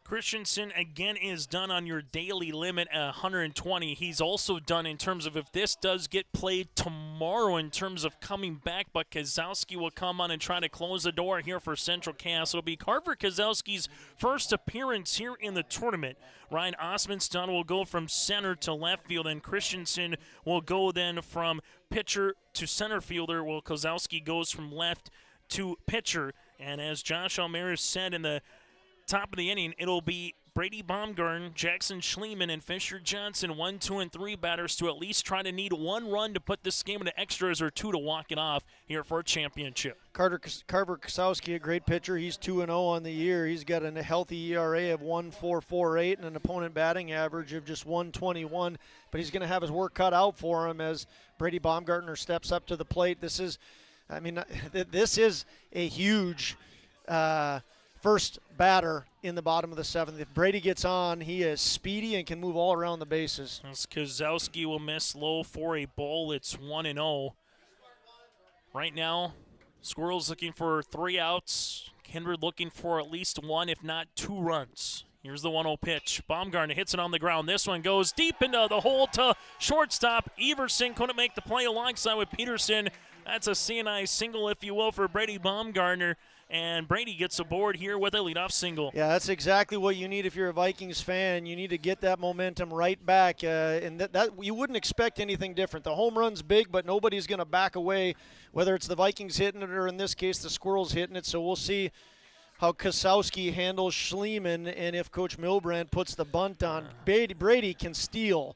Christensen again is done on your daily limit at 120. He's also done in terms of if this does get played tomorrow in terms of coming back, but Kozowski will come on and try to close the door here for Central Cass. It'll be Carver Kozowski's first appearance here in the tournament. Ryan Osmondson will go from center to left field, and Christensen will go then from pitcher to center fielder, while Kozowski goes from left to pitcher. And as Josh Almeida said in the top of the inning, it'll be Brady Baumgarten, Jackson Schliemann, and Fisher Johnson, 1, 2, and 3 batters to at least try to need 1 run to put this game into extras or 2 to walk it off here for a championship. Carver Kozowski, a great pitcher. He's 2-0 on the year. He's got a healthy ERA of 1.448 and an opponent batting average of just 121. But he's going to have his work cut out for him as Brady Baumgartner steps up to the plate. This is a huge first batter in the bottom of the 7th. If Brady gets on, he is speedy and can move all around the bases. As Kozowski will miss low for a ball. It's 1-0. Right now, Squirrels looking for 3 outs. Kindred looking for at least 1, if not 2 runs. Here's the 1-0 pitch. Baumgartner hits it on the ground. This one goes deep into the hole to shortstop. Everson couldn't make the play alongside with Peterson. That's a CNI single, if you will, for Brady Baumgartner. And Brady gets aboard here with a leadoff single. Yeah, that's exactly what you need if you're a Vikings fan. You need to get that momentum right back. And that you wouldn't expect anything different. The home run's big, but nobody's going to back away, whether it's the Vikings hitting it or, in this case, the Squirrels hitting it. So we'll see how Kozowski handles Schliemann and if Coach Milbrand puts the bunt on. Brady can steal.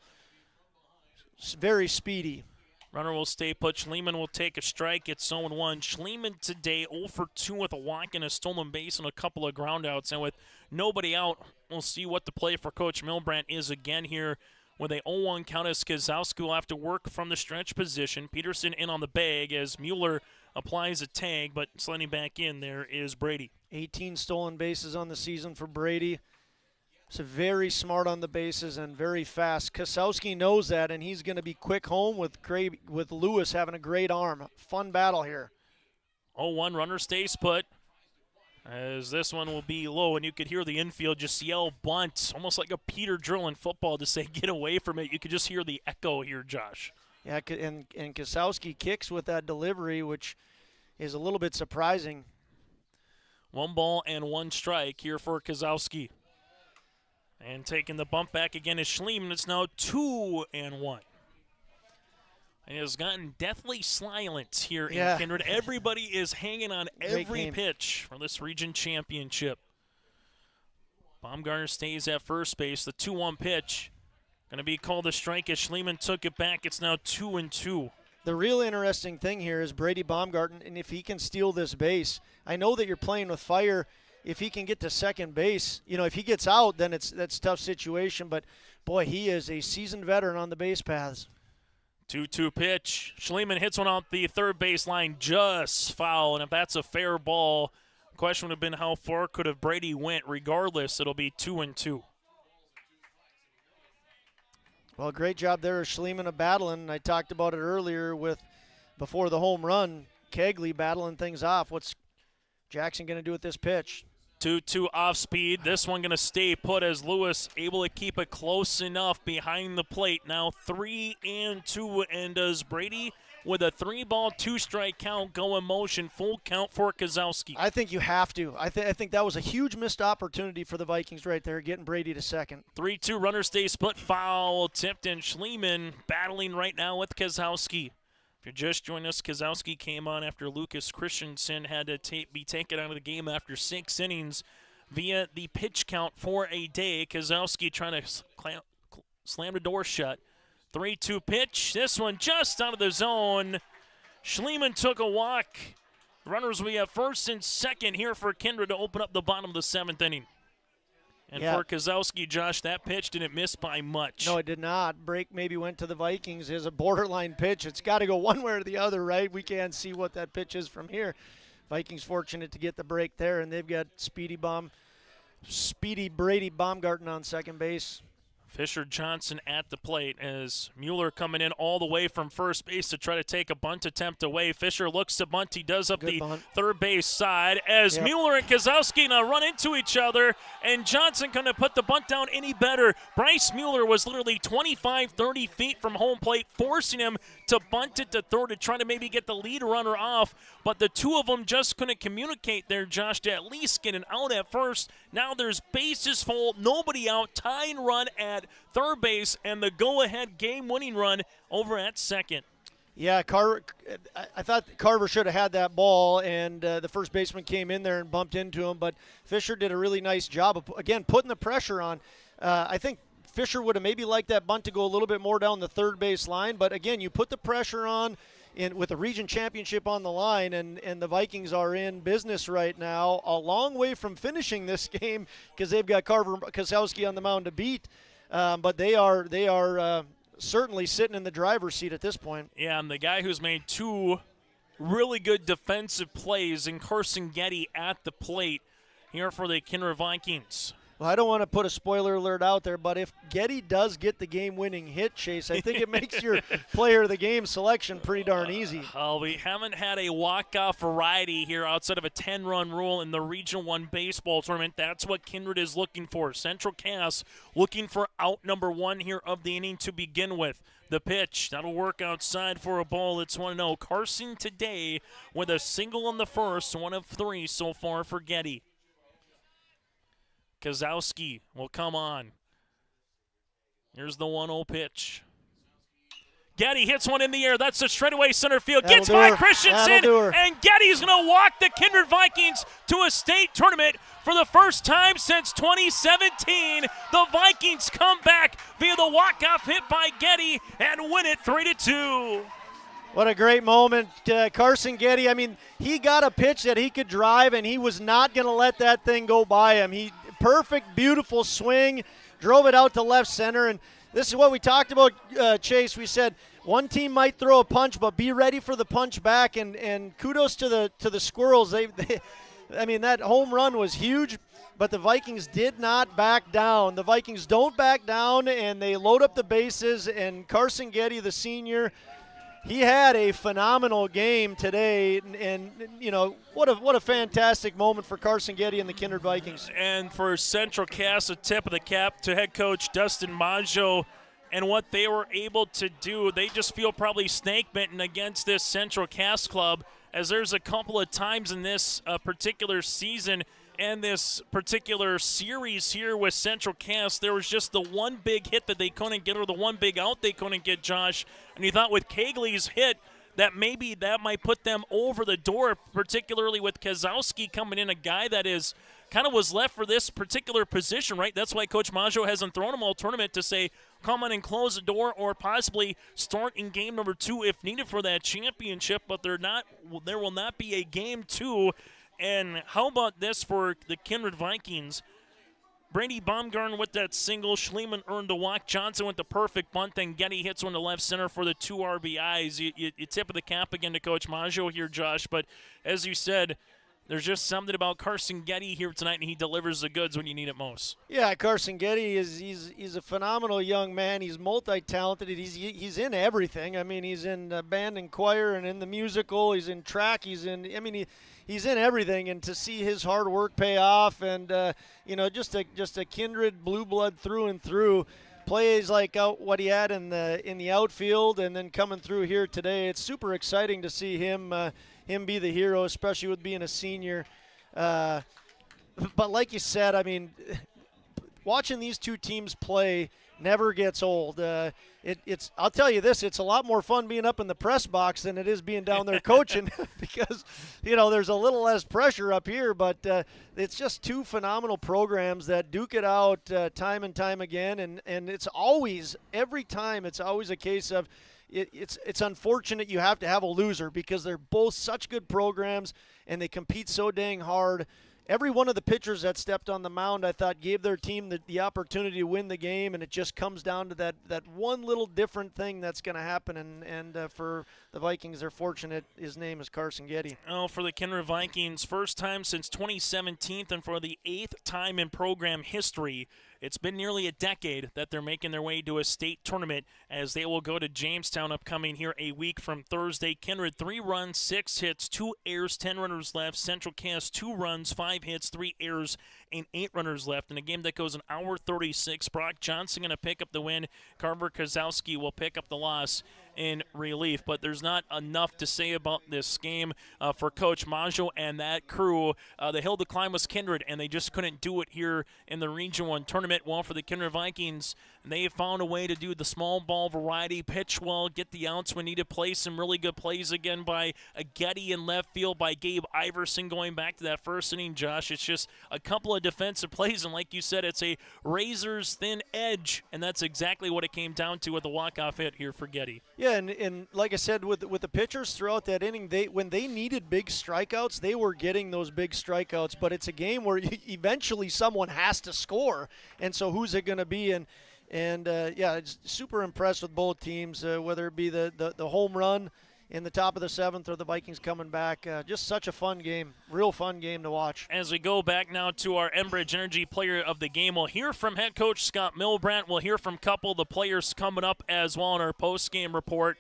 It's very speedy. Runner will stay put. Schliemann will take a strike. It's 0-1. Schliemann today 0 for 2 with a walk and a stolen base and a couple of groundouts. And with nobody out, we'll see what the play for Coach Milbrandt is again here with a 0-1 count as Kozowski will have to work from the stretch position. Peterson in on the bag as Mueller applies a tag, but sliding back in there is Brady. 18 stolen bases on the season for Brady. So very smart on the bases and very fast. Kozowski knows that, and he's going to be quick home with Lewis having a great arm. Fun battle here. 0-1, runner stays put. As this one will be low, and you could hear the infield just yell bunt, almost like a Peter drill in football to say get away from it. You could just hear the echo here, Josh. Yeah, and Kozowski kicks with that delivery, which is a little bit surprising. 1 ball and 1 strike here for Kozowski. And taking the bump back again is Schliemann. It's now 2-1. It has gotten deathly silent here in Kindred. Everybody is hanging on every pitch for this region championship. Baumgartner stays at first base. The 2-1 pitch going to be called a strike as Schliemann took it back. It's now 2-2. The real interesting thing here is Brady Baumgarten, and if he can steal this base. I know that you're playing with fire. If he can get to second base, if he gets out, then that's a tough situation. But, boy, he is a seasoned veteran on the base paths. 2-2 pitch. Schliemann hits one off the third base line, just foul. And if that's a fair ball, the question would have been how far could have Brady went. Regardless, it'll be 2-2. Well, great job there of Schliemann of battling. I talked about it earlier before the home run, Kegley battling things off. What's Jackson going to do with this pitch? 2-2 off speed. This one going to stay put as Lewis able to keep it close enough behind the plate. Now 3-2, and does Brady with a 3-ball, 2-strike count go in motion, full count for Kozowski? I think you have to. I think that was a huge missed opportunity for the Vikings right there, getting Brady to second. 3-2, runner stays put, foul tipped, and Schliemann battling right now with Kozowski. If you're just joining us, Kozowski came on after Lucas Christensen had to be taken out of the game after 6 innings via the pitch count for a day. Kozowski trying to slam the door shut. 3-2 pitch. This one just out of the zone. Schliemann took a walk. Runners will be at first and second here for Kindred to open up the bottom of the 7th inning. And for Kozowski, Josh, that pitch didn't miss by much. No, it did not. Break maybe went to the Vikings as a borderline pitch. It's got to go one way or the other, right? We can't see what that pitch is from here. Vikings fortunate to get the break there, and they've got speedy Brady Baumgarten on second base. Fisher Johnson at the plate as Mueller coming in all the way from first base to try to take a bunt attempt away. Fisher looks to bunt. He does up the third base side as Mueller and Kozlowski now run into each other, and Johnson couldn't put the bunt down any better. Bryce Mueller was literally 25, 30 feet from home plate, forcing him to bunt it to third to try to maybe get the lead runner off, but the two of them just couldn't communicate there, Josh, to at least get an out at first. Now there's bases full, nobody out, tying run at third base, and the go-ahead game-winning run over at second. Yeah, I thought Carver should have had that ball, and the first baseman came in there and bumped into him, but Fisher did a really nice job of, again, putting the pressure on. I think Fisher would have maybe liked that bunt to go a little bit more down the third base line, but again, you put the pressure on with the region championship on the line, and the Vikings are in business right now, a long way from finishing this game because they've got Carver Kozlowski on the mound to beat, but they are certainly sitting in the driver's seat at this point. Yeah, and the guy who's made two really good defensive plays in Carson Getty at the plate here for the Kindred Vikings. Well, I don't want to put a spoiler alert out there, but if Getty does get the game-winning hit, Chase, I think it makes your player of the game selection pretty darn easy. We haven't had a walk-off variety here outside of a 10-run rule in the Region 1 baseball tournament. That's what Kindred is looking for. Central Cass looking for out number one here of the inning to begin with. The pitch, that'll work outside for a ball. It's 1-0. Carson today with a single in the first, 1 of 3 so far for Getty. Kozlowski will come on. Here's the 1-0 pitch. Getty hits one in the air. That's a straightaway center field. Gets by Christensen, and Getty's going to walk the Kindred Vikings to a state tournament for the first time since 2017. The Vikings come back via the walk-off hit by Getty and win it 3-2. What a great moment. Carson Getty, I mean, he got a pitch that he could drive, and he was not going to let that thing go by him. Perfect, beautiful swing, drove it out to left center, and this is what we talked about, Chase. We said one team might throw a punch, but be ready for the punch back, and kudos to the Squirrels. I mean, that home run was huge, but the Vikings did not back down. The Vikings don't back down, and they load up the bases, and Carson Getty, the senior, he had a phenomenal game today, and you know, what a fantastic moment for Carson Getty and the Kindred Vikings. And for Central Cass, a tip of the cap to head coach Dustin Maggio and what they were able to do. They just feel probably snake-bitten against this Central Cass club, as there's a couple of times in this particular season and this particular series here with Central Cass, there was just the one big hit that they couldn't get, or the one big out they couldn't get, Josh. And you thought with Kegley's hit that maybe that might put them over the door, particularly with Kozlowski coming in, a guy that is kind of was left for this particular position, right? That's why Coach Maggio hasn't thrown him all tournament to say, come on and close the door, or possibly start in game number 2 if needed for that championship, but there will not be a game 2. And how about this for the Kindred Vikings? Brady Baumgarten with that single. Schliemann earned a walk. Johnson with the perfect bunt. Then Getty hits one to left center for the 2 RBIs. You tip of the cap again to Coach Maggio here, Josh. But as you said, there's just something about Carson Getty here tonight, and he delivers the goods when you need it most. Yeah, Carson Getty he's a phenomenal young man. He's multi-talented. He's in everything. I mean, he's in band and choir and in the musical. He's in track. He's in everything. And to see his hard work pay off, and just a Kindred blue blood through and through. Plays like what he had in the outfield, and then coming through here today. It's super exciting to see him be the hero, especially with being a senior. But like you said, I mean, watching these two teams play never gets old. I'll tell you this, it's a lot more fun being up in the press box than it is being down there coaching because, there's a little less pressure up here, but it's just two phenomenal programs that duke it out time and time again, and it's always, every time, it's always a case of it's unfortunate you have to have a loser because they're both such good programs and they compete so dang hard. every one of the pitchers that stepped on the mound, I thought, gave their team the opportunity to win the game, and it just comes down to that one little different thing that's going to happen. And for the Vikings, they're fortunate. His name is Carson Getty. Oh, for the Kindred Vikings, first time since 2017, and for the 8th time in program history. It's been nearly a decade that they're making their way to a state tournament as they will go to Jamestown upcoming here a week from Thursday. Kindred, 3 runs, 6 hits, 2 errors, 10 runners left. Central Cass, 2 runs, 5 hits, 3 errors, and 8 runners left. In a game that goes an hour 36, Brock Johnson going to pick up the win. Carver Kozowski will pick up the loss in relief. But there's not enough to say about this game for Coach Maggio and that crew. The hill to climb was Kindred, and they just couldn't do it here in the Region 1 tournament. Well, for the Kindred Vikings, they found a way to do the small ball variety, pitch well, get the outs when needed, play some really good plays again by a Getty in left field, by Gabe Iverson going back to that first inning, Josh. It's just a couple of defensive plays, and like you said, it's a razor's thin edge, and that's exactly what it came down to with the walk-off hit here for Getty. Yeah, and like I said, with the pitchers throughout that inning, when they needed big strikeouts, they were getting those big strikeouts, but it's a game where eventually someone has to score, and so who's it going to be? And yeah, it's super impressed with both teams, whether it be the home run in the top of the 7th or the Vikings coming back. Just such a fun game, real fun game to watch. As we go back now to our Enbridge Energy Player of the Game, we'll hear from head coach Scott Milbrandt. We'll hear from a couple of the players coming up as well in our post-game report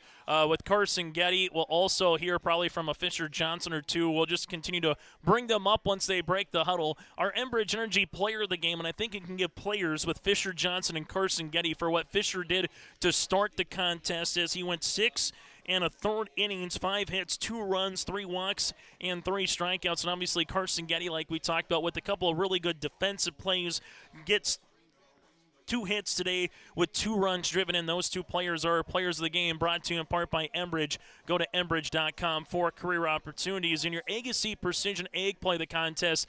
with Carson Getty. We'll also hear probably from a Fisher Johnson or two. We'll just continue to bring them up once they break the huddle. Our Enbridge Energy Player of the Game, and I think it can give players with Fisher Johnson and Carson Getty for what Fisher did to start the contest as he went 6 and a third innings, 5 hits, 2 runs, 3 walks, and 3 strikeouts. And obviously Carson Getty, like we talked about, with a couple of really good defensive plays, gets 2 hits today with 2 runs driven in. Those 2 players are players of the game, brought to you in part by Enbridge. Go to Enbridge.com for career opportunities. In your Agassi Precision Egg Play the contest,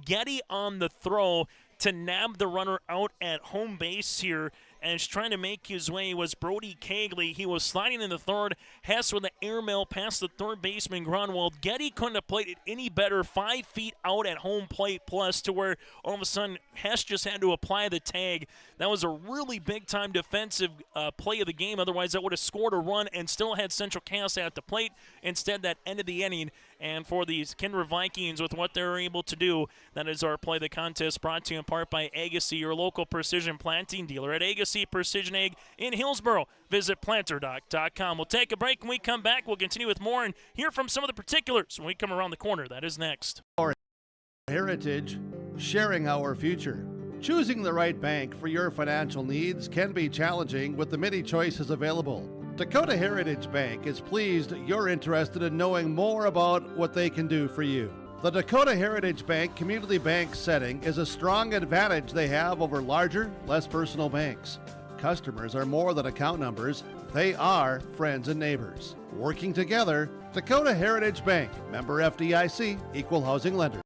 Getty on the throw to nab the runner out at home base here, and is trying to make his way was Brody Cagley. He was sliding in the third. Hess with an airmail past the third baseman Grunwald. Getty couldn't have played it any better, 5 feet out at home plate plus, to where all of a sudden Hess just had to apply the tag. That was a really big-time defensive play of the game. Otherwise, that would have scored a run and still had Central Cass at the plate. Instead, that ended the inning. And for these Kindred Vikings, with what they're able to do, that is our Play the Contest, brought to you in part by Agassi, your local precision planting dealer at Agassi Precision Egg in Hillsboro. Visit planterdoc.com. We'll take a break. When we come back, we'll continue with more and hear from some of the particulars when we come around the corner. That is next. Our heritage, sharing our future. Choosing the right bank for your financial needs can be challenging with the many choices available. Dakota Heritage Bank is pleased you're interested in knowing more about what they can do for you. The Dakota Heritage Bank community bank setting is a strong advantage they have over larger, less personal banks. Customers are more than account numbers, they are friends and neighbors. Working together, Dakota Heritage Bank, member FDIC, equal housing lender.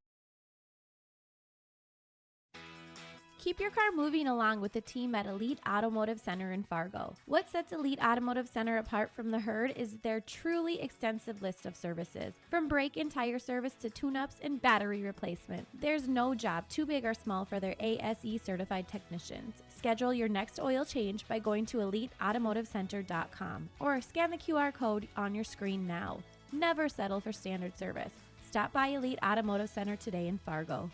Keep your car moving along with the team at Elite Automotive Center in Fargo. What sets Elite Automotive Center apart from the herd is their truly extensive list of services. From brake and tire service to tune-ups and battery replacement, there's no job too big or small for their ASE certified technicians. Schedule your next oil change by going to EliteAutomotiveCenter.com or scan the QR code on your screen now. Never settle for standard service. Stop by Elite Automotive Center today in Fargo.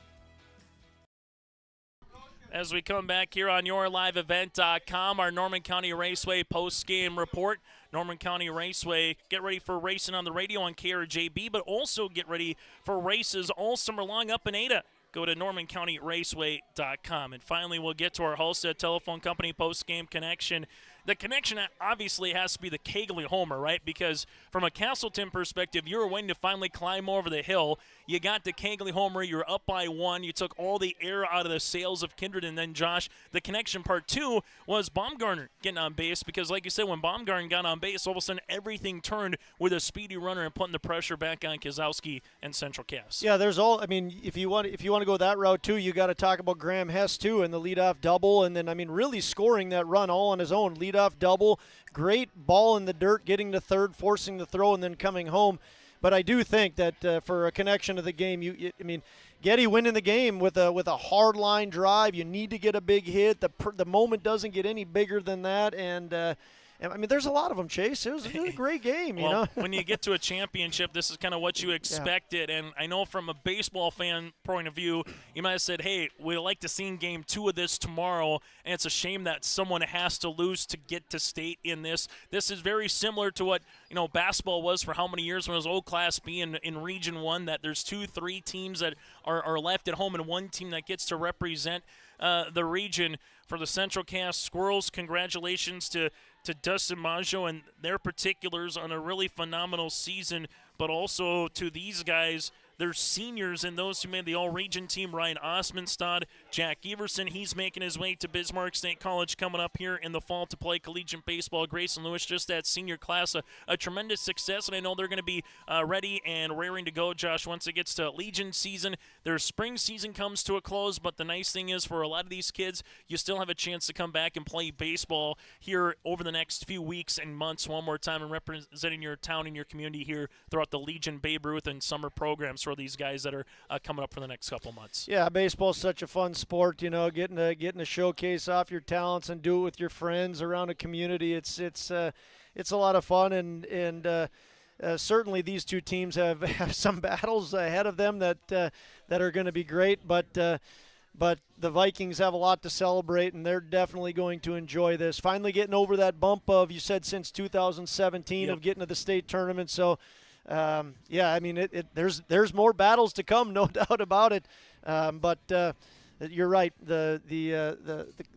As we come back here on YourLiveEvent.com, our Norman County Raceway post-game report. Norman County Raceway, get ready for racing on the radio on KRJB, but also get ready for races all summer long up in Ada. Go to NormanCountyRaceway.com. And finally, we'll get to our Halstead Telephone Company post-game connection. The connection obviously has to be the Cagley homer, right? Because from a Castleton perspective, you were waiting to finally climb over the hill. You got the Cagley homer. You were up by 1. You took all the air out of the sails of Kindred. And then, Josh, the connection part 2 was Baumgartner getting on base. Because, like you said, when Baumgartner got on base, all of a sudden everything turned with a speedy runner and putting the pressure back on Kozowski and Central Cass. Yeah, there's all. I mean, if you want to go that route too, you got to talk about Graham Hess too and the leadoff double, and then really scoring that run all on his own. Leadoff double, great ball in the dirt, getting to third, forcing the throw, and then coming home. But I do think that for a connection to the game, Getty winning the game with a hard line drive. You need to get a big hit. The moment doesn't get any bigger than that, and I mean, there's a lot of them, Chase. It was a great game, you know. When you get to a championship, this is kind of what you expected. And I know from a baseball fan point of view, you might have said, hey, we'd like to see game 2 of this tomorrow, and it's a shame that someone has to lose to get to state in this. This is very similar to what, basketball was for how many years when it was old Class B in Region 1, that there's 2-3 teams that are left at home and one team that gets to represent the region. For the Central Cass Squirrels, congratulations to Dustin Maggio and their particulars on a really phenomenal season, but also to these guys, their seniors and those who made the all-region team, Ryan Osmondstad, Jack Everson. He's making his way to Bismarck State College coming up here in the fall to play collegiate baseball. Grayson Lewis, just that senior class, a tremendous success, and I know they're going to be ready and raring to go, Josh, once it gets to Legion season. Their spring season comes to a close, but the nice thing is for a lot of these kids, you still have a chance to come back and play baseball here over the next few weeks and months one more time and representing your town and your community here throughout the Legion, Babe Ruth, and summer programs for these guys that are coming up for the next couple months. Yeah, baseball's such a fun sport, getting to showcase off your talents and do it with your friends around a community. It's a lot of fun, and certainly these two teams have some battles ahead of them that are going to be great, but the Vikings have a lot to celebrate, and they're definitely going to enjoy this. Finally getting over that bump of, you said, since 2017 of getting to the state tournament. So, I mean, there's more battles to come, no doubt about it. But you're right. The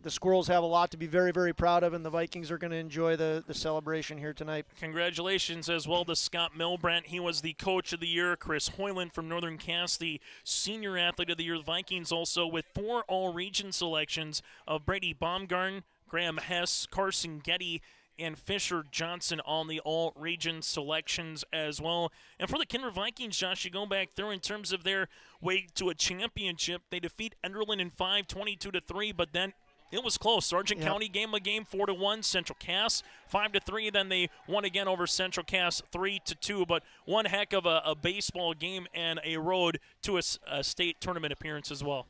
Squirrels have a lot to be very, very proud of, and the Vikings are going to enjoy the celebration here tonight. Congratulations as well to Scott Milbrandt. He was the coach of the year. Chris Hoyland from Northern Cass, the senior athlete of the year. The Vikings also with 4 all-region selections of Brady Baumgarten, Graham Hess, Carson Getty, and Fisher Johnson on the all-region selections as well. And for the Kindred Vikings, Josh, you go back through in terms of their way to a championship. They defeat Enderlin in 5, 22-3, but then it was close. Sargent County game 4-1. Central Cass 5-3. Then they won again over Central Cass 3-2. But one heck of a baseball game and a road to a state tournament appearance as well.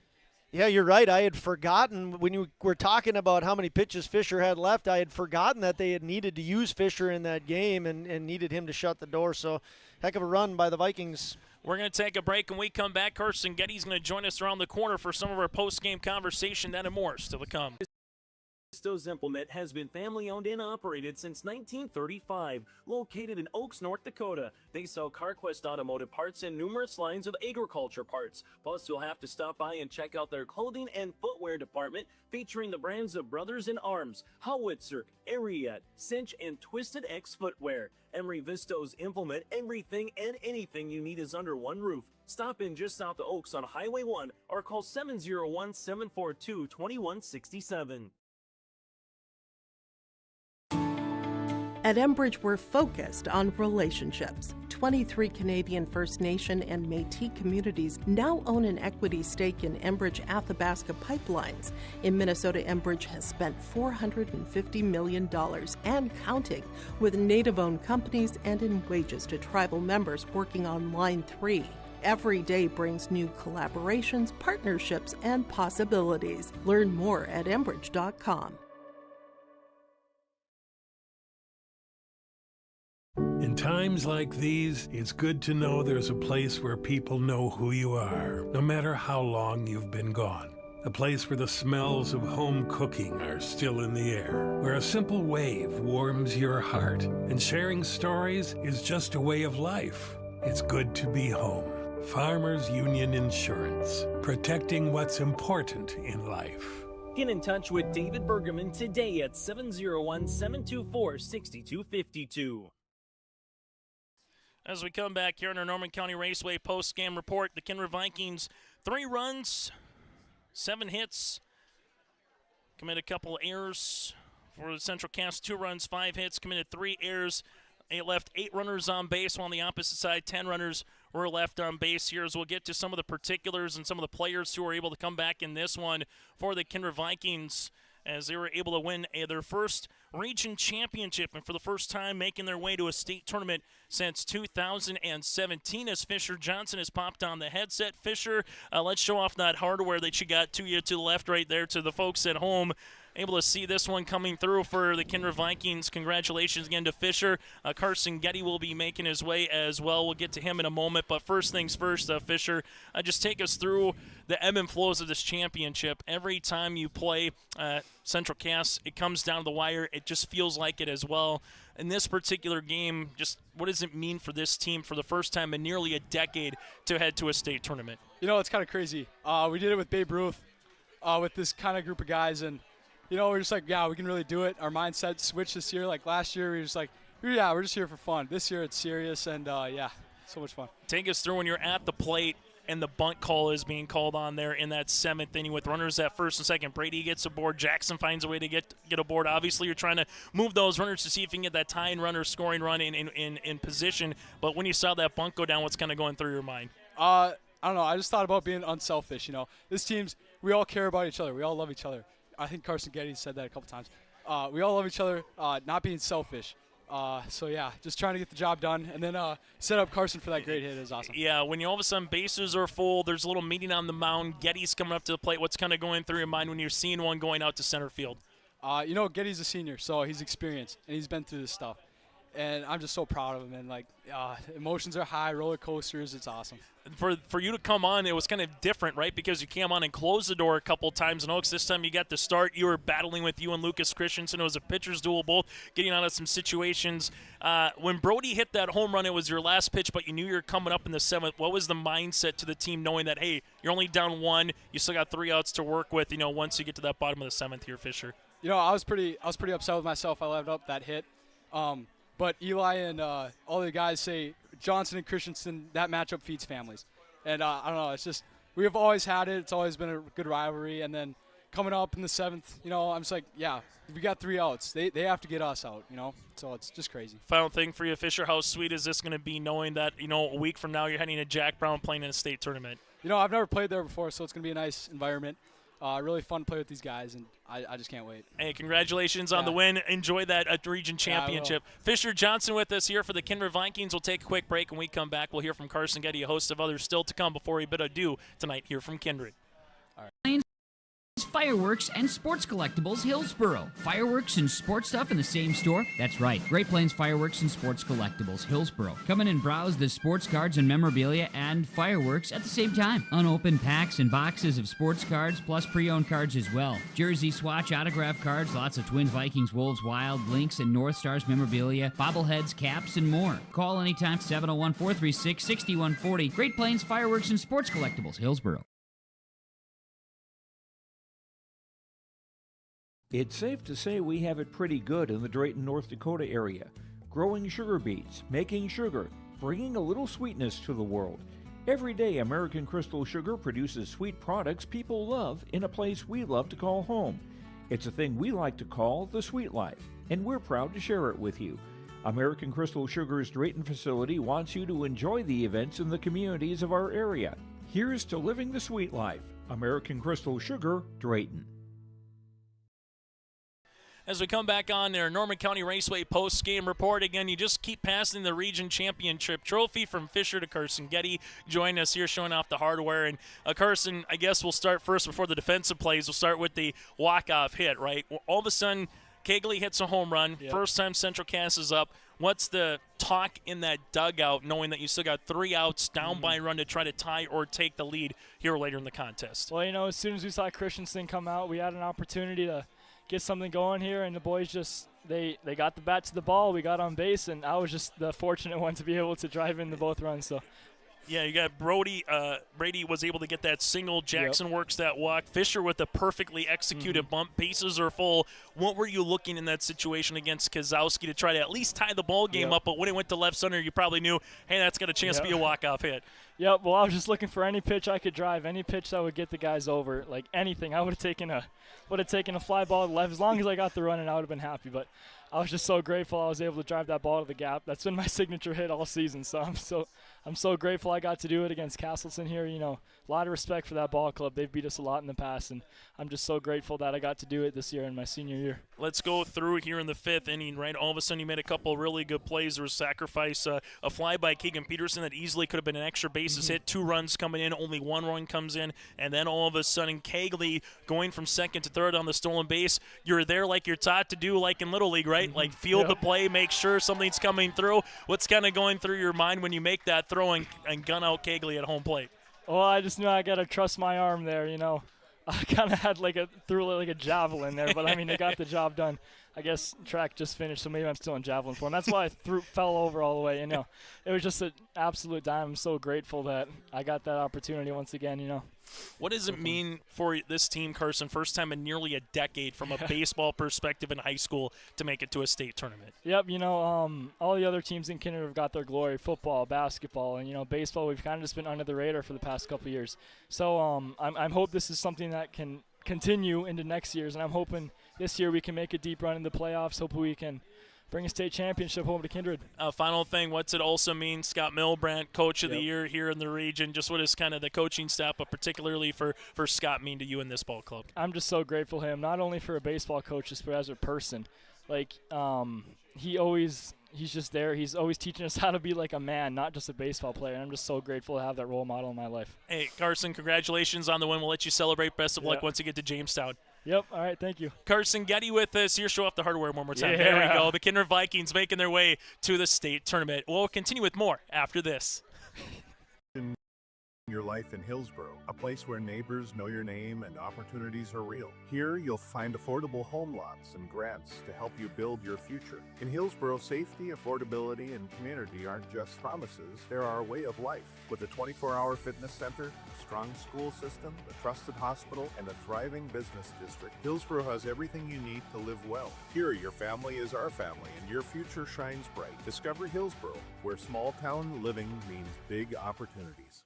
Yeah, you're right. I had forgotten when you were talking about how many pitches Fisher had left. I had forgotten that they had needed to use Fisher in that game and needed him to shut the door. So, heck of a run by the Vikings. We're going to take a break. When we come back, Carson Getty's going to join us around the corner for some of our post-game conversation. That and more still to come. Visto's Implement has been family-owned and operated since 1935. Located in Oaks, North Dakota, they sell CarQuest automotive parts and numerous lines of agriculture parts. Plus, you'll have to stop by and check out their clothing and footwear department, featuring the brands of Brothers in Arms, Howitzer, Ariat, Cinch, and Twisted X Footwear. Emery Visto's Implement, everything and anything you need is under one roof. Stop in just south of Oaks on Highway 1 or call 701-742-2167. At Enbridge, we're focused on relationships. 23 Canadian First Nation and Métis communities now own an equity stake in Enbridge Athabasca Pipelines. In Minnesota, Enbridge has spent $450 million and counting with Native-owned companies and in wages to tribal members working on Line 3. Every day brings new collaborations, partnerships, and possibilities. Learn more at Enbridge.com. In times like these, it's good to know there's a place where people know who you are, no matter how long you've been gone. A place where the smells of home cooking are still in the air, where a simple wave warms your heart, and sharing stories is just a way of life. It's good to be home. Farmers Union Insurance, protecting what's important in life. Get in touch with David Bergerman today at 701-724-6252. As we come back here on our Norman County Raceway post-game report, the Kindred Vikings, 3 runs, 7 hits, committed a couple errors. For the Central Cass, 2 runs, 5 hits, committed 3 errors. They left 8 runners on base, while on the opposite side, 10 runners were left on base here. As we'll get to some of the particulars and some of the players who were able to come back in this one for the Kindred Vikings. as they were able to win their first region championship, and for the first time making their way to a state tournament since 2017, as Fisher Johnson has popped on the headset. Fisher, let's show off that hardware that you got to you to the left right there to the folks at home. Able to see this one coming through for the Kindred Vikings. Congratulations again to Fisher. Carson Getty will be making his way as well. We'll get to him in a moment, but first things first, Fisher, just take us through the ebb and flows of this championship. Every time you play Central Cass, it comes down to the wire. It just feels like it as well. In this particular game, just what does it mean for this team for the first time in nearly a decade to head to a state tournament? You know, it's kind of crazy. We did it with Babe Ruth, with this kind of group of guys, and you know, we're just like, yeah, we can really do it. Our mindset switched this year. Like last year, we were just like, yeah, we're just here for fun. This year, it's serious, and yeah, so much fun. Take us through when you're at the plate and the bunt call is being called on there in that seventh inning with runners at first and second. Brady gets aboard. Jackson finds a way to get aboard. Obviously, you're trying to move those runners to see if you can get that tying run or scoring run in position. But when you saw that bunt go down, what's kind of going through your mind? I don't know. I just thought about being unselfish. You know, this team's, we all care about each other. We all love each other. I think Carson Getty said that a couple times. We all love each other, not being selfish. So, yeah, just trying to get the job done and then set up Carson for that great hit is awesome. Yeah, when you all of a sudden bases are full, there's a little meeting on the mound, Getty's coming up to the plate. What's kind of going through your mind when you're seeing one going out to center field? You know, Getty's a senior, so he's experienced, and he's been through this stuff. And I'm just so proud of him. And, like, emotions are high, roller coasters. It's awesome. For you to come on, it was kind of different, right? Because you came on and closed the door a couple times in Oaks. This time you got the start. You were battling with you and Lucas Christensen. It was a pitcher's duel, both getting out of some situations. When Brody hit that home run, it was your last pitch, but you knew you were coming up in the seventh. What was the mindset to the team knowing that, hey, you're only down one, you still got 3 outs to work with, you know, once you get to that bottom of the seventh here, Fisher? You know, I was pretty upset with myself. I left up that hit. But Eli and all the guys say Johnson and Christensen, that matchup feeds families. And I don't know, it's just we have always had it. It's always been a good rivalry. And then coming up in the seventh, you know, I'm just like, yeah, we got 3 outs. They have to get us out, you know. So it's just crazy. Final thing for you, Fisher, how sweet is this going to be knowing that, you know, a week from now you're heading to Jack Brown playing in a state tournament? You know, I've never played there before, so it's going to be a nice environment. Really fun to play with these guys, and I just can't wait. Hey, congratulations on the win. Enjoy that region championship. Fisher Johnson with us here for the Kindred Vikings. We'll take a quick break. When we come back, we'll hear from Carson Getty, a host of others still to come before we bid adieu tonight here from Kindred. All right. Fireworks and Sports Collectibles Hillsboro. Fireworks and sports stuff in the same store? That's right. Great Plains Fireworks and Sports Collectibles Hillsboro. Come in and browse the sports cards and memorabilia and fireworks at the same time. Unopened packs and boxes of sports cards plus pre-owned cards as well. Jersey swatch autograph cards, lots of Twins, Vikings, Wolves, Wild, Lynx, and North Stars memorabilia, bobbleheads, caps, and more. Call anytime 701-436-6140. Great Plains Fireworks and Sports Collectibles Hillsboro. It's safe to say we have it pretty good in the Drayton, North Dakota area. Growing sugar beets, making sugar, bringing a little sweetness to the world. Every day, American Crystal Sugar produces sweet products people love in a place we love to call home. It's a thing we like to call the sweet life, and we're proud to share it with you. American Crystal Sugar's Drayton facility wants you to enjoy the events in the communities of our area. Here's to living the sweet life. American Crystal Sugar, Drayton. As we come back on their Norman County Raceway post-game report, again, you just keep passing the region championship trophy from Fisher to Carson Getty. Join us here showing off the hardware. And Carson, I guess we'll start first before the defensive plays. We'll start with the walk-off hit, right? All of a sudden, Kegley hits a home run. Yep. First time Central Cass is up. What's the talk in that dugout knowing that you still got 3 outs down by a run to try to tie or take the lead here later in the contest? Well, you know, as soon as we saw Christensen come out, we had an opportunity to get something going here, and the boys just they got the bat to the ball. We got on base, and I was just the fortunate one to be able to drive into both runs. So, yeah, you got Brady was able to get that single. Jackson works that walk. Fisher with a perfectly executed bump. Bases are full. What were you looking in that situation against Kozowski to try to at least tie the ball game up? But when it went to left center, you probably knew, hey, that's got a chance to be a walk-off hit. Yep, well, I was just looking for any pitch I could drive, any pitch that would get the guys over, like anything. I would have taken a fly ball to left. As long as I got the run, and I would have been happy. But I was just so grateful I was able to drive that ball to the gap. That's been my signature hit all season. So I'm so grateful I got to do it against Castleton here. You know, a lot of respect for that ball club. They've beat us a lot in the past, and I'm just so grateful that I got to do it this year in my senior year. Let's go through here in the 5th inning, right? All of a sudden you made a couple of really good plays. There was sacrifice, a fly by Keegan Peterson that easily could have been an extra bases hit. 2 runs coming in, only 1 run comes in, and then all of a sudden Kegley going from second to third on the stolen base. You're there like you're taught to do, like in Little League, right? Like field the play, make sure something's coming through. What's kind of going through your mind when you make that throw and gun out Kegley at home plate? Well, I just knew I got to trust my arm there, you know. I kind of had threw like a javelin there, but I mean, they got the job done. I guess track just finished, so maybe I'm still in javelin form. That's why I fell over all the way. You know, it was just an absolute dime. I'm so grateful that I got that opportunity once again. You know. What does it mean for this team, Carson? First time in nearly a decade from a baseball perspective in high school to make it to a state tournament. Yep, you know, all the other teams in Kindred have got their glory, football, basketball, and, you know, baseball, we've kind of just been under the radar for the past couple of years. So I hope this is something that can continue into next year's, and I'm hoping this year we can make a deep run in the playoffs. Hopefully we can bring a state championship home to Kindred. Final thing, what's it also mean? Scott Milbrandt, Coach of the Year here in the region. Just what is kind of the coaching staff, but particularly for Scott, mean to you in this ball club? I'm just so grateful to him, not only for a baseball coach, but as a person. Like, he's just there. He's always teaching us how to be like a man, not just a baseball player. And I'm just so grateful to have that role model in my life. Hey, Carson, congratulations on the win. We'll let you celebrate. Best of luck once you get to Jamestown. Yep. All right. Thank you. Carson Getty with us here. Show off the hardware one more time. Yeah. There we go. The Kindred Vikings making their way to the state tournament. We'll continue with more after this. Your life in Hillsborough, a place where neighbors know your name and opportunities are real. Here, you'll find affordable home lots and grants to help you build your future. In Hillsborough, safety, affordability, and community aren't just promises, they're our way of life. With a 24-hour fitness center, a strong school system, a trusted hospital, and a thriving business district, Hillsborough has everything you need to live well. Here, your family is our family, and your future shines bright. Discover Hillsborough, where small-town living means big opportunities.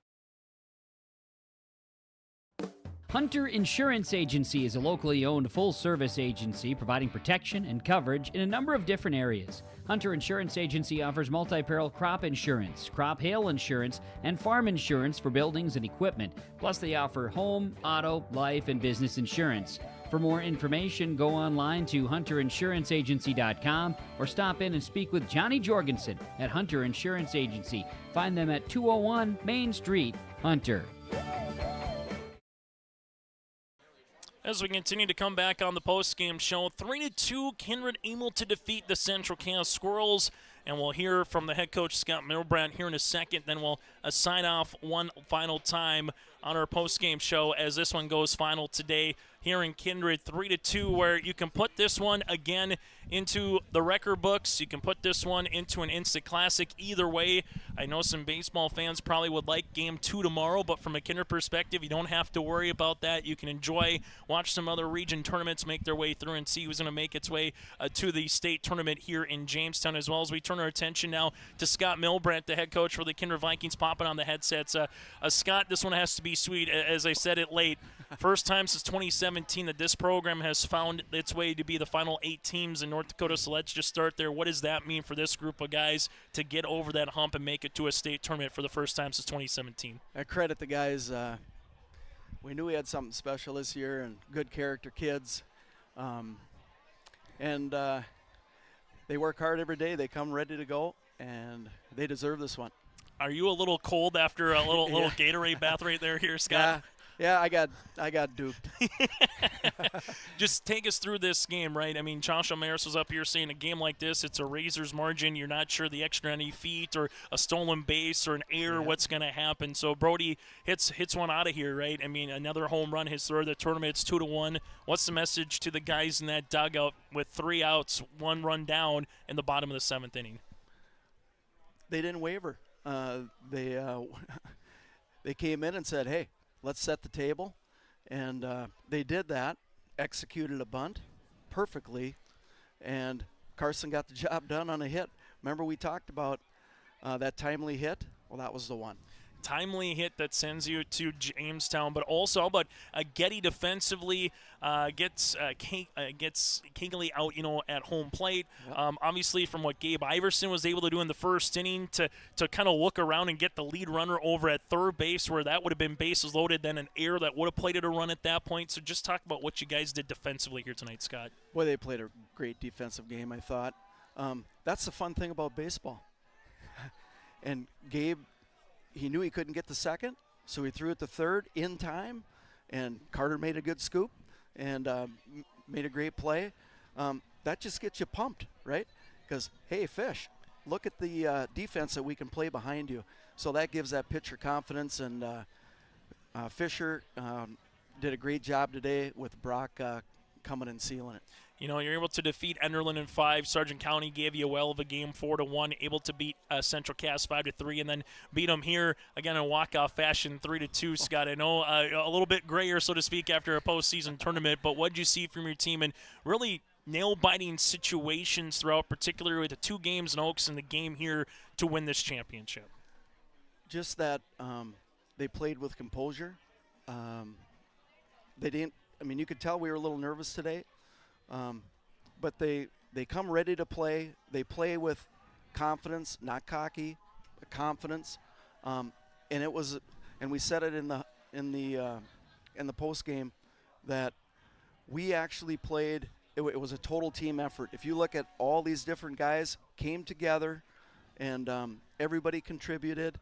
Hunter Insurance Agency is a locally owned full-service agency providing protection and coverage in a number of different areas. Hunter Insurance Agency offers multi-peril crop insurance, crop hail insurance, and farm insurance for buildings and equipment. Plus, they offer home, auto, life, and business insurance. For more information, go online to hunterinsuranceagency.com or stop in and speak with Johnny Jorgensen at Hunter Insurance Agency. Find them at 201 Main Street, Hunter. As we continue to come back on the post-game show, 3-2, Kindred able to defeat the Central Cass Squirrels. And we'll hear from the head coach, Scott Milbrandt, here in a second. Then we'll sign off one final time on our post-game show as this one goes final today here in Kindred, 3-2, where you can put this one again into the record books. You can put this one into an instant classic. Either way, I know some baseball fans probably would like Game 2 tomorrow, but from a Kindred perspective, you don't have to worry about that. You can enjoy, watch some other region tournaments make their way through and see who's going to make its way to the state tournament here in Jamestown, as well as we turn our attention now to Scott Milbrandt, the head coach for the Kindred Vikings, popping on the headsets. Scott, this one has to be sweet. As I said it late, first time since 2017 that this program has found its way to be the final 8 teams in North Dakota, so let's just start there. What does that mean for this group of guys to get over that hump and make it to a state tournament for the first time since 2017? I credit the guys. We knew we had something special this year and good character kids. And they work hard every day. They come ready to go, and they deserve this one. Are you a little cold after a little Gatorade bath right there here, Scott? Yeah, I got duped. Just take us through this game, right? I mean, Josh Amaris was up here saying a game like this, it's a razor's margin. You're not sure the extra any feet or a stolen base or an error, what's going to happen. So Brody hits one out of here, right? I mean, another home run, his third of the tournament. It's 2-1. What's the message to the guys in that dugout with 3 outs, 1 run down in the bottom of the 7th inning? They didn't waver. They came in and said, hey, let's set the table, and they did that, executed a bunt perfectly, and Carson got the job done on a hit. Remember we talked about that timely hit? Well, that was the one. timely hit that sends you to Jamestown, but also how about Getty defensively gets Kegley out, at home plate. Yep. Obviously, from what Gabe Iverson was able to do in the first inning to kind of look around and get the lead runner over at third base, where that would have been bases loaded, then an error that would have plated a run at that point. So just talk about what you guys did defensively here tonight, Scott. Boy, they played a great defensive game, I thought. That's the fun thing about baseball. And Gabe, he knew he couldn't get the second, so he threw it to third in time, and Carter made a good scoop and made a great play. That just gets you pumped, right? Because, hey, Fish, look at the defense that we can play behind you. So that gives that pitcher confidence, and Fisher did a great job today with Brock coming and sealing it. You're able to defeat Enderlin in 5. Sargent County gave you a well of a game, 4-1. Able to beat Central Cass 5-3, and then beat them here again in walk-off fashion, 3-2. Scott, I know a little bit grayer, so to speak, after a postseason tournament, but what did you see from your team in really nail-biting situations throughout, particularly with the 2 games in Oaks and the game here to win this championship? Just that they played with composure. They didn't. I mean, you could tell we were a little nervous today. But they come ready to play. They play with confidence, not cocky, but confidence. And we said it in the post game that we actually played. It was a total team effort. If you look at all these different guys came together, and everybody contributed.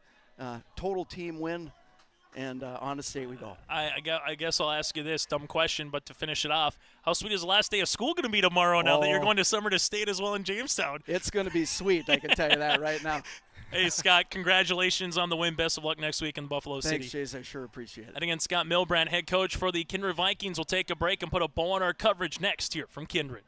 Total team win. And on to state we go. I guess I'll ask you this dumb question, but to finish it off, how sweet is the last day of school going to be tomorrow now that you're going to Summer to State as well in Jamestown? It's going to be sweet, I can tell you that right now. Hey, Scott, congratulations on the win. Best of luck next week in Buffalo City. Thanks, Chase. I sure appreciate it. And again, Scott Milbrandt, head coach for the Kindred Vikings, will take a break and put a bow on our coverage next here from Kindred.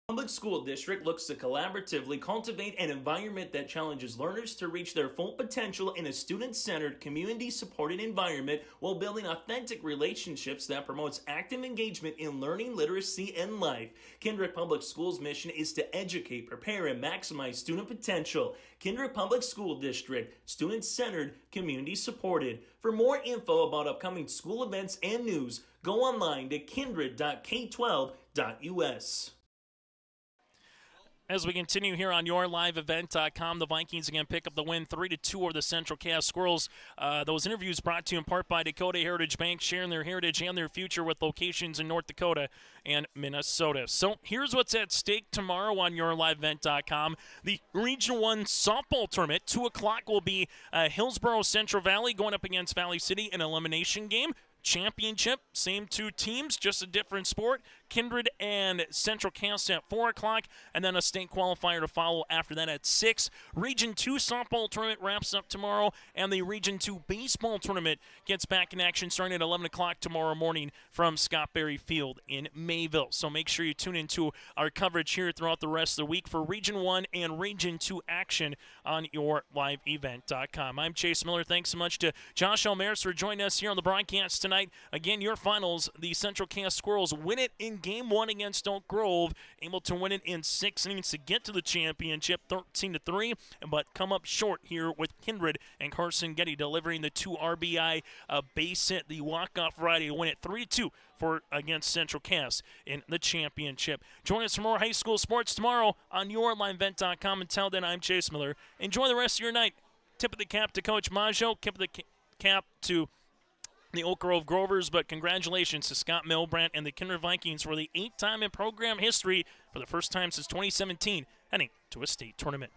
Public School District looks to collaboratively cultivate an environment that challenges learners to reach their full potential in a student-centered, community-supported environment while building authentic relationships that promotes active engagement in learning, literacy, and life. Kindred Public Schools' mission is to educate, prepare, and maximize student potential. Kindred Public School District, student-centered, community-supported. For more info about upcoming school events and news, go online to kindred.k12.us. As we continue here on YourLiveEvent.com, the Vikings again pick up the win 3-2 over the Central Cass Squirrels. Those interviews brought to you in part by Dakota Heritage Bank, sharing their heritage and their future with locations in North Dakota and Minnesota. So here's what's at stake tomorrow on YourLiveEvent.com. The Region 1 softball tournament, 2 o'clock will be Hillsborough Central Valley going up against Valley City, an elimination game. Championship, same 2 teams, just a different sport. Kindred and Central Cass at 4 o'clock, and then a state qualifier to follow after that at 6. Region 2 softball tournament wraps up tomorrow, and the Region 2 baseball tournament gets back in action starting at 11 o'clock tomorrow morning from Scott Berry Field in Mayville. So make sure you tune into our coverage here throughout the rest of the week for Region 1 and Region 2 action on YourLiveEvent.com. I'm Chase Miller. Thanks so much to Josh Elmaris for joining us here on the broadcast tonight. Again, your finals, the Central Cass Squirrels win it in Game 1 against Oak Grove, able to win it in 6 innings to get to the championship, 13-3, but come up short here with Kindred and Carson Getty delivering the 2 RBI base hit, the walk-off Friday to win it 3-2 against Central Cass in the championship. Join us for more high school sports tomorrow on YourLiveEvent.com. Until then, I'm Chase Miller. Enjoy the rest of your night. Tip of the cap to Coach Maggio, tip of the cap to the Oak Grove Grovers, but congratulations to Scott Milbrandt and the Kindred Vikings for the 8th time in program history for the first time since 2017 heading to a state tournament.